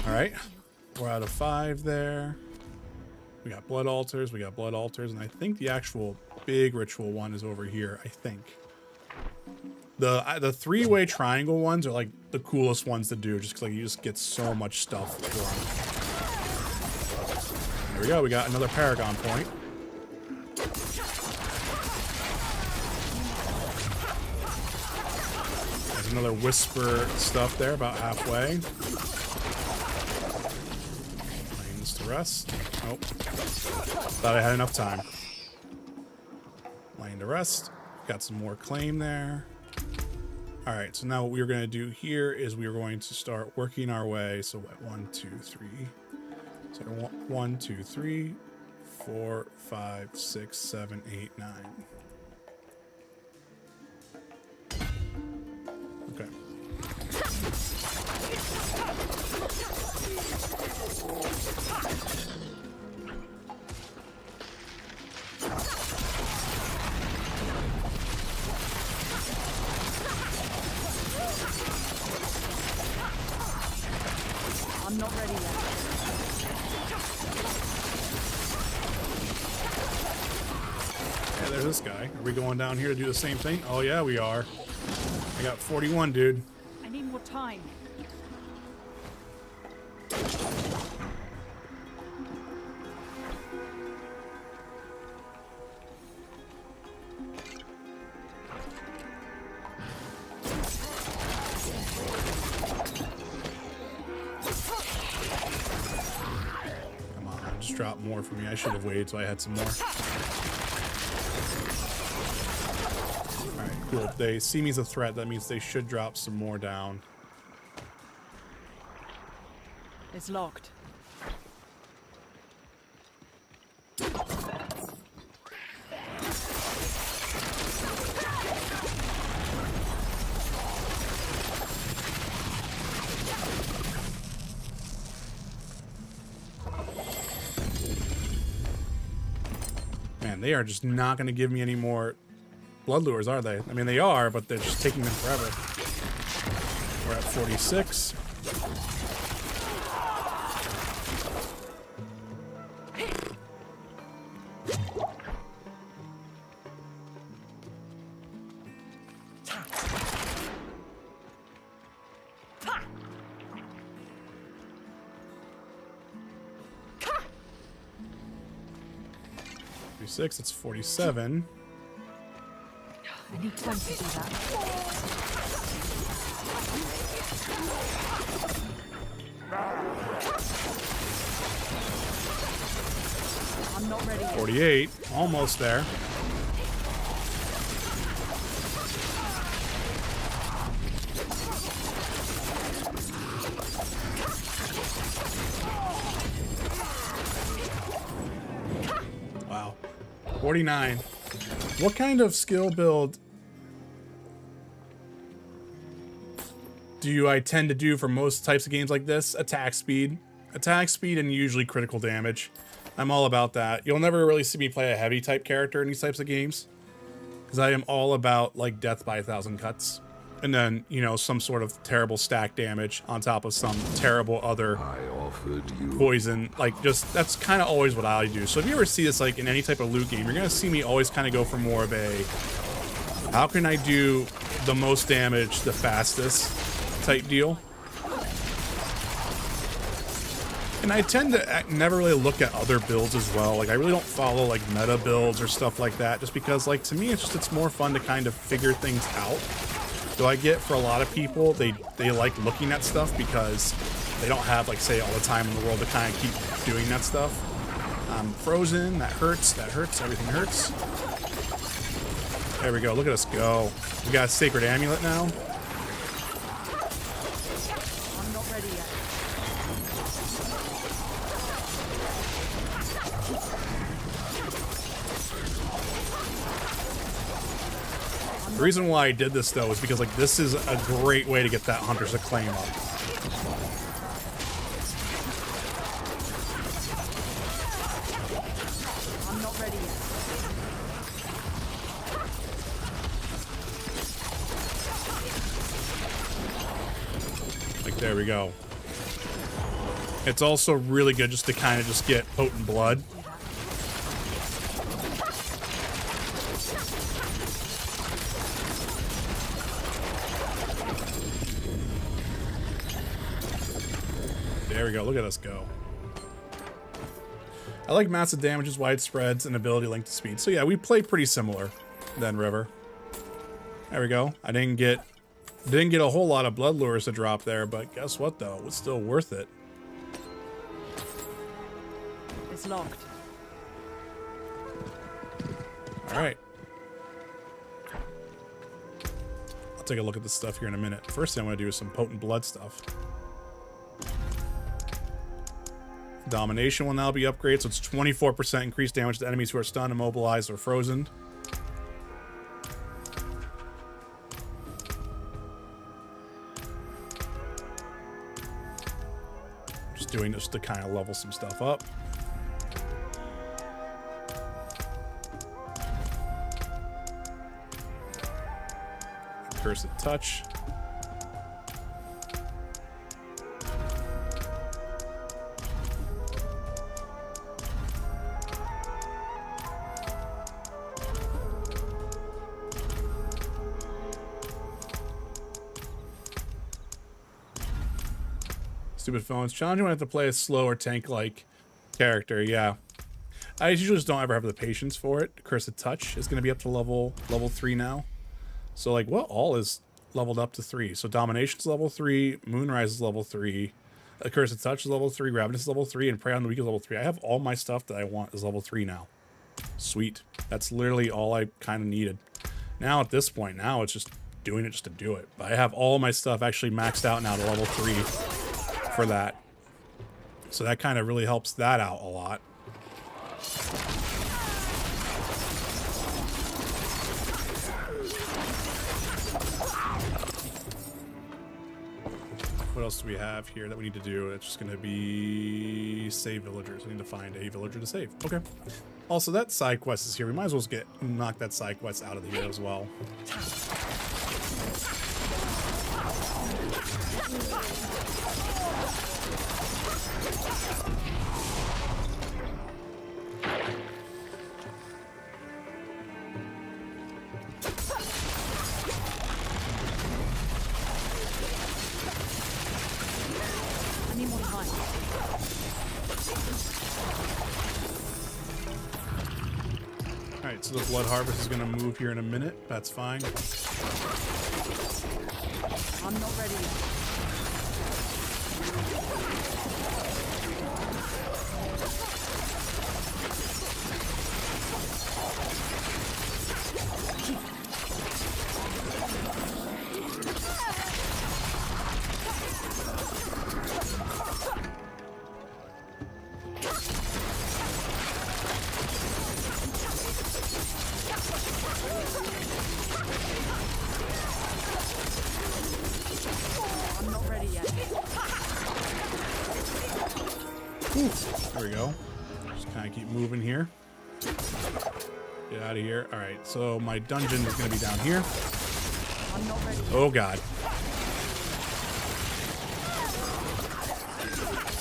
Alright. 4 out of 5 there. We got blood altars, and I think the actual big ritual one is over here, I think. The 3-way triangle ones are like the coolest ones to do, just because like you just get so much stuff for them. There we go, we got another Paragon point. There's another Whisper stuff there, about halfway. Laying this to rest. Nope. Thought I had enough time. Laying to rest. Got some more claim there. Alright, so now what we're going to do here is we're going to start working our way. So what? 1, 2, 3. So 1, 2, 3, 4, 5, 6, 7, 8, 9. Okay. there's this guy. Are we going down here to do the same thing? Oh yeah, we are. I got 41, dude. I need more time. Come on, just drop more for me. I should have waited till I had some more. Alright, cool. If they see me as a threat, that means they should drop some more down. It's locked. Man, they are just not going to give me any more blood lures, are they? I mean, they are, but they're just taking them forever. We're at 46. It's 47. I need time to do that. I'm not ready yet. 48. Almost there. Wow. 49. What kind of skill build do I tend to do for most types of games like this? Attack speed. Attack speed and usually critical damage. I'm all about that. You'll never really see me play a heavy type character in these types of games, because I am all about like death by 1,000 cuts. And then, you know, some sort of terrible stack damage on top of some terrible other poison. Like, just, that's kind of always what I do. So if you ever see this, like, in any type of loot game, you're going to see me always kind of go for more of a, how can I do the most damage the fastest type deal. And I tend to never really look at other builds as well. Like, I really don't follow, like, meta builds or stuff like that, just because, like, to me, it's more fun to kind of figure things out. Do I get, for a lot of people, they like looking at stuff because they don't have, like, say, all the time in the world to kind of keep doing that stuff. Frozen, that hurts, everything hurts. There we go, look at us go. We got a Sacred Amulet now. I'm not ready yet. The reason why I did this, though, is because, like, this is a great way to get that Hunter's Acclaim up. I'm not ready yet. Like, there we go. It's also really good just to kind of just get potent blood. There we go. Look at us go. I like massive damages, wide spreads, and ability linked to speed. So yeah, we play pretty similar than River. There we go. I didn't get a whole lot of blood lures to drop there, but guess what though? It was still worth it. It's locked. All right. I'll take a look at this stuff here in a minute. First thing I'm going to do is some potent blood stuff. Domination will now be upgraded, so it's 24% increased damage to enemies who are stunned, immobilized, or frozen. Just doing this to kind of level some stuff up. Cursed Touch. Stupid phones. Challenging when I have to play a slow or tank-like character. Yeah. I usually just don't ever have the patience for it. Curse of Touch is going to be up to level 3 now. So, like, what all is leveled up to 3? So, Domination's level 3, Moonrise is level 3, Curse of Touch is level 3, Ravenous is level 3, and Prey on the Weak is level 3. I have all my stuff that I want is level 3 now. Sweet. That's literally all I kind of needed. Now, at this point, now it's just doing it just to do it. But I have all my stuff actually maxed out now to level 3 for that. So that kind of really helps that out a lot. What else do we have here that we need to do? It's just going to be save villagers. I need to find a villager to save. Okay. Also, that side quest is here. We might as well just knock that side quest out of here as well. I need more time. Alright, so the Blood Harvest is going to move here in a minute. That's fine. I'm not ready yet. I'm not ready yet. There we go. Just kind of keep moving here. Get out of here. Alright, so my dungeon is going to be down here. I'm not ready. Oh god.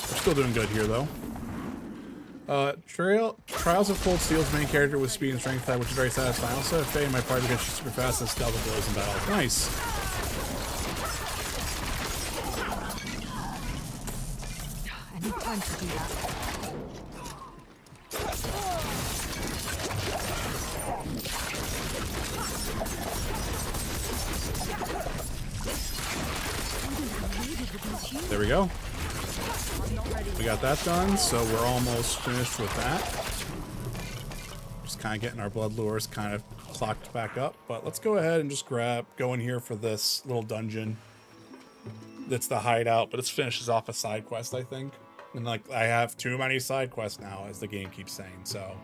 We're still doing good here though. Trials of Cold Steel's main character with speed and strength type, which is very satisfying. I also have Faye in my party because she's super fast and stealth abilities in battle. Nice. I need time to do that. There we go. I'm not ready. We got that done, so we're almost finished with that. Just kind of getting our blood lures kind of clocked back up. But let's go ahead and just go in here for this little dungeon. That's the hideout, but it finishes off a side quest, I think. And like, I have too many side quests now, as the game keeps saying, so.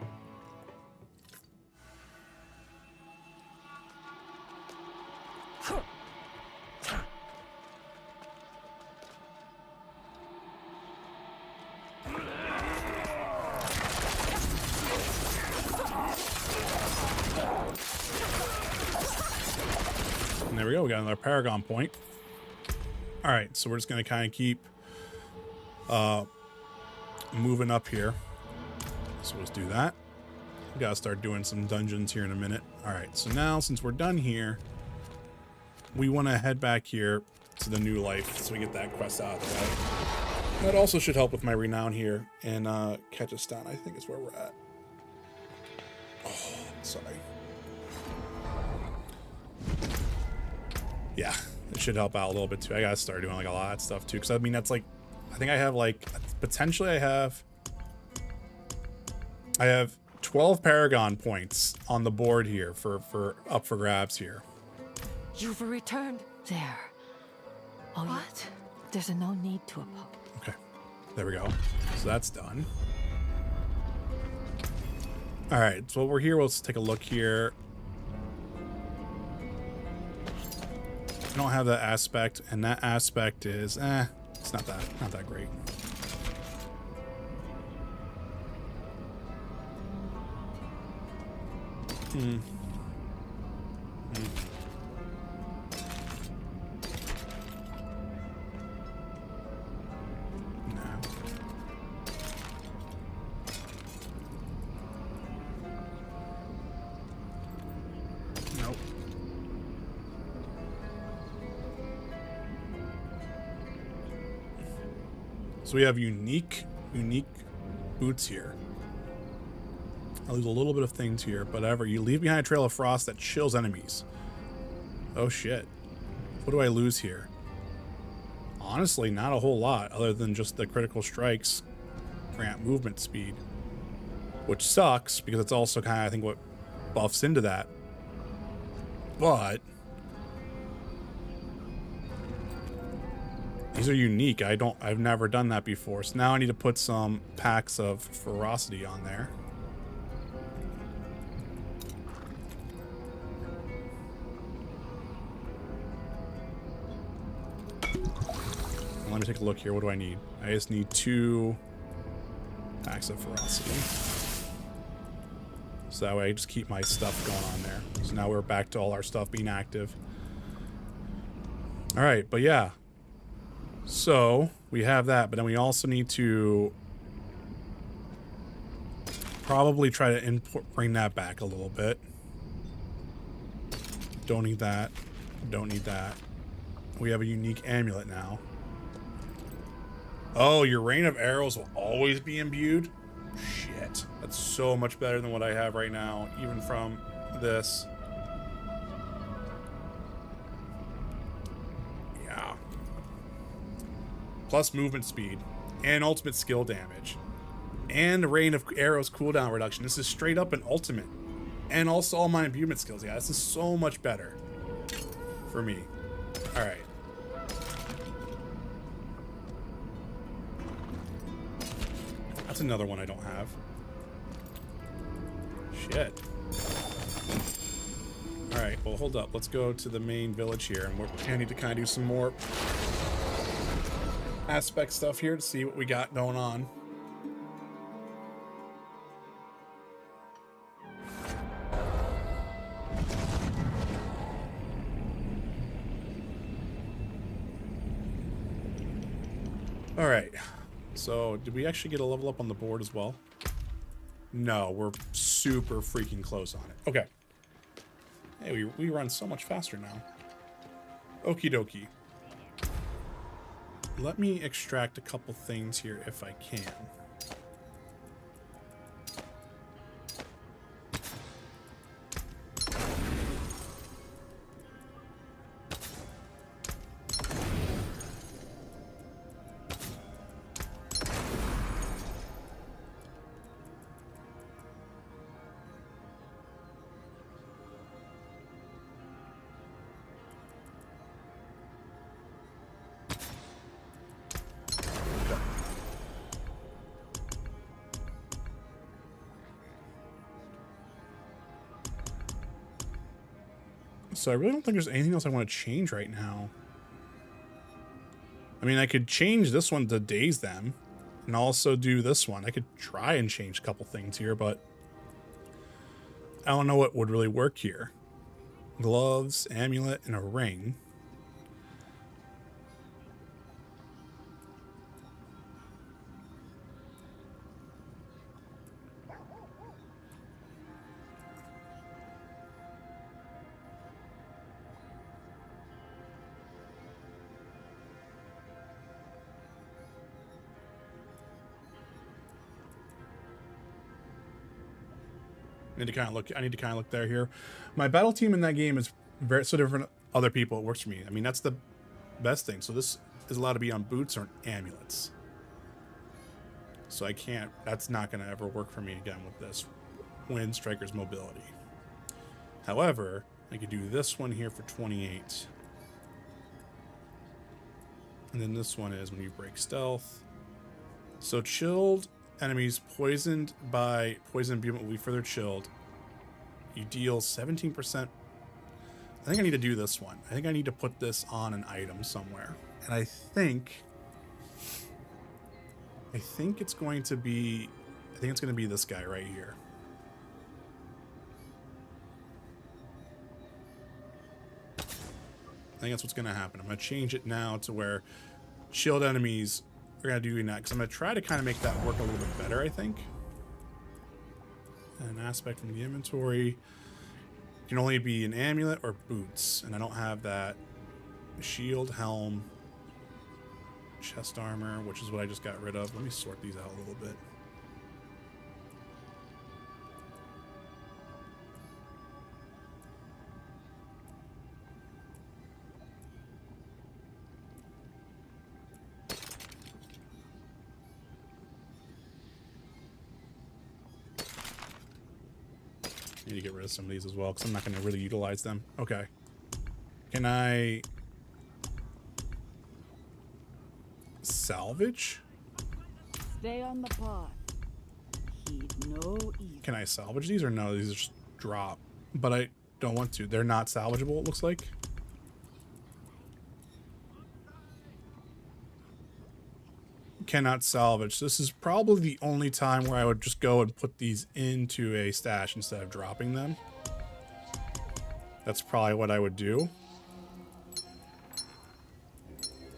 And there we go, we got another Paragon point. All right, so we're just gonna kind of keep moving up here. So let's do that. We gotta start doing some dungeons here in a minute. All right, so now since we're done here, we want to head back here to the New Life so we get that quest out of the way. That also should help with my renown here in Kyrgyzstan, I think is where we're at. Oh, sorry. Yeah, it should help out a little bit too. I gotta start doing like a lot of stuff too, because I mean that's like, I think I have like potentially I have 12 Paragon points on the board here for up for grabs here. You've returned. There. Oh, what? There's no need to apologize. Okay, there we go. So that's done. All right, so while we're here, let's take a look here. I don't have that aspect, and that aspect is, it's not that great. Nope. So we have unique boots here. I lose a little bit of things here, but however, you leave behind a trail of frost that chills enemies. Oh shit. What do I lose here? Honestly, not a whole lot other than just the critical strikes grant movement speed, which sucks because it's also kind of, I think, what buffs into that. But these are unique. I've never done that before. So now I need to put some packs of ferocity on there. Let me take a look here. What do I need? I just need 2 packs of ferocity. So that way I just keep my stuff going on there. So now we're back to all our stuff being active. All right, but yeah. So we have that, but then we also need to probably try to bring that back a little bit. Don't need that. Don't need that. We have a unique amulet now. Oh, your rain of arrows will always be imbued? Shit. That's so much better than what I have right now, even from this. Yeah. Plus movement speed. And ultimate skill damage. And the rain of arrows cooldown reduction. This is straight up an ultimate. And also all my imbuement skills. Yeah, this is so much better for me. Alright. That's another one I don't have. Shit. Alright, well, hold up. Let's go to the main village here, and we're gonna need to kind of do some more aspect stuff here to see what we got going on. Alright. So, did we actually get a level up on the board as well? No, we're super freaking close on it. Okay. Hey, we run so much faster now. Okie dokie. Let me extract a couple things here if I can. So I really don't think there's anything else I want to change right now. I mean, I could change this one to daze them and also do this one. I could try and change a couple things here, but I don't know what would really work here. Gloves, amulet, and a ring. I need to kind of look there here. My battle team in that game is very so different from other people. It works for me. I mean, that's the best thing. So this is allowed to be on boots or amulets. So I can't, that's not going to ever work for me again with this Wind Striker's mobility. However, I could do this one here for 28. And then this one is when you break stealth. So chilled enemies poisoned by poison imbuement will be further chilled. You deal 17%. I think I need to do this one. I think I need to put this on an item somewhere. And I think it's going to be, this guy right here. I think that's what's going to happen. I'm going to change it now to where chilled enemies are going to do that, because I'm going to try to kind of make that work a little bit better, I think. An aspect from the inventory can only be an amulet or boots, and I don't have that. Shield, helm. chest armor, which is what I just got rid of. Let me sort these out a little bit. Need to get rid of some of these as well because I'm not going to really utilize them. Okay. Can I salvage? Stay on the path. Heed no evil. Can I salvage these or no? These are just drop. But I don't want to. They're not salvageable, it looks like. Cannot salvage. This is probably the only time where I would just go and put these into a stash instead of dropping them. That's probably what I would do.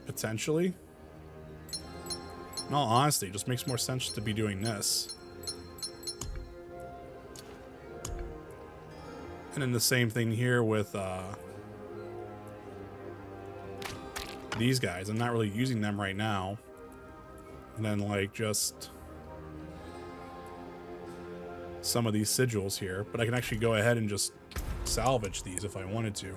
Potentially. In all honesty, it just makes more sense to be doing this. And then the same thing here with these guys. I'm not really using them right now. And then like just some of these sigils here, but I can actually go ahead and just salvage these if I wanted to.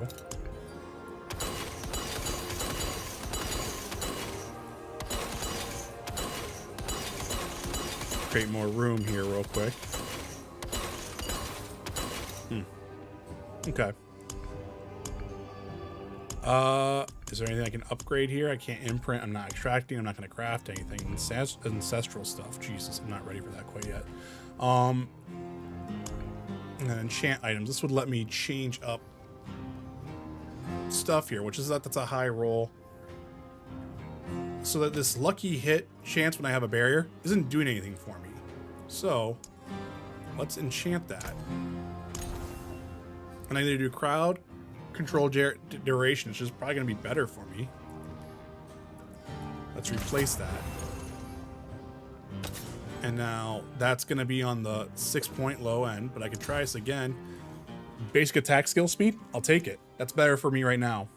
Create more room here real quick. Okay. Is there anything I can upgrade here? I can't imprint. I'm not extracting. I'm not going to craft anything. Ancestral stuff. Jesus, I'm not ready for that quite yet. And then enchant items. This would let me change up stuff here, which is that's a high roll. So that this lucky hit chance when I have a barrier isn't doing anything for me. So let's enchant that. And I'm going to do crowd control duration, which is probably going to be better for me. Let's replace that. And now that's going to be on the 6-point low end, but I can try this again. Basic attack skill speed, I'll take it. That's better for me right now.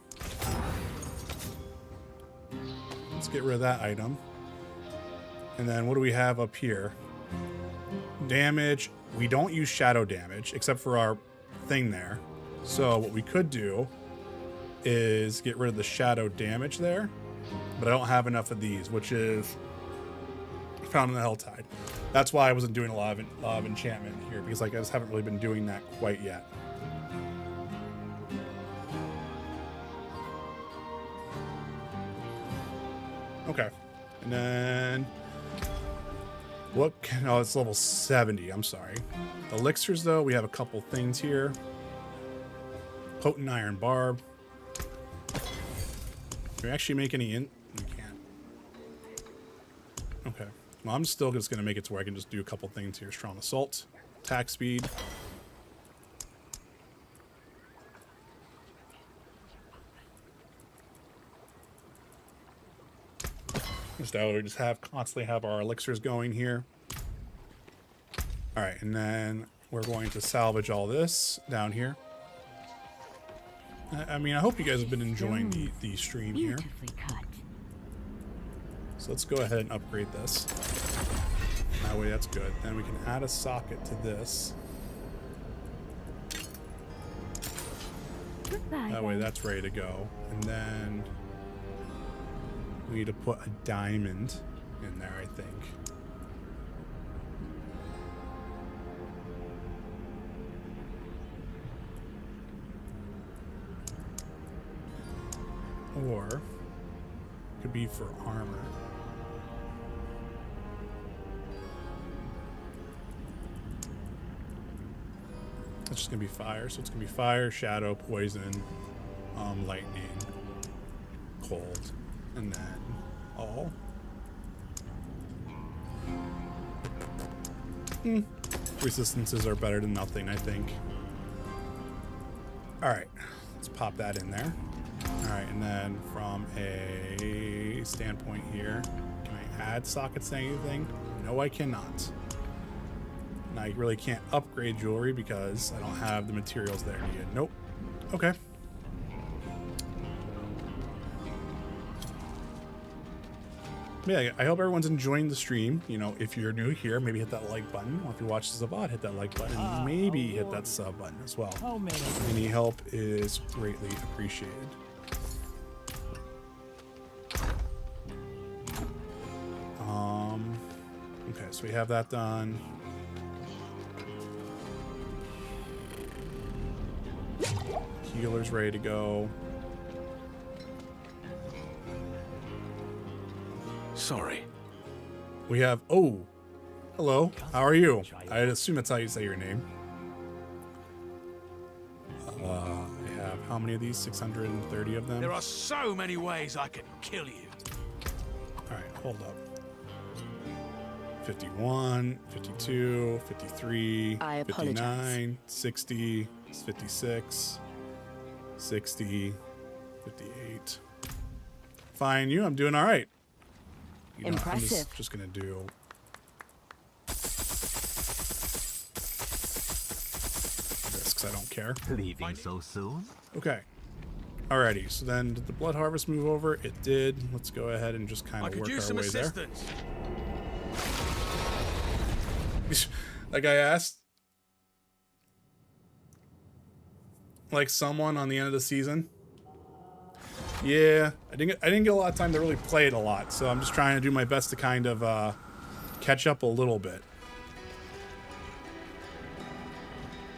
Let's get rid of that item. And then what do we have up here? Damage. We don't use shadow damage except for our thing there. So what we could do is get rid of the shadow damage there, but I don't have enough of these, which is found in the Helltide. That's why I wasn't doing a lot of enchantment here, because like I just haven't really been doing that quite yet. Okay, and then what can, oh, it's level 70, I'm sorry. Elixirs though, we have a couple things here. Potent iron barb. Can we actually make any in? We can't. Okay. Well, I'm still just going to make it to where I can just do a couple things here. Strong assault, attack speed. Just that way we just constantly have our elixirs going here. All right, and then we're going to salvage all this down here. I mean, I hope you guys have been enjoying the stream here. Beautifully cut. So let's go ahead and upgrade this. That way that's good. Then we can add a socket to this. Goodbye, That way then. that's ready to go. And then we need to put a diamond in there, I think. Or it could be for armor. It's just gonna be fire, so it's gonna be fire, shadow, poison, lightning, cold, and then all. Resistances are better than nothing, I think. All right, let's pop that in there. All right, and then from a standpoint here, can I add sockets to anything? No, I cannot. And I really can't upgrade jewelry because I don't have the materials there needed. Nope. Okay. Yeah, I hope everyone's enjoying the stream. You know, if you're new here, maybe hit that like button. Or if you're watching the VOD, hit that like button. Maybe hit that sub button as well. How many? Any help is greatly appreciated. Okay, so we have that done. Healer's ready to go. Sorry. We have, oh, hello, how are you? I assume that's how you say your name. I have how many of these? 630 of them? There are so many ways I can kill you. All right, hold up. 51, 52, 53, I 59, 60, 56, 60, 58. Fine, I'm doing all right. You know, Impressive. I'm just gonna do this because I don't care. Leaving so soon? Okay. Alrighty, so then did the blood harvest move over? It did. Let's go ahead and just kind I of could work use our some way there. assistance. Like I asked, like someone on the end of the season. Yeah, I didn't get a lot of time to really play it a lot, so I'm just trying to do my best to kind of catch up a little bit.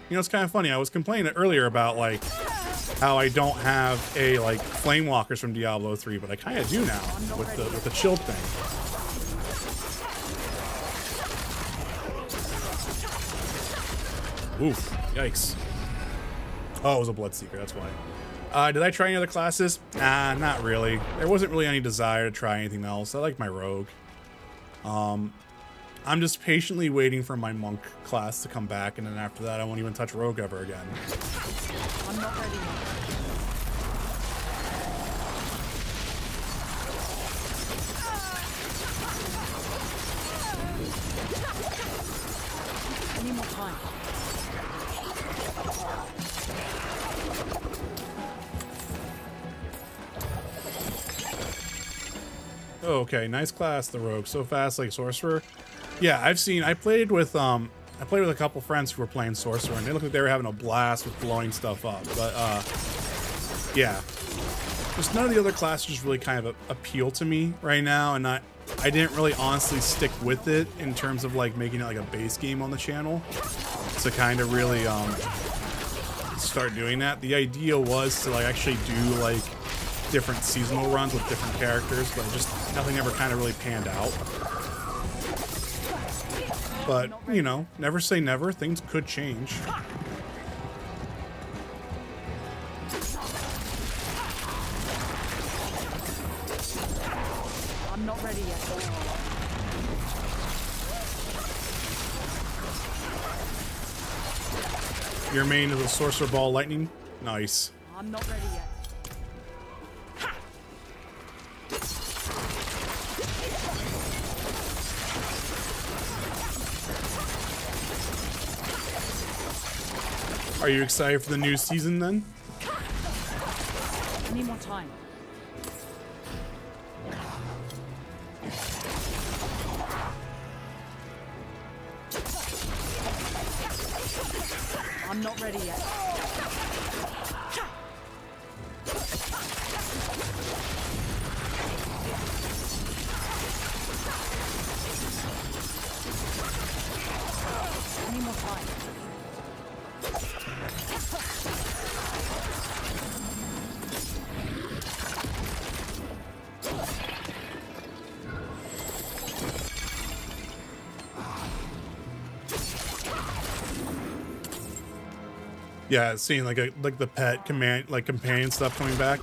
You know, it's kind of funny. I was complaining earlier about like how I don't have a like flame walkers from Diablo 3, but I kind of do now with the shield thing. Oof! Yikes! Oh, it was a Bloodseeker. That's why. Did I try any other classes? Nah, not really. There wasn't really any desire to try anything else. I like my rogue. I'm just patiently waiting for my monk class to come back, and then after that, I won't even touch rogue ever again. I'm not ready. Any more time? Oh, okay, nice class, the rogue. So fast like sorcerer. Yeah, I played with a couple friends who were playing sorcerer, and they looked like they were having a blast with blowing stuff up. But yeah, just none of the other classes really kind of appeal to me right now, and I didn't really honestly stick with it in terms of like making it like a base game on the channel to kind of really start doing that. The idea was to like actually do like different seasonal runs with different characters, but just nothing ever kind of really panned out. But, you know, never say never. Things could change. I'm not ready yet. Your main is a sorcerer ball lightning. Nice. I'm not ready yet. Are you excited for the new season then? Any more time? I'm not ready yet. Any more time? Yeah, seeing like the pet companion stuff coming back.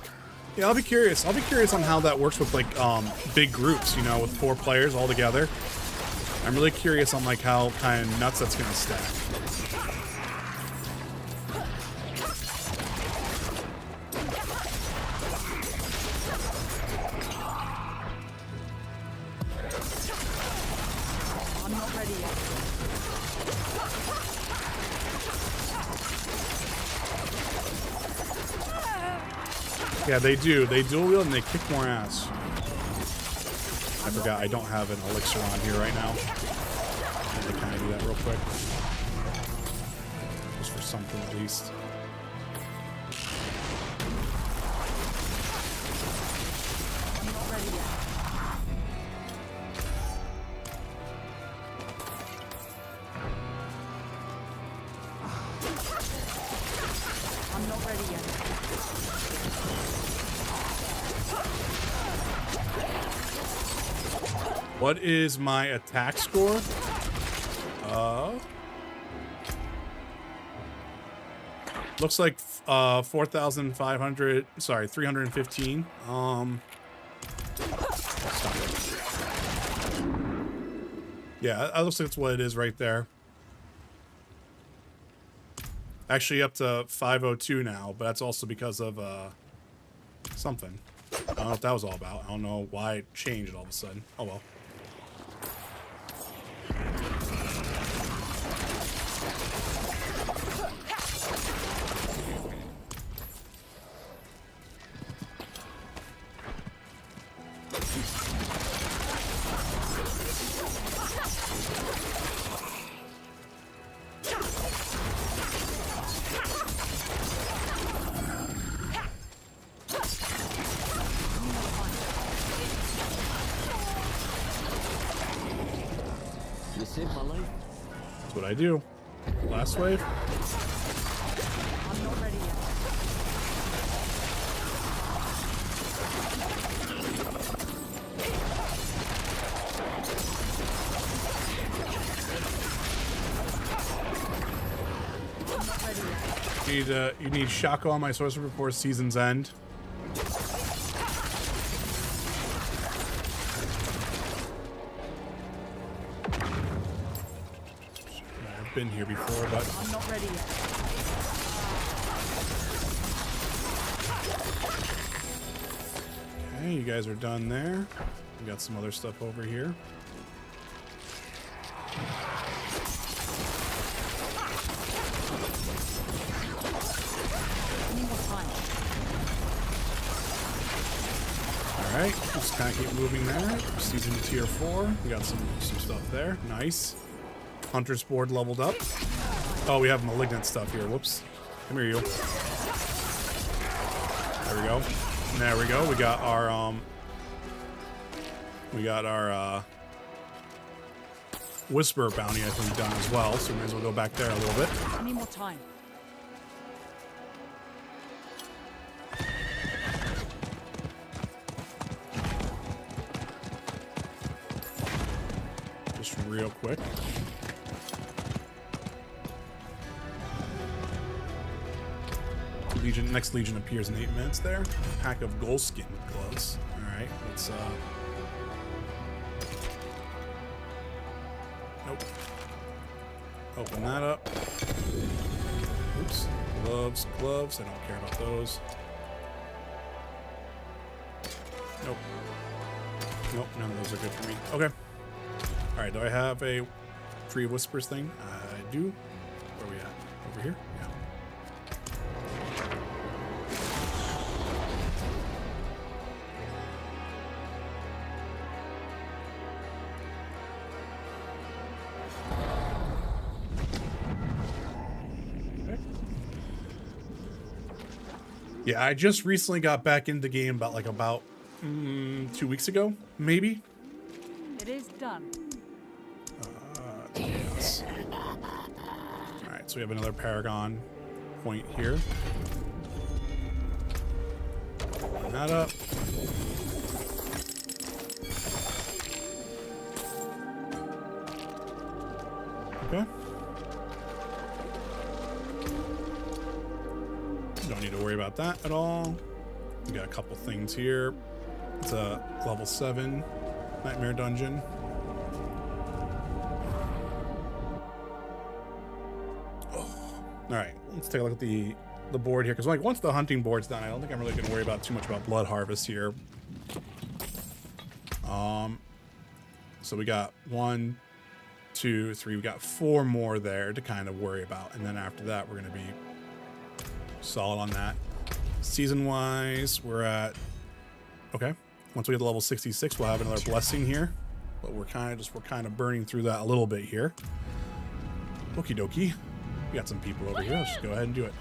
Yeah, I'll be curious. I'll be curious on how that works with like big groups, you know, with 4 players all together. I'm really curious on like how kind of nuts that's gonna stack. I'm not ready yet. Yeah, they do. They dual wield and they kick more ass. I forgot I don't have an elixir on here right now. I'm gonna kind of do that real quick. Just for something at least. I'm not ready yet. What is my attack score? Looks like 4,500. Sorry, 315. Yeah, that looks like that's what it is right there. Actually, up to 502 now, but that's also because of something. I don't know what that was all about. I don't know why it changed all of a sudden. Oh well. You saved my life. That's what I do. Last wave. I'm not ready yet. You need Shako on my sorcerer before season's end. I've been here before, but I'm not ready yet. okay, you guys are done there. We got some other stuff over here. Need more time. All right, just kind of keep moving there. Season to tier 4. We got some stuff there. Nice. Hunter's board leveled up. Oh, we have malignant stuff here. Whoops. Come here, you. There we go. There we go. We got our Whisper bounty, I think, done as well. So we may as well go back there a little bit. I need more time. Just real quick. Next Legion appears in 8 minutes there. Pack of gold skin gloves. Alright, let's nope. Open that up. Oops. Gloves. I don't care about those. Nope. Nope, none of those are good for me. Okay. Alright, do I have a Tree of Whispers thing? I do. Where are we at? Over here? Yeah. Yeah, I just recently got back into the game about 2 weeks ago, maybe. It is done. Yes. All right, so we have another Paragon point here. Open that up. Okay. Don't need to worry about that at all. We got a couple things here. It's a level 7 Nightmare Dungeon. Oh. All right, let's take a look at the board here, because like once the hunting board's done, I don't think I'm really going to worry about too much about Blood Harvest here. So we got 1, 2, 3. We got 4 more there to kind of worry about, and then after that, we're going to be solid on that. Season wise, we're at okay. Once we get to level 66, we'll have another blessing here. But we're kind of burning through that a little bit here. Okie dokie. We got some people over here. Let's just go ahead and do it.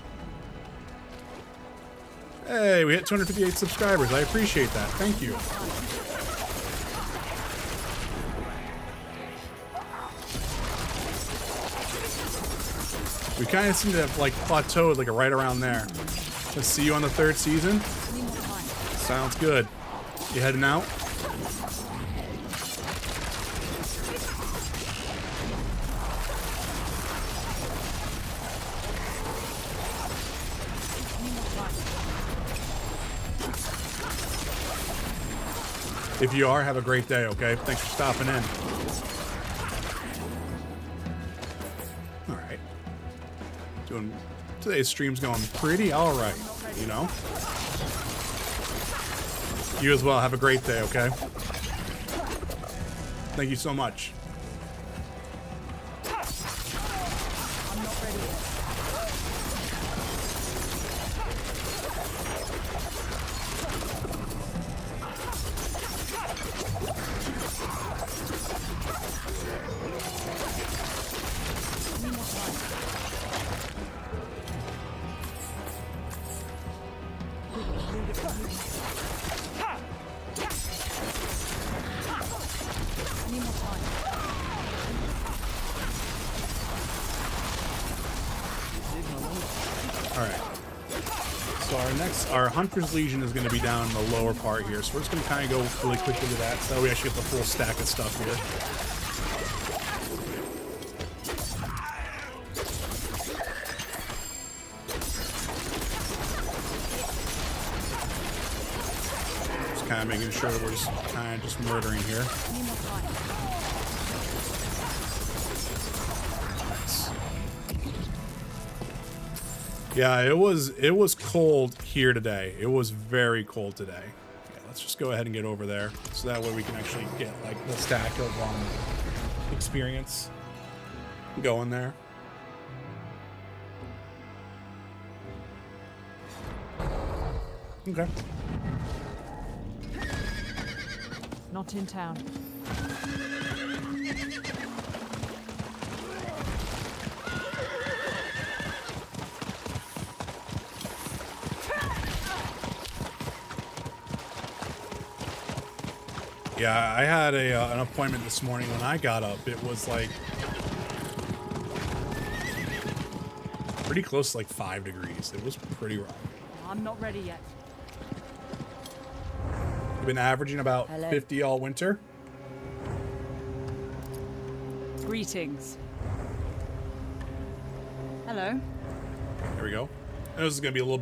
Hey, we hit 258 subscribers. I appreciate that. Thank you. We kind of seem to have like plateaued like right around there. Let's see you on the 3rd season. Sounds good. You heading out? If you are, have a great day, okay? Thanks for stopping in. All right. Today's stream's going pretty all right, you know? You as well. Have a great day, okay? Thank you so much. Our Hunter's Legion is going to be down in the lower part here, so we're just going to kind of go really quickly to that, so that we actually get the full stack of stuff here. Just kind of making sure that we're just kind of just murdering here. Yeah, it was cold here today. It was very cold today. Yeah, let's just go ahead and get over there, so that way we can actually get like the stack of experience going there. Okay. Not in town. Yeah, I had an appointment this morning when I got up. It was like pretty close to like 5 degrees. It was pretty rough. I'm not ready yet. We've been averaging about 50 all winter. Greetings. Hello. There we go. And this is gonna be a little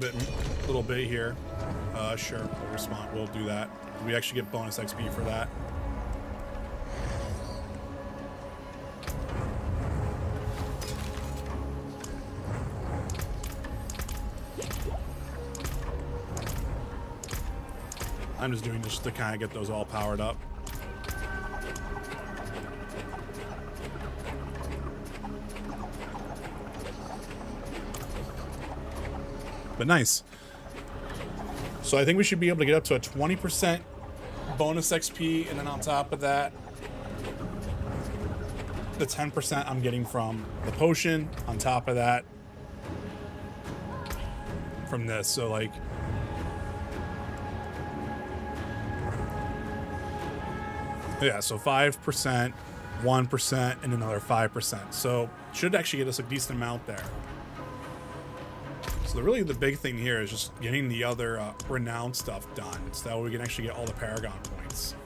bit here. Sure, we'll respond. We'll do that. We actually get bonus XP for that. I'm just doing this to kind of get those all powered up. But nice. So I think we should be able to get up to a 20% bonus XP, and then on top of that, the 10% I'm getting from the potion, on top of that, from this. So like, yeah, so 5%, 1%, and another 5%. So should actually get us a decent amount there. So really the big thing here is just getting the other renowned stuff done, so that way we can actually get all the Paragon points.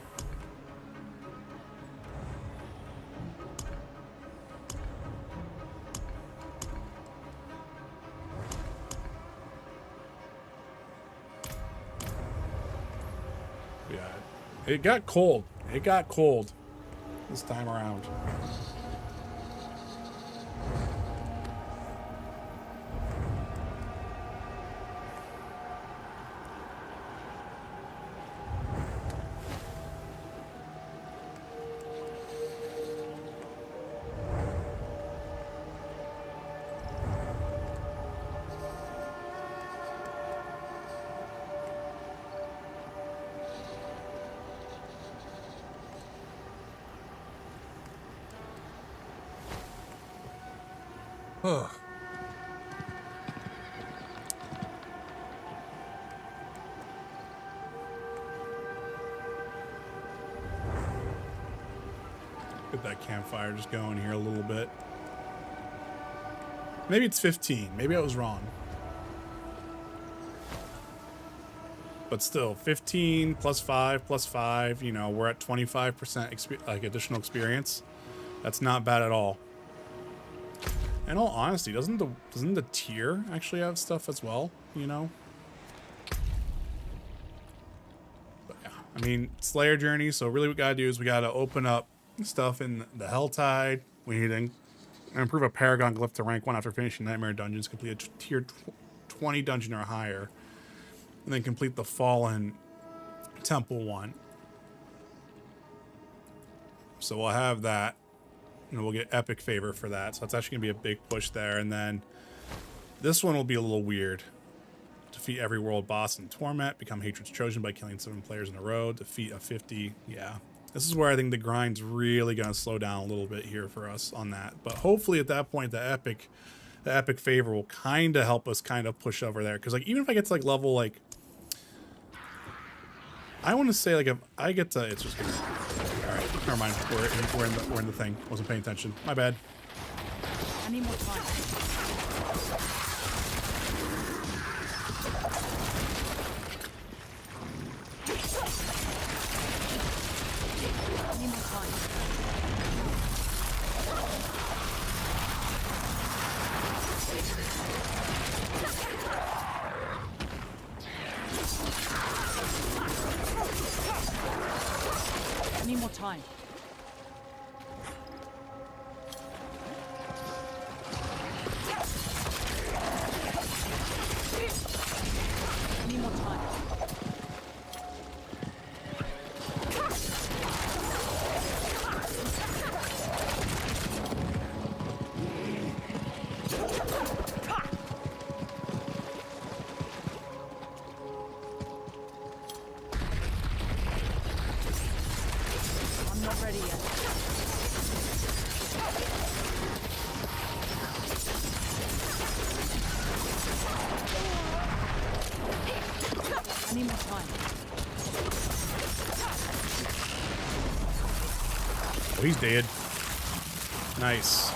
Yeah, it got cold. It got cold this time around. Ugh. Get that campfire just going here a little bit. Maybe it's 15. Maybe I was wrong. But still, 15 plus 5 plus 5, you know, we're at 25% like additional experience. That's not bad at all. In all honesty, doesn't the tier actually have stuff as well, you know? But yeah, I mean, Slayer Journey, so really what we gotta do is we gotta open up stuff in the Helltide. We need to improve a Paragon Glyph to rank 1 after finishing Nightmare Dungeons, complete a tier 20 dungeon or higher, and then complete the Fallen Temple 1. So we'll have that. And we'll get epic favor for that. So that's actually going to be a big push there. And then this one will be a little weird. Defeat every world boss in Torment. Become Hatred's Trojan by killing 7 players in a row. Defeat a 50. Yeah. This is where I think the grind's really going to slow down a little bit here for us on that. But hopefully at that point, the epic favor will kind of help us kind of push over there. Because like even if I get to like level like... I want to say like if I get to... It's just going to... Alright, never mind. We're in the thing. Wasn't paying attention. My bad. I need more time. I need more time. I need more time. I need more time. I'm not ready yet. I need more time. Oh, he's dead. Nice.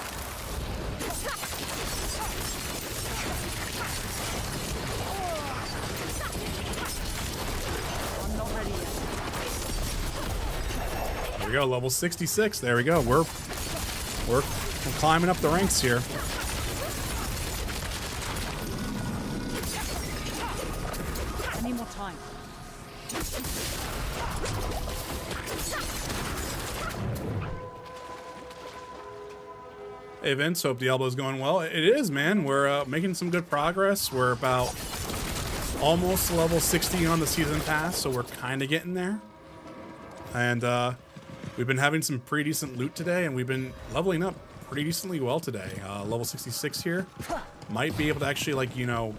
I'm not ready yet. There we go. Level 66. There we go. We're climbing up the ranks here. I need more time. Hey Vince, hope Diablo's going well. It is, man. We're making some good progress. We're about almost level 60 on the season pass, so we're kind of getting there. And we've been having some pretty decent loot today, and we've been leveling up pretty decently well today. Level 66 here. Might be able to actually, like, you know,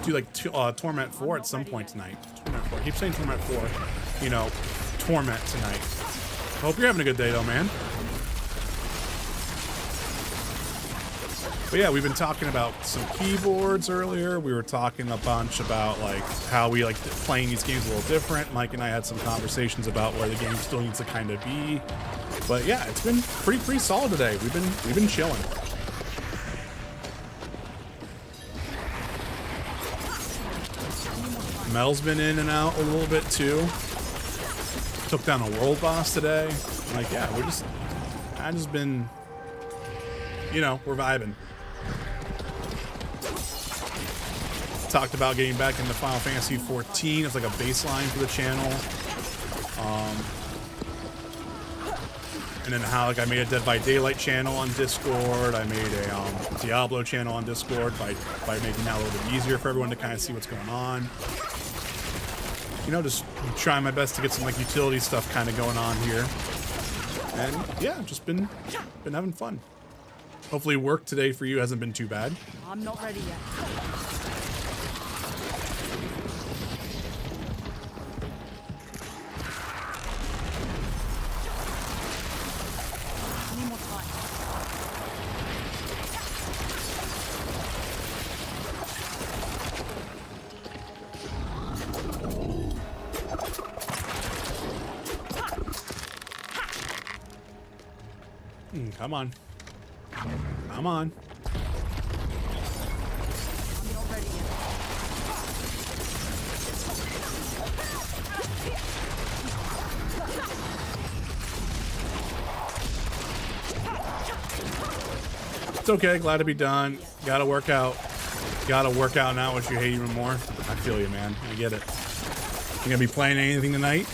do like Torment 4 at some point tonight. Torment 4. I keep saying Torment 4. You know, Torment tonight. Hope you're having a good day, though, man. But yeah, we've been talking about some keyboards earlier. We were talking a bunch about like how we like playing these games a little different. Mike and I had some conversations about where the game still needs to kind of be. But yeah, it's been pretty solid today. We've been chilling. Mel's been in and out a little bit too. Took down a world boss today. Like yeah, I just been, you know, we're vibing. Talked about getting back into Final Fantasy 14 as like a baseline for the channel, and then how like I made a Dead by Daylight channel on Discord. I made a Diablo channel on Discord by making that a little bit easier for everyone to kind of see what's going on. You know, just trying my best to get some like utility stuff kind of going on here, and yeah, just been having fun. Hopefully work today for you hasn't been too bad. I'm not ready yet. I need more time. Come on. Come on. It's okay. Glad to be done. Gotta work out. Gotta work out now, which you hate even more. I feel you, man. I get it. You gonna be playing anything tonight?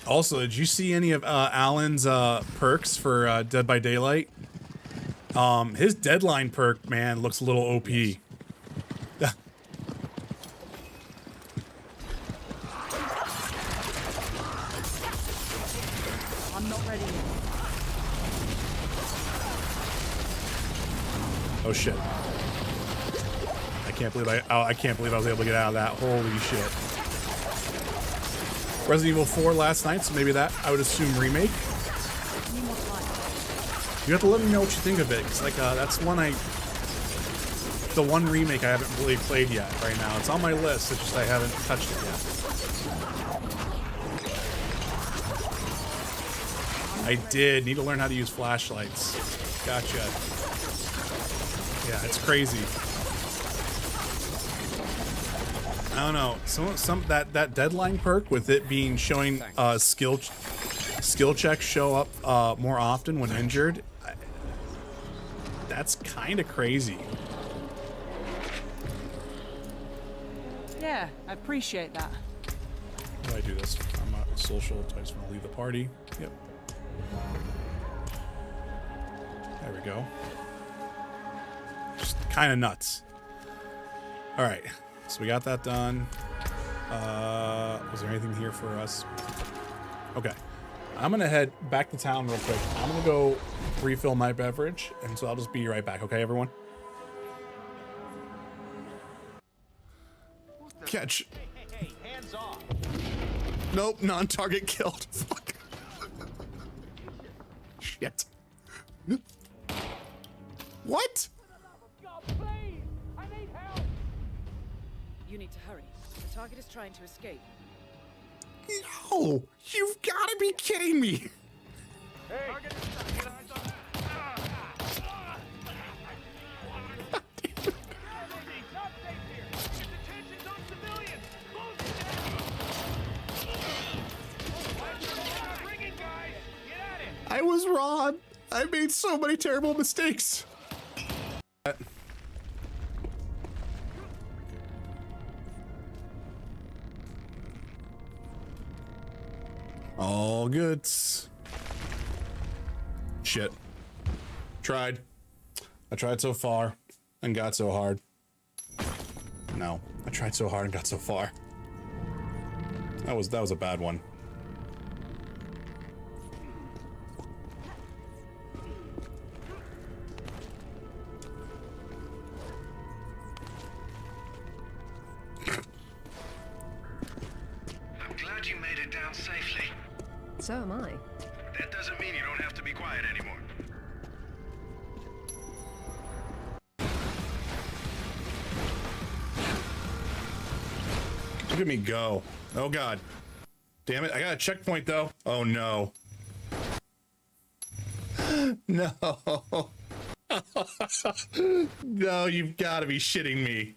Also, did you see any of Alan's perks for Dead by Daylight? His deadline perk, man, looks a little OP. I'm not ready yet. Oh shit! I can't believe I can't believe I was able to get out of that. Holy shit! Resident Evil 4 last night, so maybe that I would assume remake. You have to let me know what you think of it, cause like that's the one remake I haven't really played yet right now. It's on my list. It's just I haven't touched it yet. I did need to learn how to use flashlights. Gotcha. Yeah, it's crazy. I don't know. Some that deadline perk with it being showing skill checks show up more often when injured. That's kind of crazy. Yeah, I appreciate that. How do I do this? I'm not social. I just want to leave the party. Yep. There we go. Just kind of nuts. All right. So we got that done. Was there anything here for us? Okay. I'm gonna head back to town real quick. I'm gonna go refill my beverage, and so I'll just be right back. Okay, everyone? Catch. Hey, hands off. Nope, non-target killed. Fuck. Shit. What? You need to hurry. The target is trying to escape. No, you've got to be kidding me. I was wrong. I made so many terrible mistakes. All good. Shit. Tried. I tried so far and got so hard. No, I tried so hard and got so far. That was a bad one. I'm glad you made it down safely. So am I. That doesn't mean you don't have to be quiet anymore. Look at me go. Oh god. Damn it, I got a checkpoint though. Oh no. No. No, you've got to be shitting me.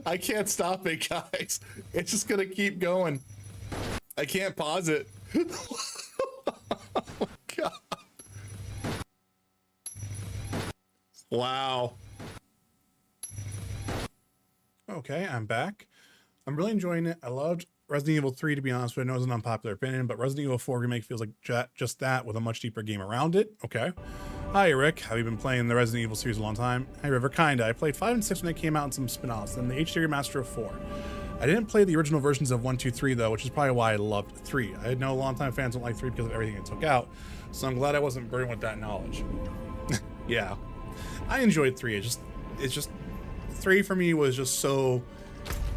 I can't stop it, guys. It's just gonna keep going. I can't pause it. Oh, God. Wow. Okay, I'm back. I'm really enjoying it. I loved Resident Evil 3, to be honest with you. I know it's an unpopular opinion, but Resident Evil 4 Remake feels like just that with a much deeper game around it. Okay. Hi, Rick. Have you been playing the Resident Evil series a long time? Hi, River. Kinda. I played 5 and 6 when they came out in some spin-offs, then the HD remaster of 4. I didn't play the original versions of 1, 2, 3, though, which is probably why I loved 3. I know longtime fans don't like 3 because of everything it took out, so I'm glad I wasn't burdened with that knowledge. Yeah. I enjoyed 3. It's just 3 for me was just so...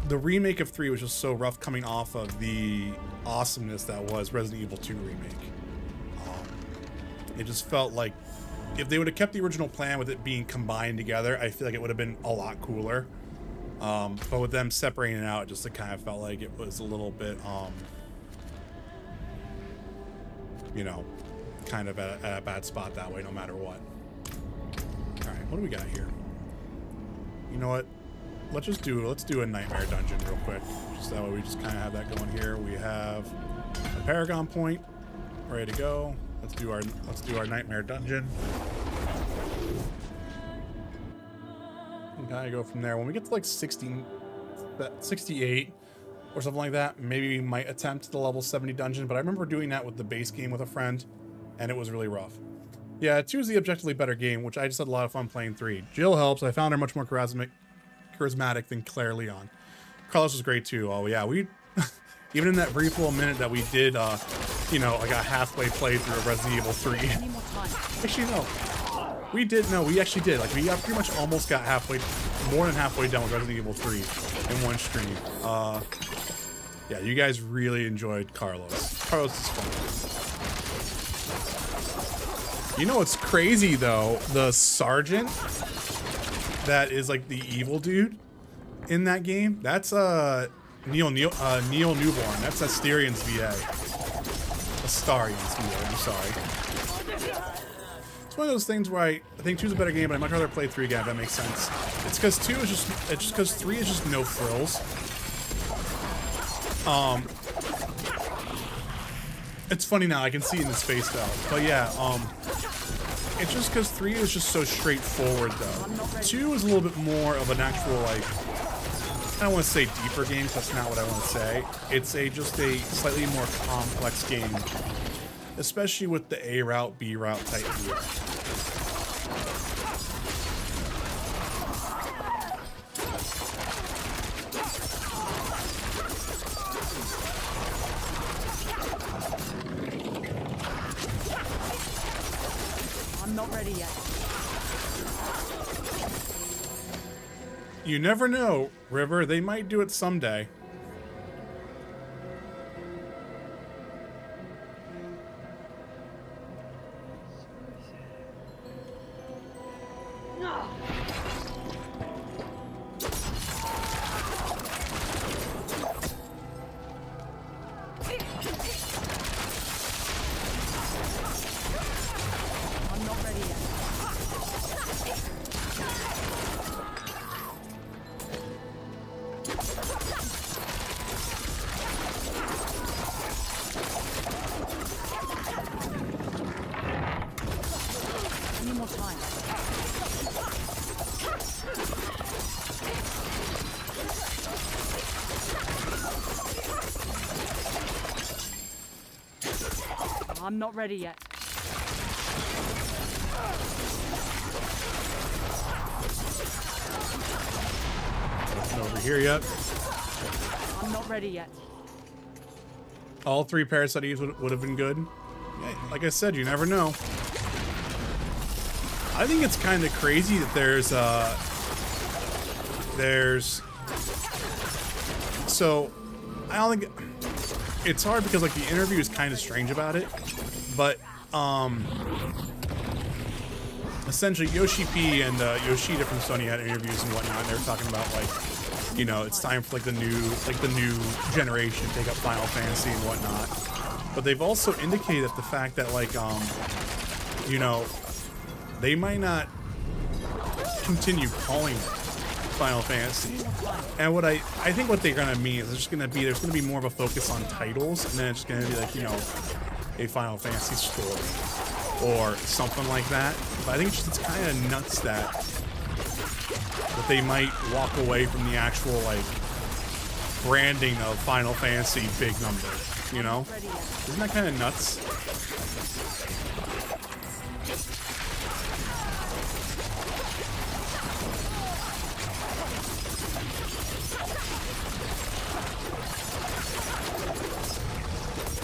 The remake of 3 was just so rough coming off of the awesomeness that was Resident Evil 2 Remake. It just felt like if they would have kept the original plan with it being combined together, I feel like it would have been a lot cooler. But with them separating it out, just it kind of felt like it was a little bit, you know, kind of at a bad spot that way, no matter what. All right, what do we got here? You know what? Let's do a nightmare dungeon real quick. Just that way we just kind of have that going here. We have a Paragon point ready to go. Let's do our nightmare dungeon. We gotta go from there. When we get to like 68 or something like that, maybe we might attempt the level 70 dungeon. But I remember doing that with the base game with a friend, and it was really rough. Yeah, 2 is the objectively better game, which I just had a lot of fun playing 3. Jill helps. I found her much more charismatic than Claire Leon. Carlos was great too. Oh yeah, we even in that brief little minute that we did, you know, like a halfway playthrough of Resident Evil 3. Actually, no. We did, no, we actually did. Like, we got pretty much almost got more than halfway done with Resident Evil 3 in one stream. Yeah, you guys really enjoyed Carlos. Carlos is fun. You know what's crazy, though? The sergeant that is, like, the evil dude in that game, that's, Neil Newborn. That's Astarion's VA. Astarion's VA, I'm sorry. It's one of those things where I think 2's a better game, but I'd much rather play 3 again, if that makes sense. It's because 3 is just no frills. It's funny now, I can see in his face though. But yeah, it's just because 3 is just so straightforward though. 2 is a little bit more of an actual, like, I don't want to say deeper game, that's not what I want to say. It's just a slightly more complex game, especially with the A route, B route type deal. I'm not ready yet. You never know, River. They might do it someday. I'm not ready yet. Any more time? I'm not ready yet. Nothing over here yet. I'm not ready yet. All 3 parasites would have been good. Yeah, like I said, you never know. I think it's kind of crazy that so I don't think it's hard because like the interview is kind of strange about it, but essentially Yoshi P and Yoshida from Sony had interviews and whatnot, and they were talking about like, you know, it's time for like the new generation to take up Final Fantasy and whatnot. But they've also indicated that the fact that like you know, they might not continue calling it Final Fantasy. And what I think what they're gonna mean is there's gonna be more of a focus on titles, and then it's gonna be like, you know, a Final Fantasy story or something like that. But I think it's kind of nuts that they might walk away from the actual like branding of Final Fantasy big number, you know? Isn't that kind of nuts?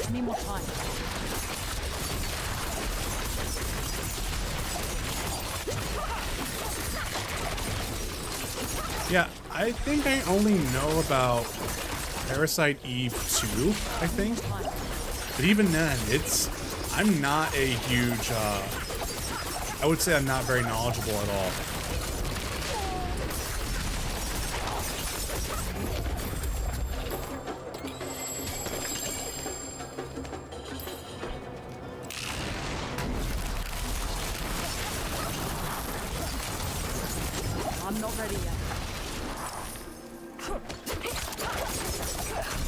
Any more time? Yeah, I think I only know about Parasite Eve 2, I think. But even then, I'm not a huge I would say I'm not very knowledgeable at all. I'm not ready yet.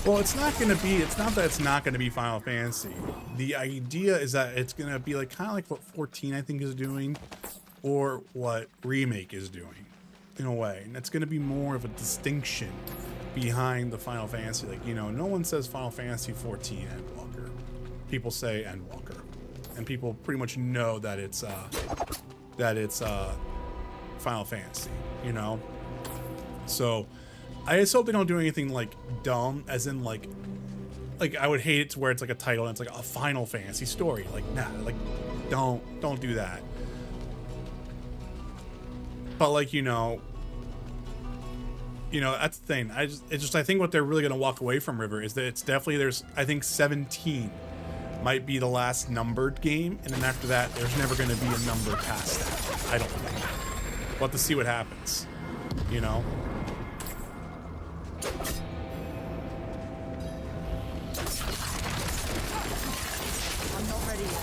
Well, it's not that it's not going to be Final Fantasy. The idea is that it's going to be like kind of like what 14 I think is doing, or what Remake is doing, in a way. And it's going to be more of a distinction behind the Final Fantasy. Like, you know, no one says Final Fantasy 14 Endwalker. People say Endwalker, and people pretty much know that it's Final Fantasy, you know. So I just hope they don't do anything like dumb, as in like I would hate it to where it's like a title and it's like a Final Fantasy story. Like, nah, like don't do that. But like, you know, that's the thing. I think what they're really gonna walk away from River is that it's definitely, I think 17 might be the last numbered game, and then after that there's never gonna be a number past that. I don't think. We'll have to see what happens, you know. I'm not ready yet.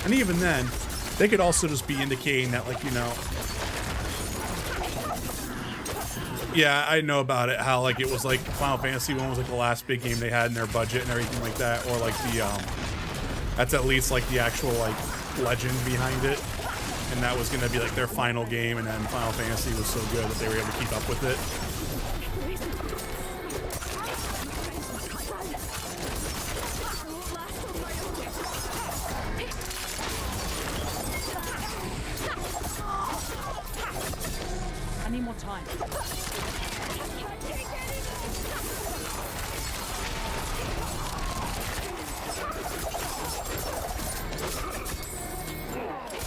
And even then, they could also just be indicating that, like, you know, yeah, I know about it, how like it was like Final Fantasy 1 was like the last big game they had in their budget and everything like that, or like the that's at least like the actual like legend behind it, and that was gonna be like their final game, and then Final Fantasy was so good that they were able to keep up with it. I need more time.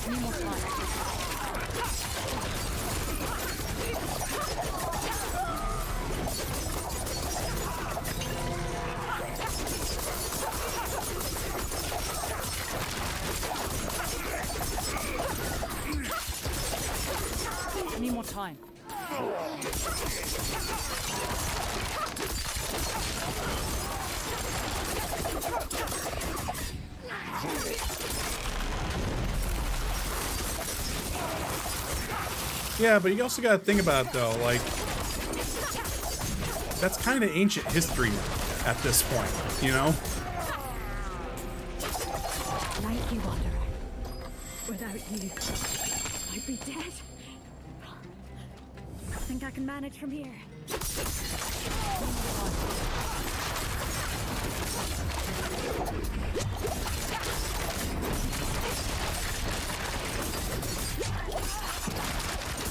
I need more time. I need more time. Yeah, but you also got to think about it, though, like, that's kind of ancient history at this point, you know? Thank you, Wanderer. Without you, I'd be dead. I think I can manage from here.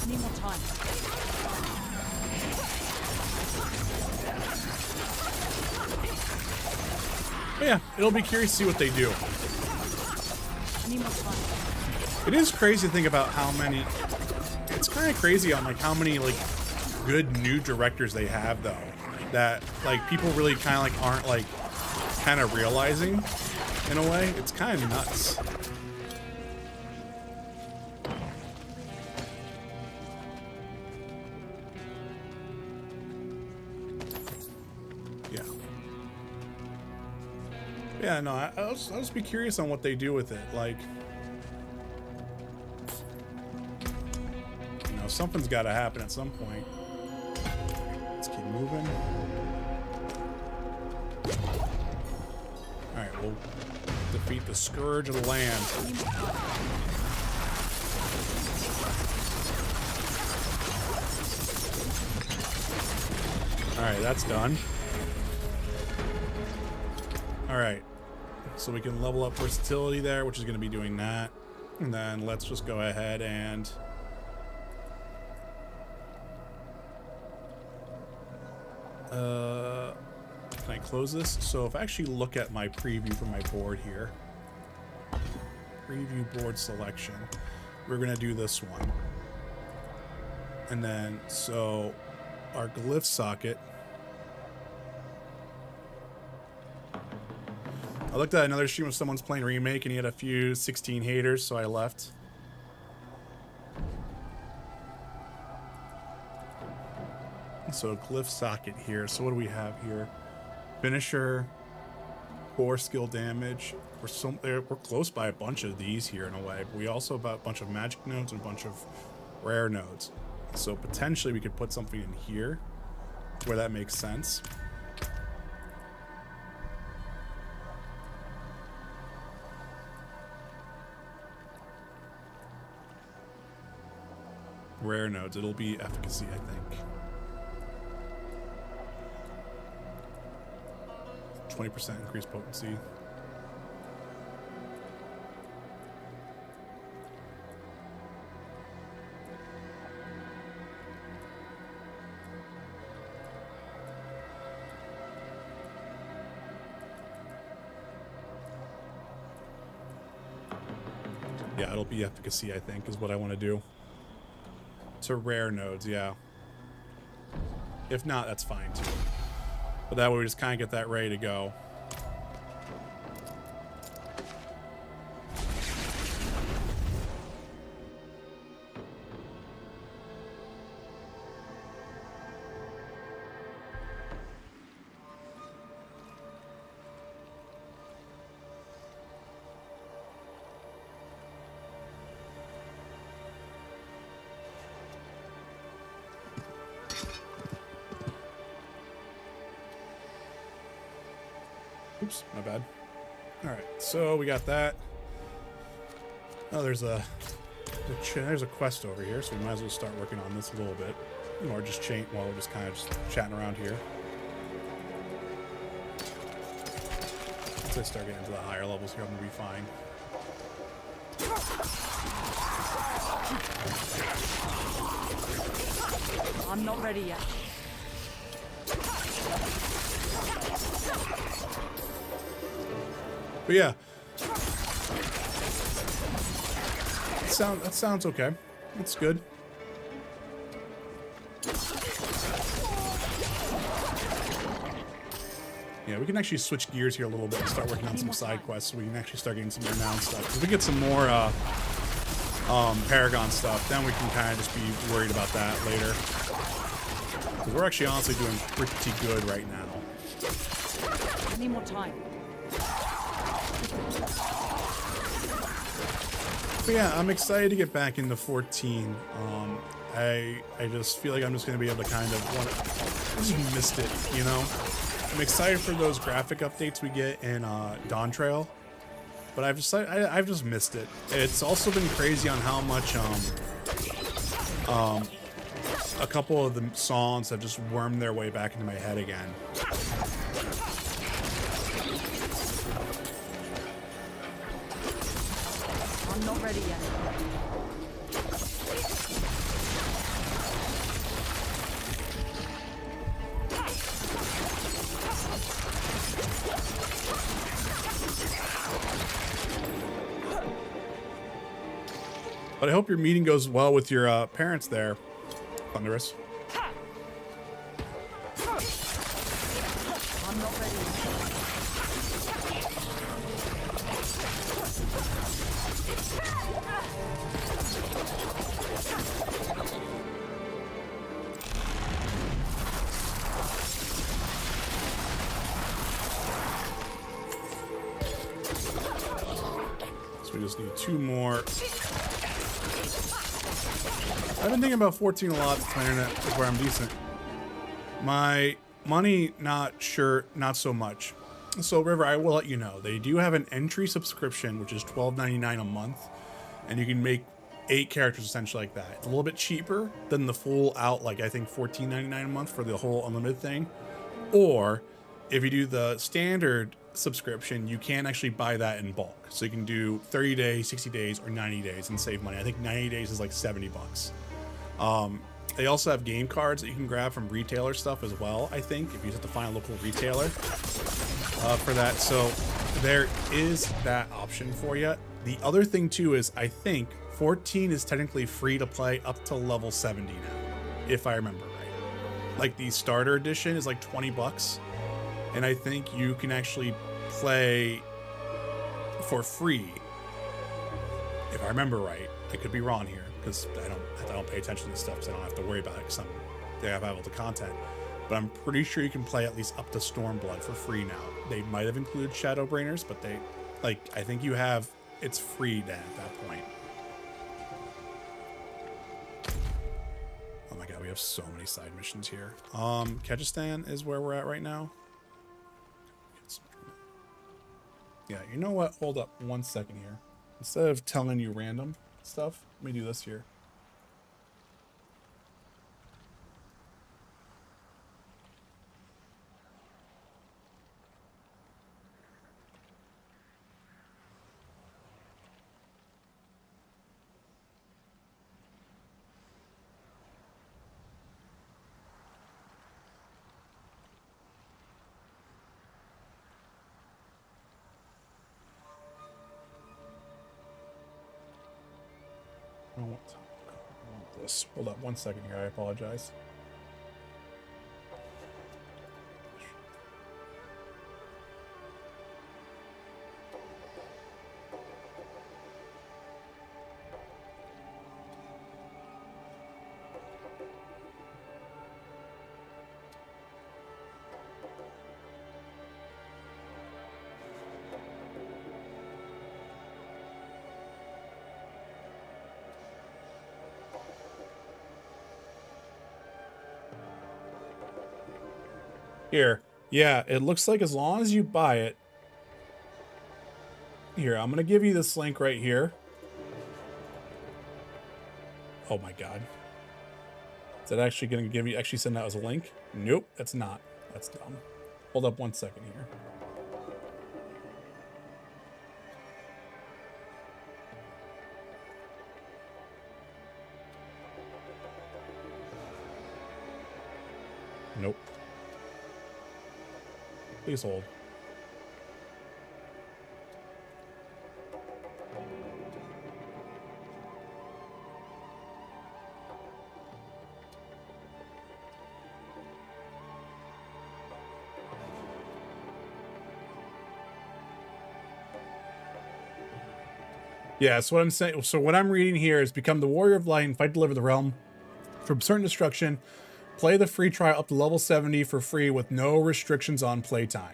Need more time. But yeah, it'll be curious to see what they do. Need more time. It is crazy to think about how many. It's kind of crazy on like how many like good new directors they have, though, that like people really kind of like aren't like kind of realizing in a way. It's kind of nuts. Yeah, no, I'll just be curious on what they do with it. Like, you know, something's got to happen at some point. Let's keep moving. All right, we'll defeat the Scourge of the Land. All right, that's done. All right. So we can level up versatility there, which is going to be doing that. And then let's just go ahead and can I close this? So if I actually look at my preview for my board here, preview board selection, we're going to do this one. And then, so our glyph socket. I looked at another stream of someone's playing Remake and he had a few 16 haters, so I left. So glyph socket here. So what do we have here? Finisher, 4 skill damage. We're close by a bunch of these here in a way. But we also have a bunch of magic nodes and a bunch of rare nodes. So potentially we could put something in here where that makes sense. Rare nodes. It'll be efficacy, I think. 20% increased potency. Yeah, it'll be efficacy, I think, is what I want to do. To rare nodes, yeah. If not, that's fine too. But that way we just kind of get that ready to go. Oops, my bad. All right, so we got that. Oh, there's a quest over here, so we might as well start working on this a little bit, or just chain while we're just kind of just chatting around here. Once I start getting into the higher levels here, I'm gonna be fine. I'm not ready yet. But yeah, that sounds okay. That's good. Yeah, we can actually switch gears here a little bit and start working on some side quests so we can actually start getting some renowned stuff. If we get some more Paragon stuff, then we can kind of just be worried about that later. Because we're actually honestly doing pretty good right now. I need more time. But yeah, I'm excited to get back into 14. I just feel like I'm just going to be able to kind of I just missed it, you know? I'm excited for those graphic updates we get in Dawn Trail, but I've just missed it. It's also been crazy on how much a couple of the songs have just wormed their way back into my head again. I'm not ready yet. But I hope your meeting goes well with your parents there, Thunderous. I'm not ready yet. So we just need 2 more. I've been thinking about 14 a lot to my internet where I'm decent. My money, not so much. So River, I will let you know. They do have an entry subscription, which is $12.99 a month. And you can make 8 characters essentially like that. It's a little bit cheaper than the full out, like I think $14.99 a month for the whole unlimited thing. Or if you do the standard subscription, you can actually buy that in bulk. So you can do 30 days, 60 days, or 90 days and save money. I think 90 days is like 70 bucks. They also have game cards that you can grab from retailer stuff as well, I think, if you have to find a local retailer for that. So there is that option for you. The other thing too is I think 14 is technically free to play up to level 70 now. if I remember right. Like the starter edition is like $20, and I think you can actually play for free, if I remember right. I could be wrong here because I don't pay attention to this stuff, so I don't have to worry about it because they have all the content. But I'm pretty sure you can play at least up to Stormblood for free now. They might have included Shadowbringers, but they, like, I think you have, it's free then at that point. Oh my god, we have so many side missions here. Kyrgyzstan is where we're at right now. Yeah, you know what? Hold up 1 second here. Instead of telling you random stuff, let me do this here. I want this. Hold up 1 second here. I apologize. Here. Yeah, it looks like as long as you buy it. Here, I'm going to give you this link right here. Oh my god. Is that actually going to give you, actually send that as a link? Nope, that's not. That's dumb. Hold up 1 second here. Nope. Please hold. Yeah, so what I'm saying, so what I'm reading here is become the warrior of light and fight to deliver the realm from certain destruction. Play the free trial up to level 70 for free with no restrictions on playtime.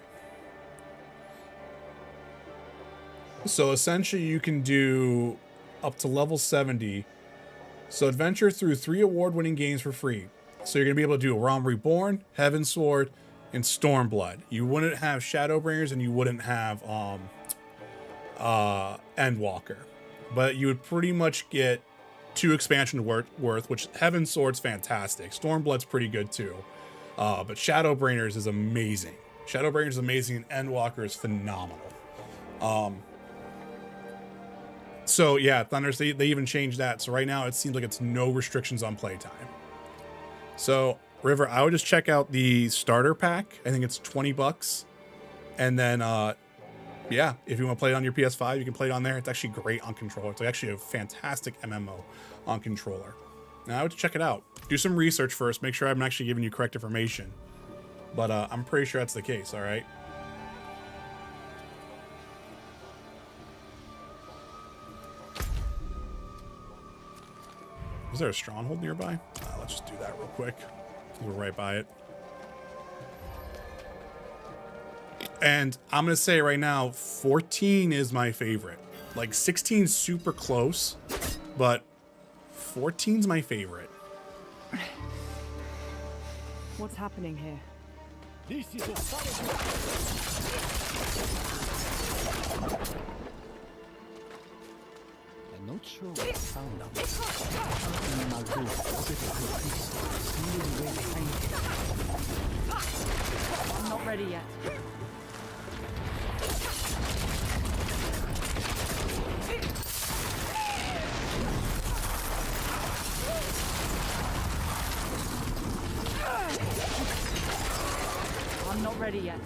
So essentially you can do up to level 70. So adventure through 3 award-winning games for free. So you're going to be able to do Realm Reborn, Heaven's Sword, and Stormblood. You wouldn't have Shadowbringers and you wouldn't have Endwalker. But you would pretty much get 2 expansions worth, which Heaven's Sword's fantastic. Stormblood's pretty good too. But Shadowbringers is amazing. Shadowbringers is amazing and Endwalker is phenomenal. So yeah, Thunders, they even changed that. So right now it seems like it's no restrictions on playtime. So River, I would just check out the starter pack. I think it's $20. And then yeah, if you want to play it on your PS5, you can play it on there. It's actually great on controller. It's actually a fantastic MMO on controller. Now I would check it out. Do some research first. Make sure I'm actually giving you correct information. But I'm pretty sure that's the case, all right? Is there a stronghold nearby? Let's just do that real quick. We're right by it. And I'm going to say right now, 14 is my favorite. Like 16 is super close, but 14's my favorite. What's happening here? This is a I'm not sure what sound of it. I'm not ready yet. I'm not ready yet.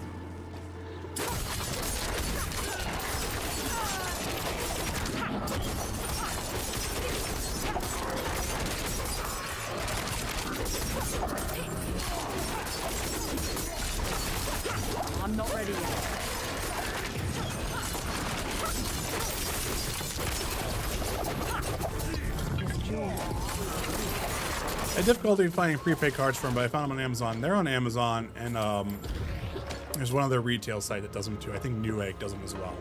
I'm not ready yet. I had difficulty finding prepaid cards for them, but I found them on Amazon. They're on Amazon, and there's one other retail site that does them too. I think Newegg does them as well.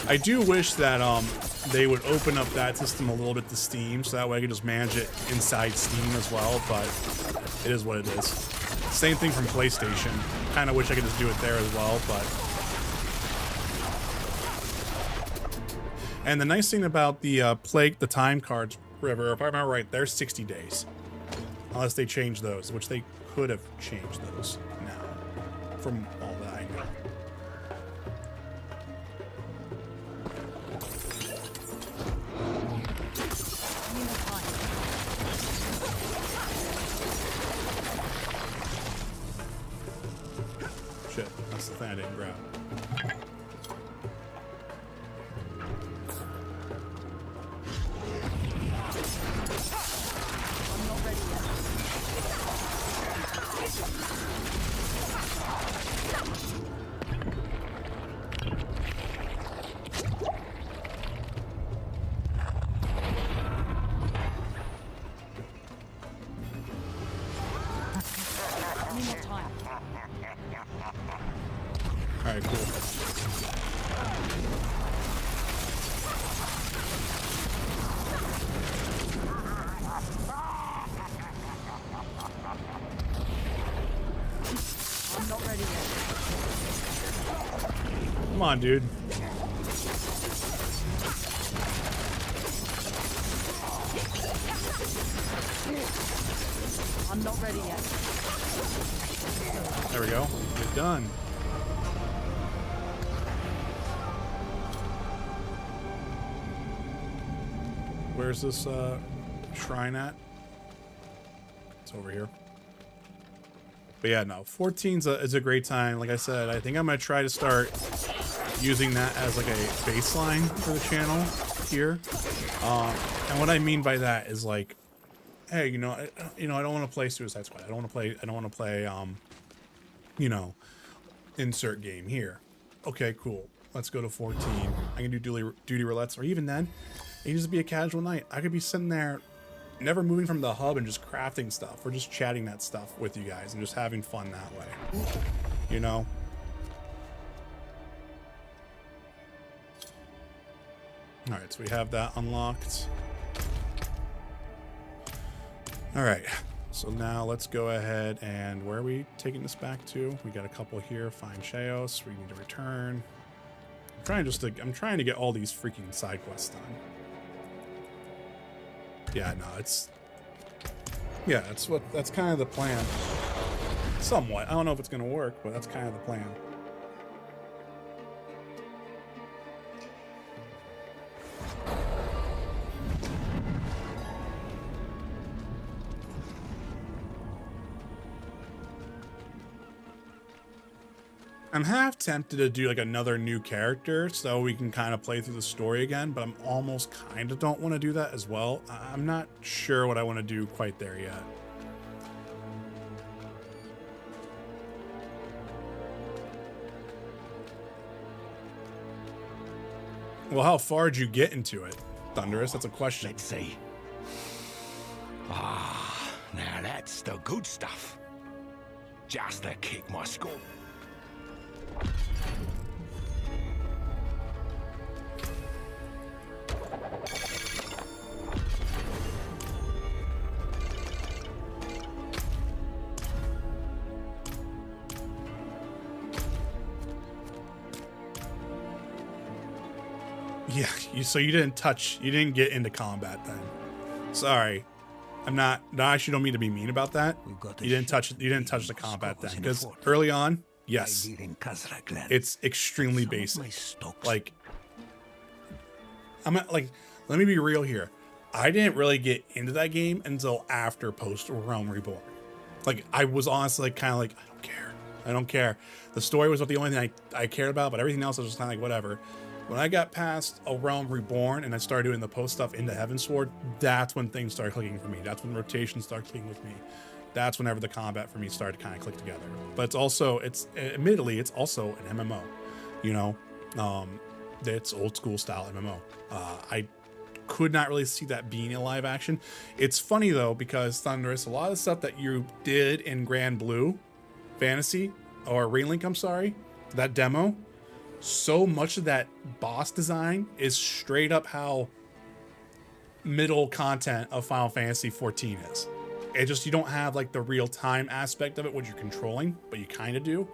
I do wish that they would open up that system a little bit to Steam, so that way I could just manage it inside Steam as well, but it is what it is. Same thing from PlayStation. Kind of wish I could just do it there as well, but... And the nice thing about the the time cards, River, if I remember right, they're 60 days. Unless they change those, which they could have changed those now, from all that I know. Shit, that's the thing I didn't grab. Alright, cool. I'm not ready yet. Come on, dude. I'm not ready yet. There we go. Get done. Where's this shrine at? It's over here. But yeah, no, 14's is a great time. Like I said, I think I'm gonna try to start using that as like a baseline for the channel here. And what I mean by that is like, hey, I don't want to play Suicide Squad. I don't want to play, you know, insert game here. Okay, cool. Let's go to 14. I can do duty roulettes, or even then, it can just be a casual night. I could be sitting there, never moving from the hub and just crafting stuff, or just chatting that stuff with you guys and just having fun that way. You know? All right, so we have that unlocked. All right, so now let's go ahead and where are we taking this back to? We got a couple here. Find Sheos. We need to return. I'm trying to get all these freaking side quests done. Yeah, no, that's kind of the plan. Somewhat. I don't know if it's gonna work, but that's kind of the plan. I'm half tempted to do like another new character so we can kind of play through the story again, but I'm almost kind of don't want to do that as well. I'm not sure what I want to do quite there yet. Well, how far did you get into it, Thunderous? That's a question. Let's see. Ah, now that's the good stuff. Just to kick my skull. Yeah, so you didn't get into combat then. Sorry. I actually don't mean to be mean about that. You didn't touch the combat then, because early on, yes, it's extremely basic. Like, let me be real here. I didn't really get into that game until after post Realm Reborn. Like, I was honestly kind of like, I don't care. The story was the only thing I cared about, but everything else was just kind of like whatever. When I got past A Realm Reborn and I started doing the post stuff into Heavensward, that's when things started clicking for me. That's when rotation started clicking with me. That's whenever the combat for me started to kind of click together. But it's also, admittedly, it's also an MMO, you know, it's old school style MMO. I could not really see that being a live action. It's funny though, because Thunderous, a lot of the stuff that you did in Grand Blue Fantasy, or Rainlink, I'm sorry, that demo, so much of that boss design is straight up how middle content of Final Fantasy 14 is. It just, you don't have like the real time aspect of it, what you're controlling, but you kind of do.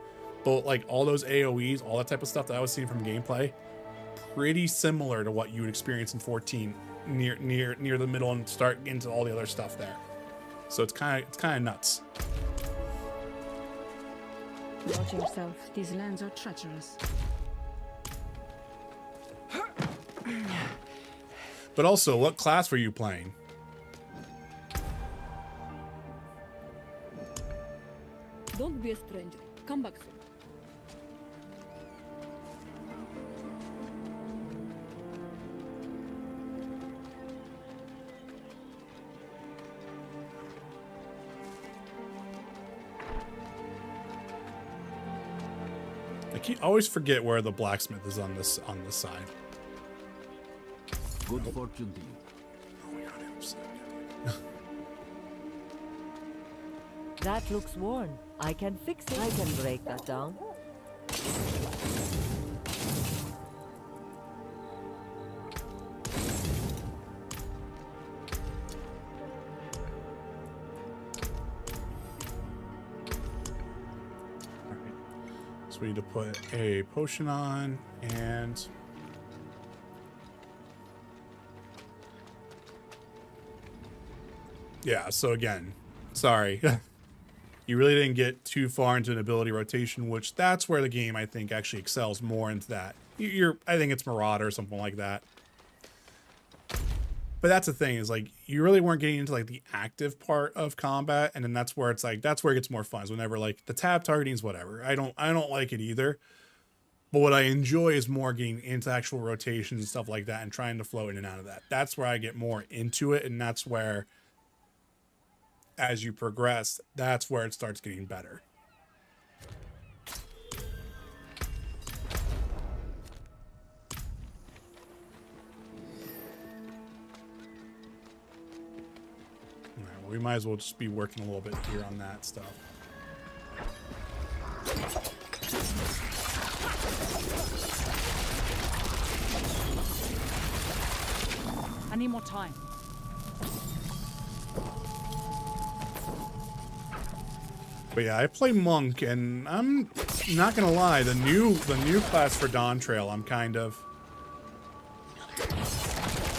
But like all those AoEs, all that type of stuff that I was seeing from gameplay, pretty similar to what you would experience in 14 near the middle and start into all the other stuff there. So it's kind of nuts. Watch yourself. These lands are treacherous. But also, what class were you playing? Don't be a stranger. Come back soon. I always forget where the blacksmith is on this side. Good fortune to you. Oh my god, I'm so That looks worn. I can fix it. I can break that down. So we need to put a potion on, and yeah, so again, sorry. You really didn't get too far into an ability rotation, which that's where the game, I think, actually excels more into that. I think it's Marauder or something like that. But that's the thing, is like, you really weren't getting into like the active part of combat, and then that's where it's like, that's where it gets more fun, is whenever like the tab targeting is whatever. I don't like it either. But what I enjoy is more getting into actual rotations and stuff like that and trying to flow in and out of that. That's where I get more into it, and that's where, as you progress, that's where it starts getting better. All right, well, we might as well just be working a little bit here on that stuff. I need more time. But yeah, I play Monk, and I'm not gonna lie, the new class for Dawn Trail, I'm kind of,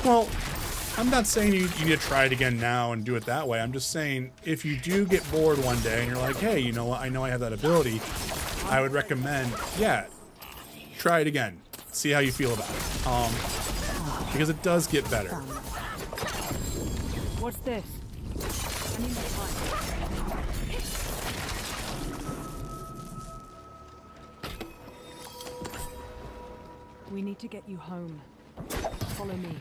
well, I'm not saying you need to try it again now and do it that way. I'm just saying, if you do get bored one day and you're like, hey, you know what, I know I have that ability, I would recommend, yeah, try it again. See how you feel about it. Because it does get better. What's this? I need more time. We need to get you home. Follow me.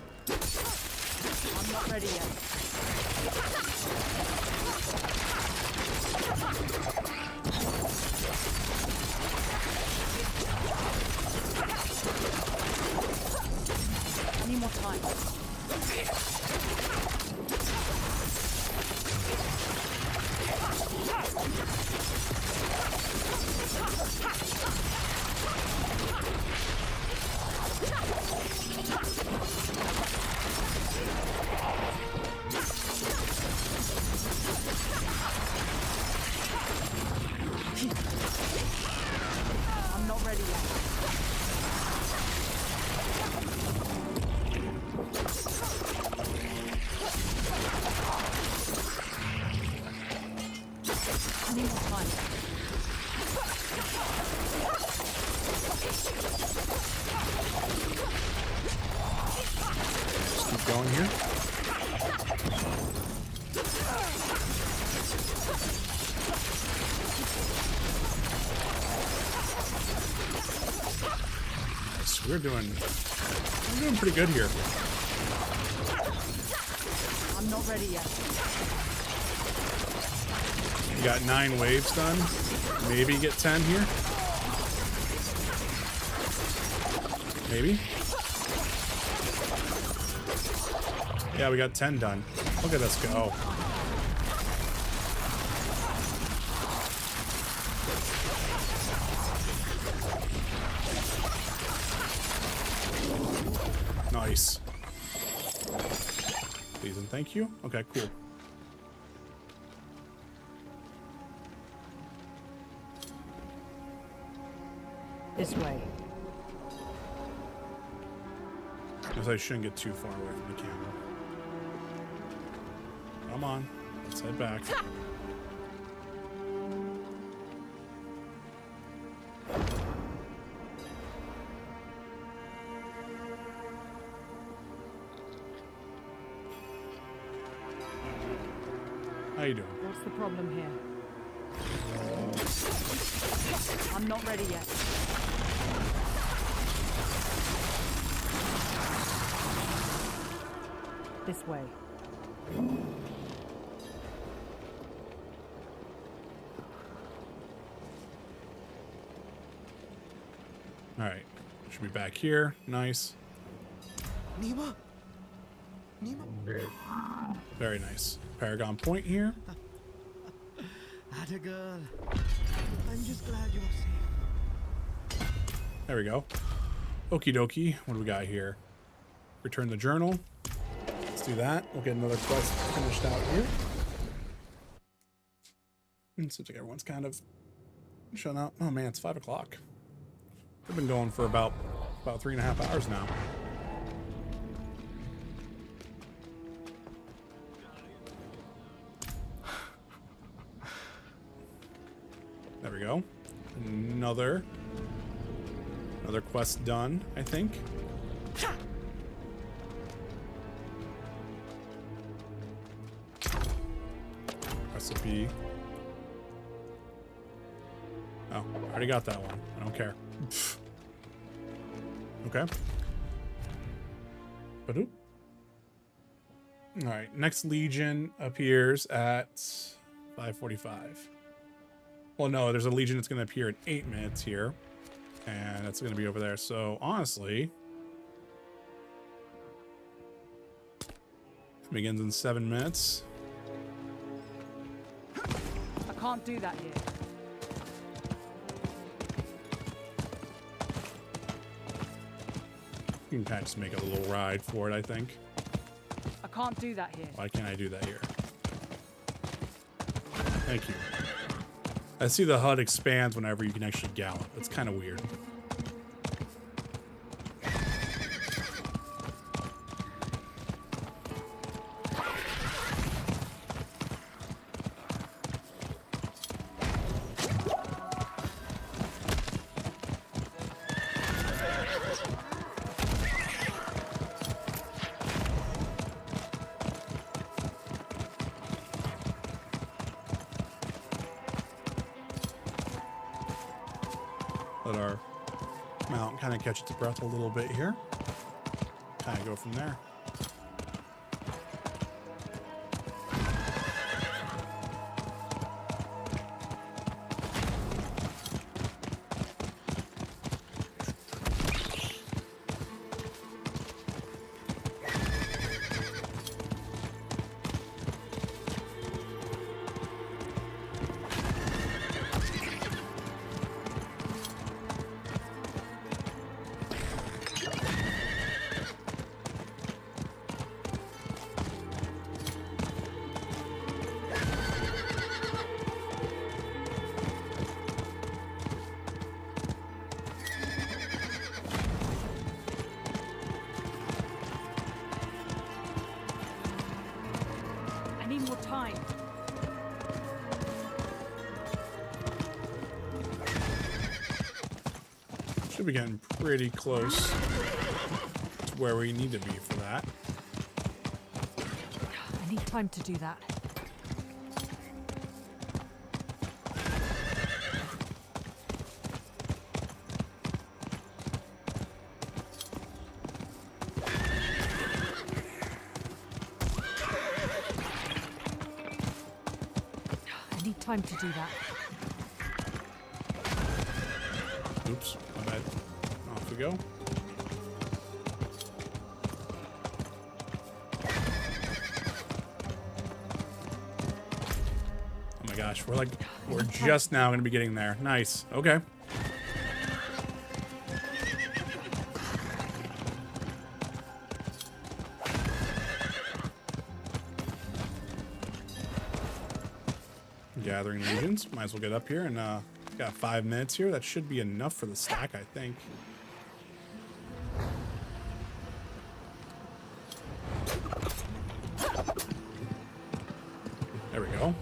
I'm not ready yet. I need more time. I'm not ready yet. I need more time. going here. Nice. We're doing pretty good here. I'm not ready yet. We got 9 waves done. Maybe get 10 here. Maybe. Yeah, we got 10 done. Look at us go. Nice. Please and thank you. Okay, cool. This way. Guess I shouldn't get too far away from the camera. Come on. Let's head back. How you doing? What's the problem here? I'm not ready yet. This way. All right. Should be back here. Nice. Nima? Nima? Very nice. Paragon Point here. Atta girl. I'm just glad you're safe. There we go. Okie dokie. What do we got here? Return the journal. Let's do that. We'll get another quest finished out here. And seems like everyone's kind of shut out. Oh man, it's 5 o'clock. We've been going for about 3.5 hours now. There we go. Another quest done, I think. Recipe. Oh, I already got that one. I don't care. Okay. Ba-doop. All right. Next Legion appears at 5:45. Well, no, there's a Legion that's going to appear in 8 minutes here. And it's going to be over there. So, honestly, begins in 7 minutes. I can't do that here. You can kind of just make a little ride for it, I think. I can't do that here. Why can't I do that here? Thank you. I see the HUD expands whenever you can actually gallop. It's kind of weird. Let our mount kind of catch its breath a little bit here. Kind of go from there. I need more time. Should be getting pretty close to where we need to be for that. need time to do that. I need time to do that. Oops, my bad. Off we go. Oh my gosh, we're just now gonna be getting there. Nice. Okay. Gathering regions. Might as well get up here and got 5 minutes here. That should be enough for the stack, I think. There we go.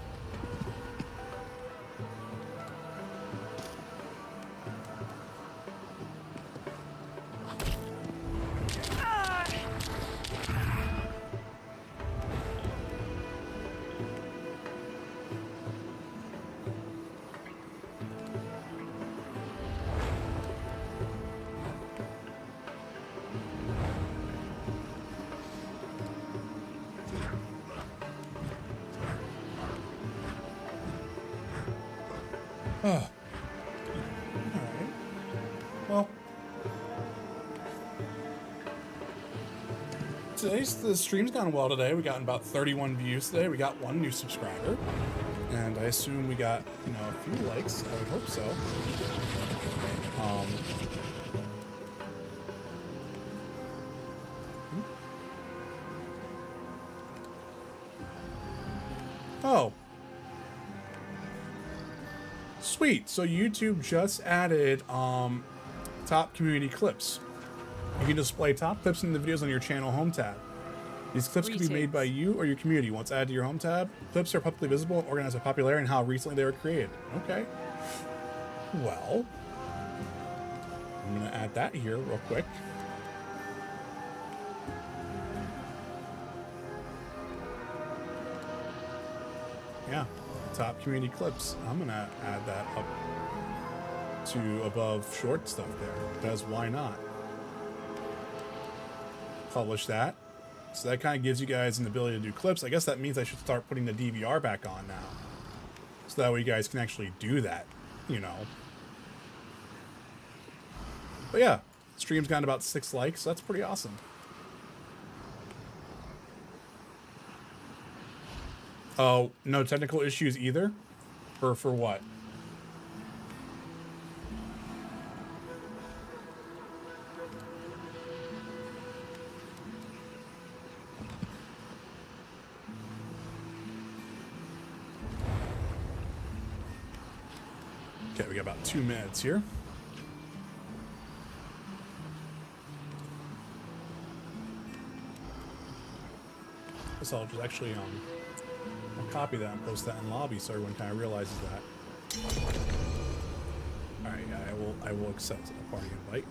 Oh. All right. Well, the stream's gone well today. We got about 31 views today. We got 1 new subscriber, and I assume we got a few likes. I would hope so. Oh. Sweet. So YouTube just added top community clips. You can display top clips in the videos on your channel home tab. These clips can be made by you or your community. Once added to your home tab, clips are publicly visible and organized by popularity and how recently they were created. Okay. Well, I'm going to add that here real quick. Yeah. Top community clips. I'm gonna add that up to above short stuff there, because why not? Publish that. So that kind of gives you guys an ability to do clips. I guess that means I should start putting the DVR back on now, so that way you guys can actually do that, But yeah, stream's gotten about 6 likes, so that's pretty awesome. Oh, no technical issues either? For what? Okay, we got about 2 minutes here. Guess I'll just actually I'll copy that and post that in lobby so everyone kind of realizes that. All right, yeah, I will accept a party invite.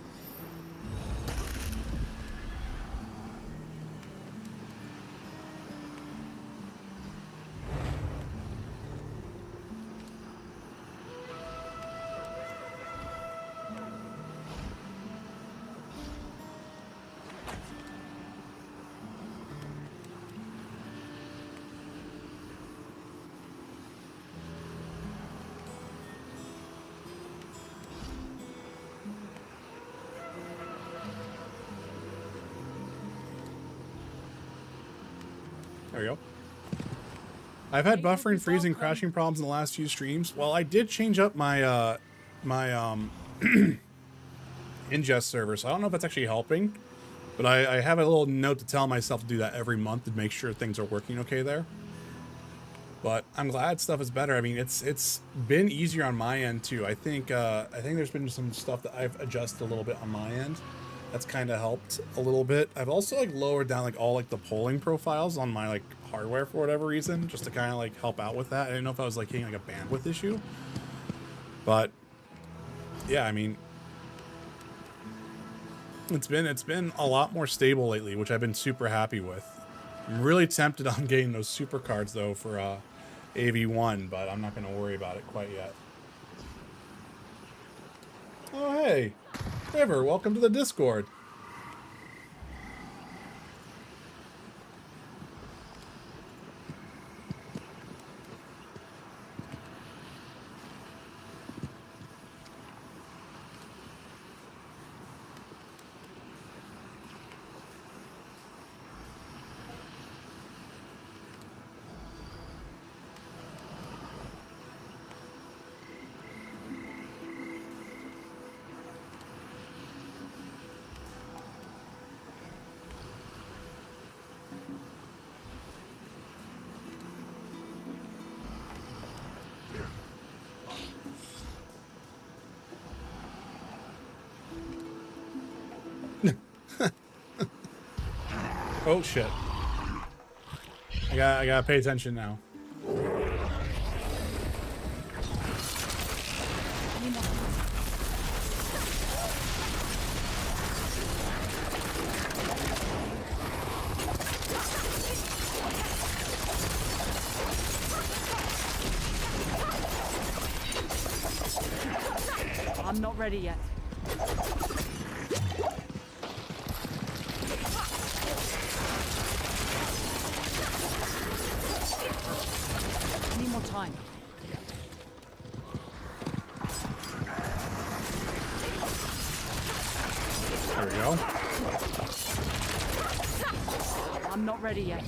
There we go. I've had buffering, freezing, crashing problems in the last few streams. Well, I did change up my ingest server, so I don't know if that's actually helping. But I have a little note to tell myself to do that every month to make sure things are working okay there. But I'm glad stuff is better. I mean, it's been easier on my end too. I think there's been some stuff that I've adjusted a little bit on my end. That's kind of helped a little bit. I've also lowered down all the polling profiles on my hardware for whatever reason, just to kind of hitting out with that. I didn't know if I was hitting a bandwidth issue, but yeah, I mean, it's been a lot more stable lately, which I've been super happy with. I'm really tempted on getting those super cards though for AV1, but I'm not going to worry about it quite yet. Oh hey, River, welcome to the Discord. Oh shit. I gotta pay attention now. I'm not ready yet. Need more time. There we go. I'm not ready yet.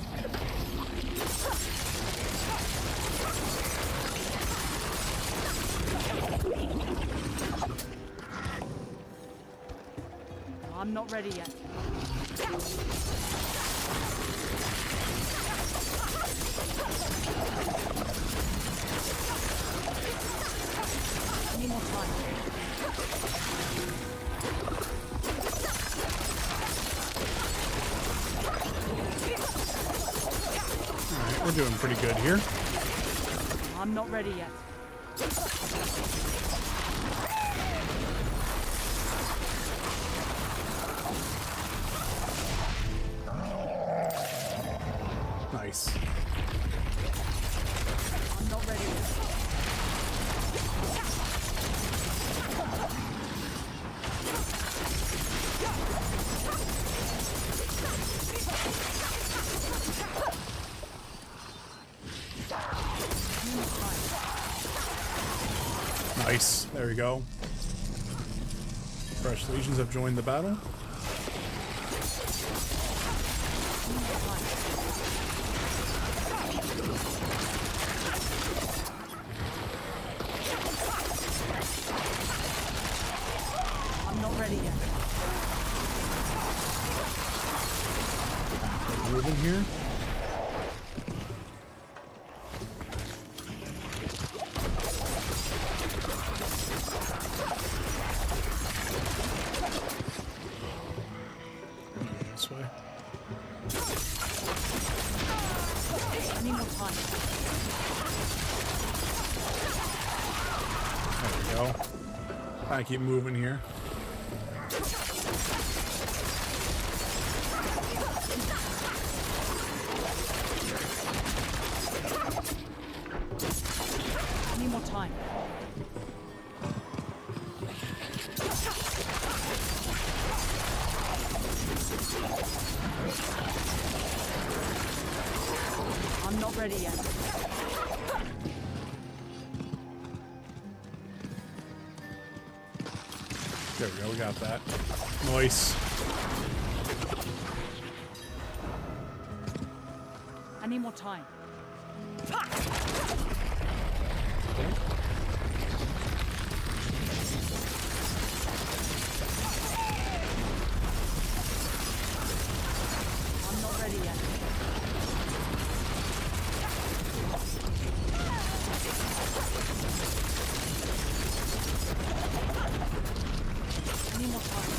I'm not ready yet. Need more time. Alright, we're doing pretty good here. I'm not ready yet. Nice. I'm not ready yet. Nice. There we go. Fresh legions have joined the battle. I'm not ready yet. Moving here. This way. I need more time. There we go. I keep moving here. I need more time. I'm not ready yet. There we go, we got that. Nice. I need more time. I'm not ready yet. I need more time.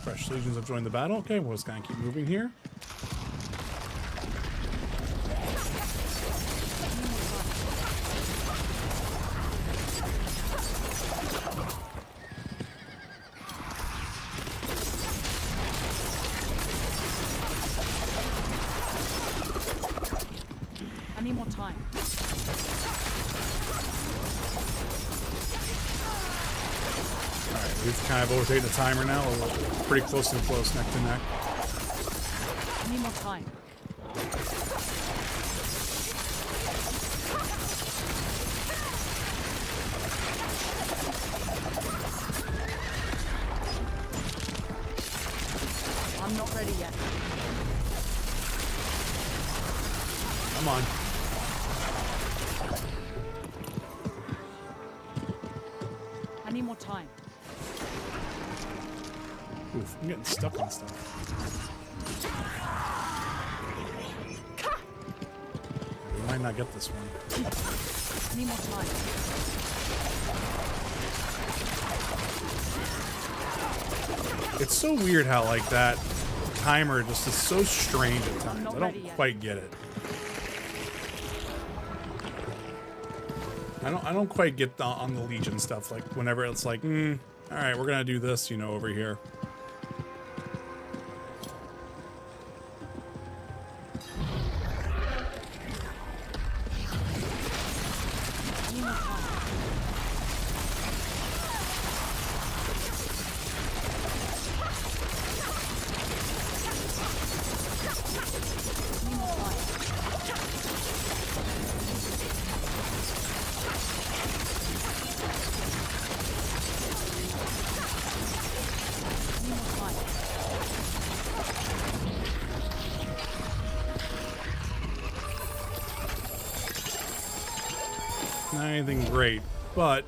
Fresh legions have joined the battle. Okay, we'll just kind of keep moving here. We've kind of overtaken the timer now. We're pretty close and close, neck to neck. Need more time. I'm not ready yet. Come on. I need more time. Oof, I'm getting stuck on stuff. We might not get this one. Need more time. It's so weird how like that timer just is so strange at times. I don't quite get it. I don't quite get on the Legion stuff. Like whenever it's like, all right, we're gonna do this, you know, over here. Not anything great, but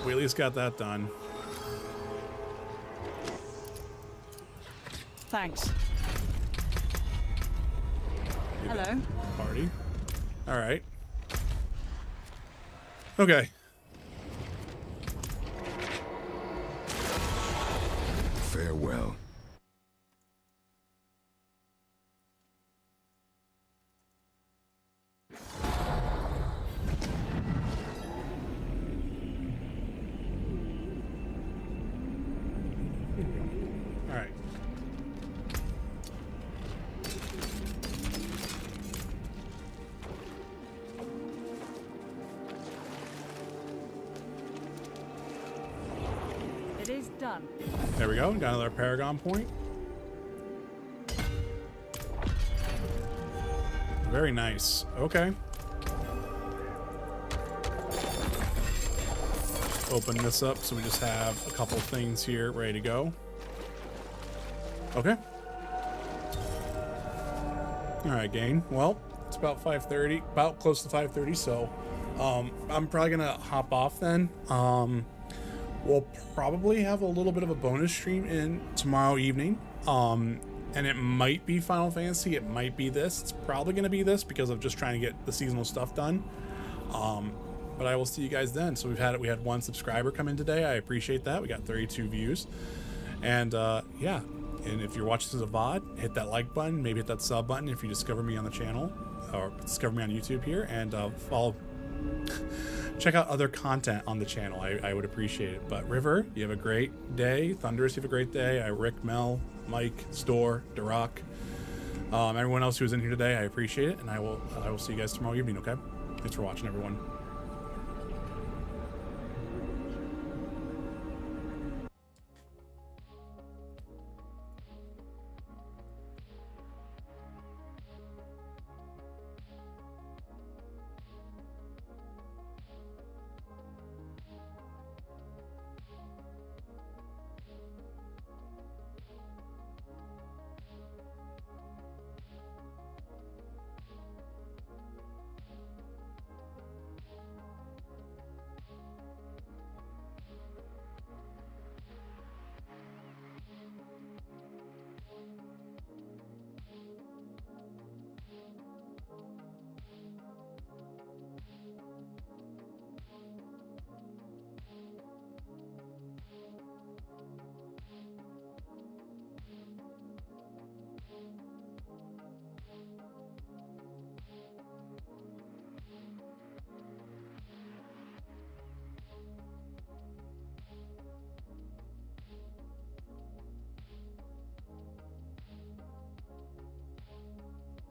we at least got that done. Thanks. Hello. Party. All right. Okay. Farewell. All right. It is done. There we go. Got another Paragon point. Very nice. Okay. Open this up so we just have a couple things here ready to go. Okay. All right, gang. Well, it's about 5:30, about close to 5:30. So, I'm probably gonna hop off then. We'll probably have a little bit of a bonus stream in tomorrow evening. And it might be Final Fantasy. It might be this. It's probably gonna be this because of just trying to get the seasonal stuff done. But I will see you guys then. So we had one subscriber come in today. I appreciate that. We got 32 views, and yeah. And if you're watching this as a VOD, hit that like button, maybe hit that sub button if you discover me on the channel or discover me on YouTube here, and follow. Check out other content on the channel. I would appreciate it. But River, you have a great day. Thunderous, you have a great day. Rick, Mel, Mike, Store, Duroc, everyone else who was in here today, I appreciate it, and I will see you guys tomorrow evening. Okay, thanks for watching, everyone.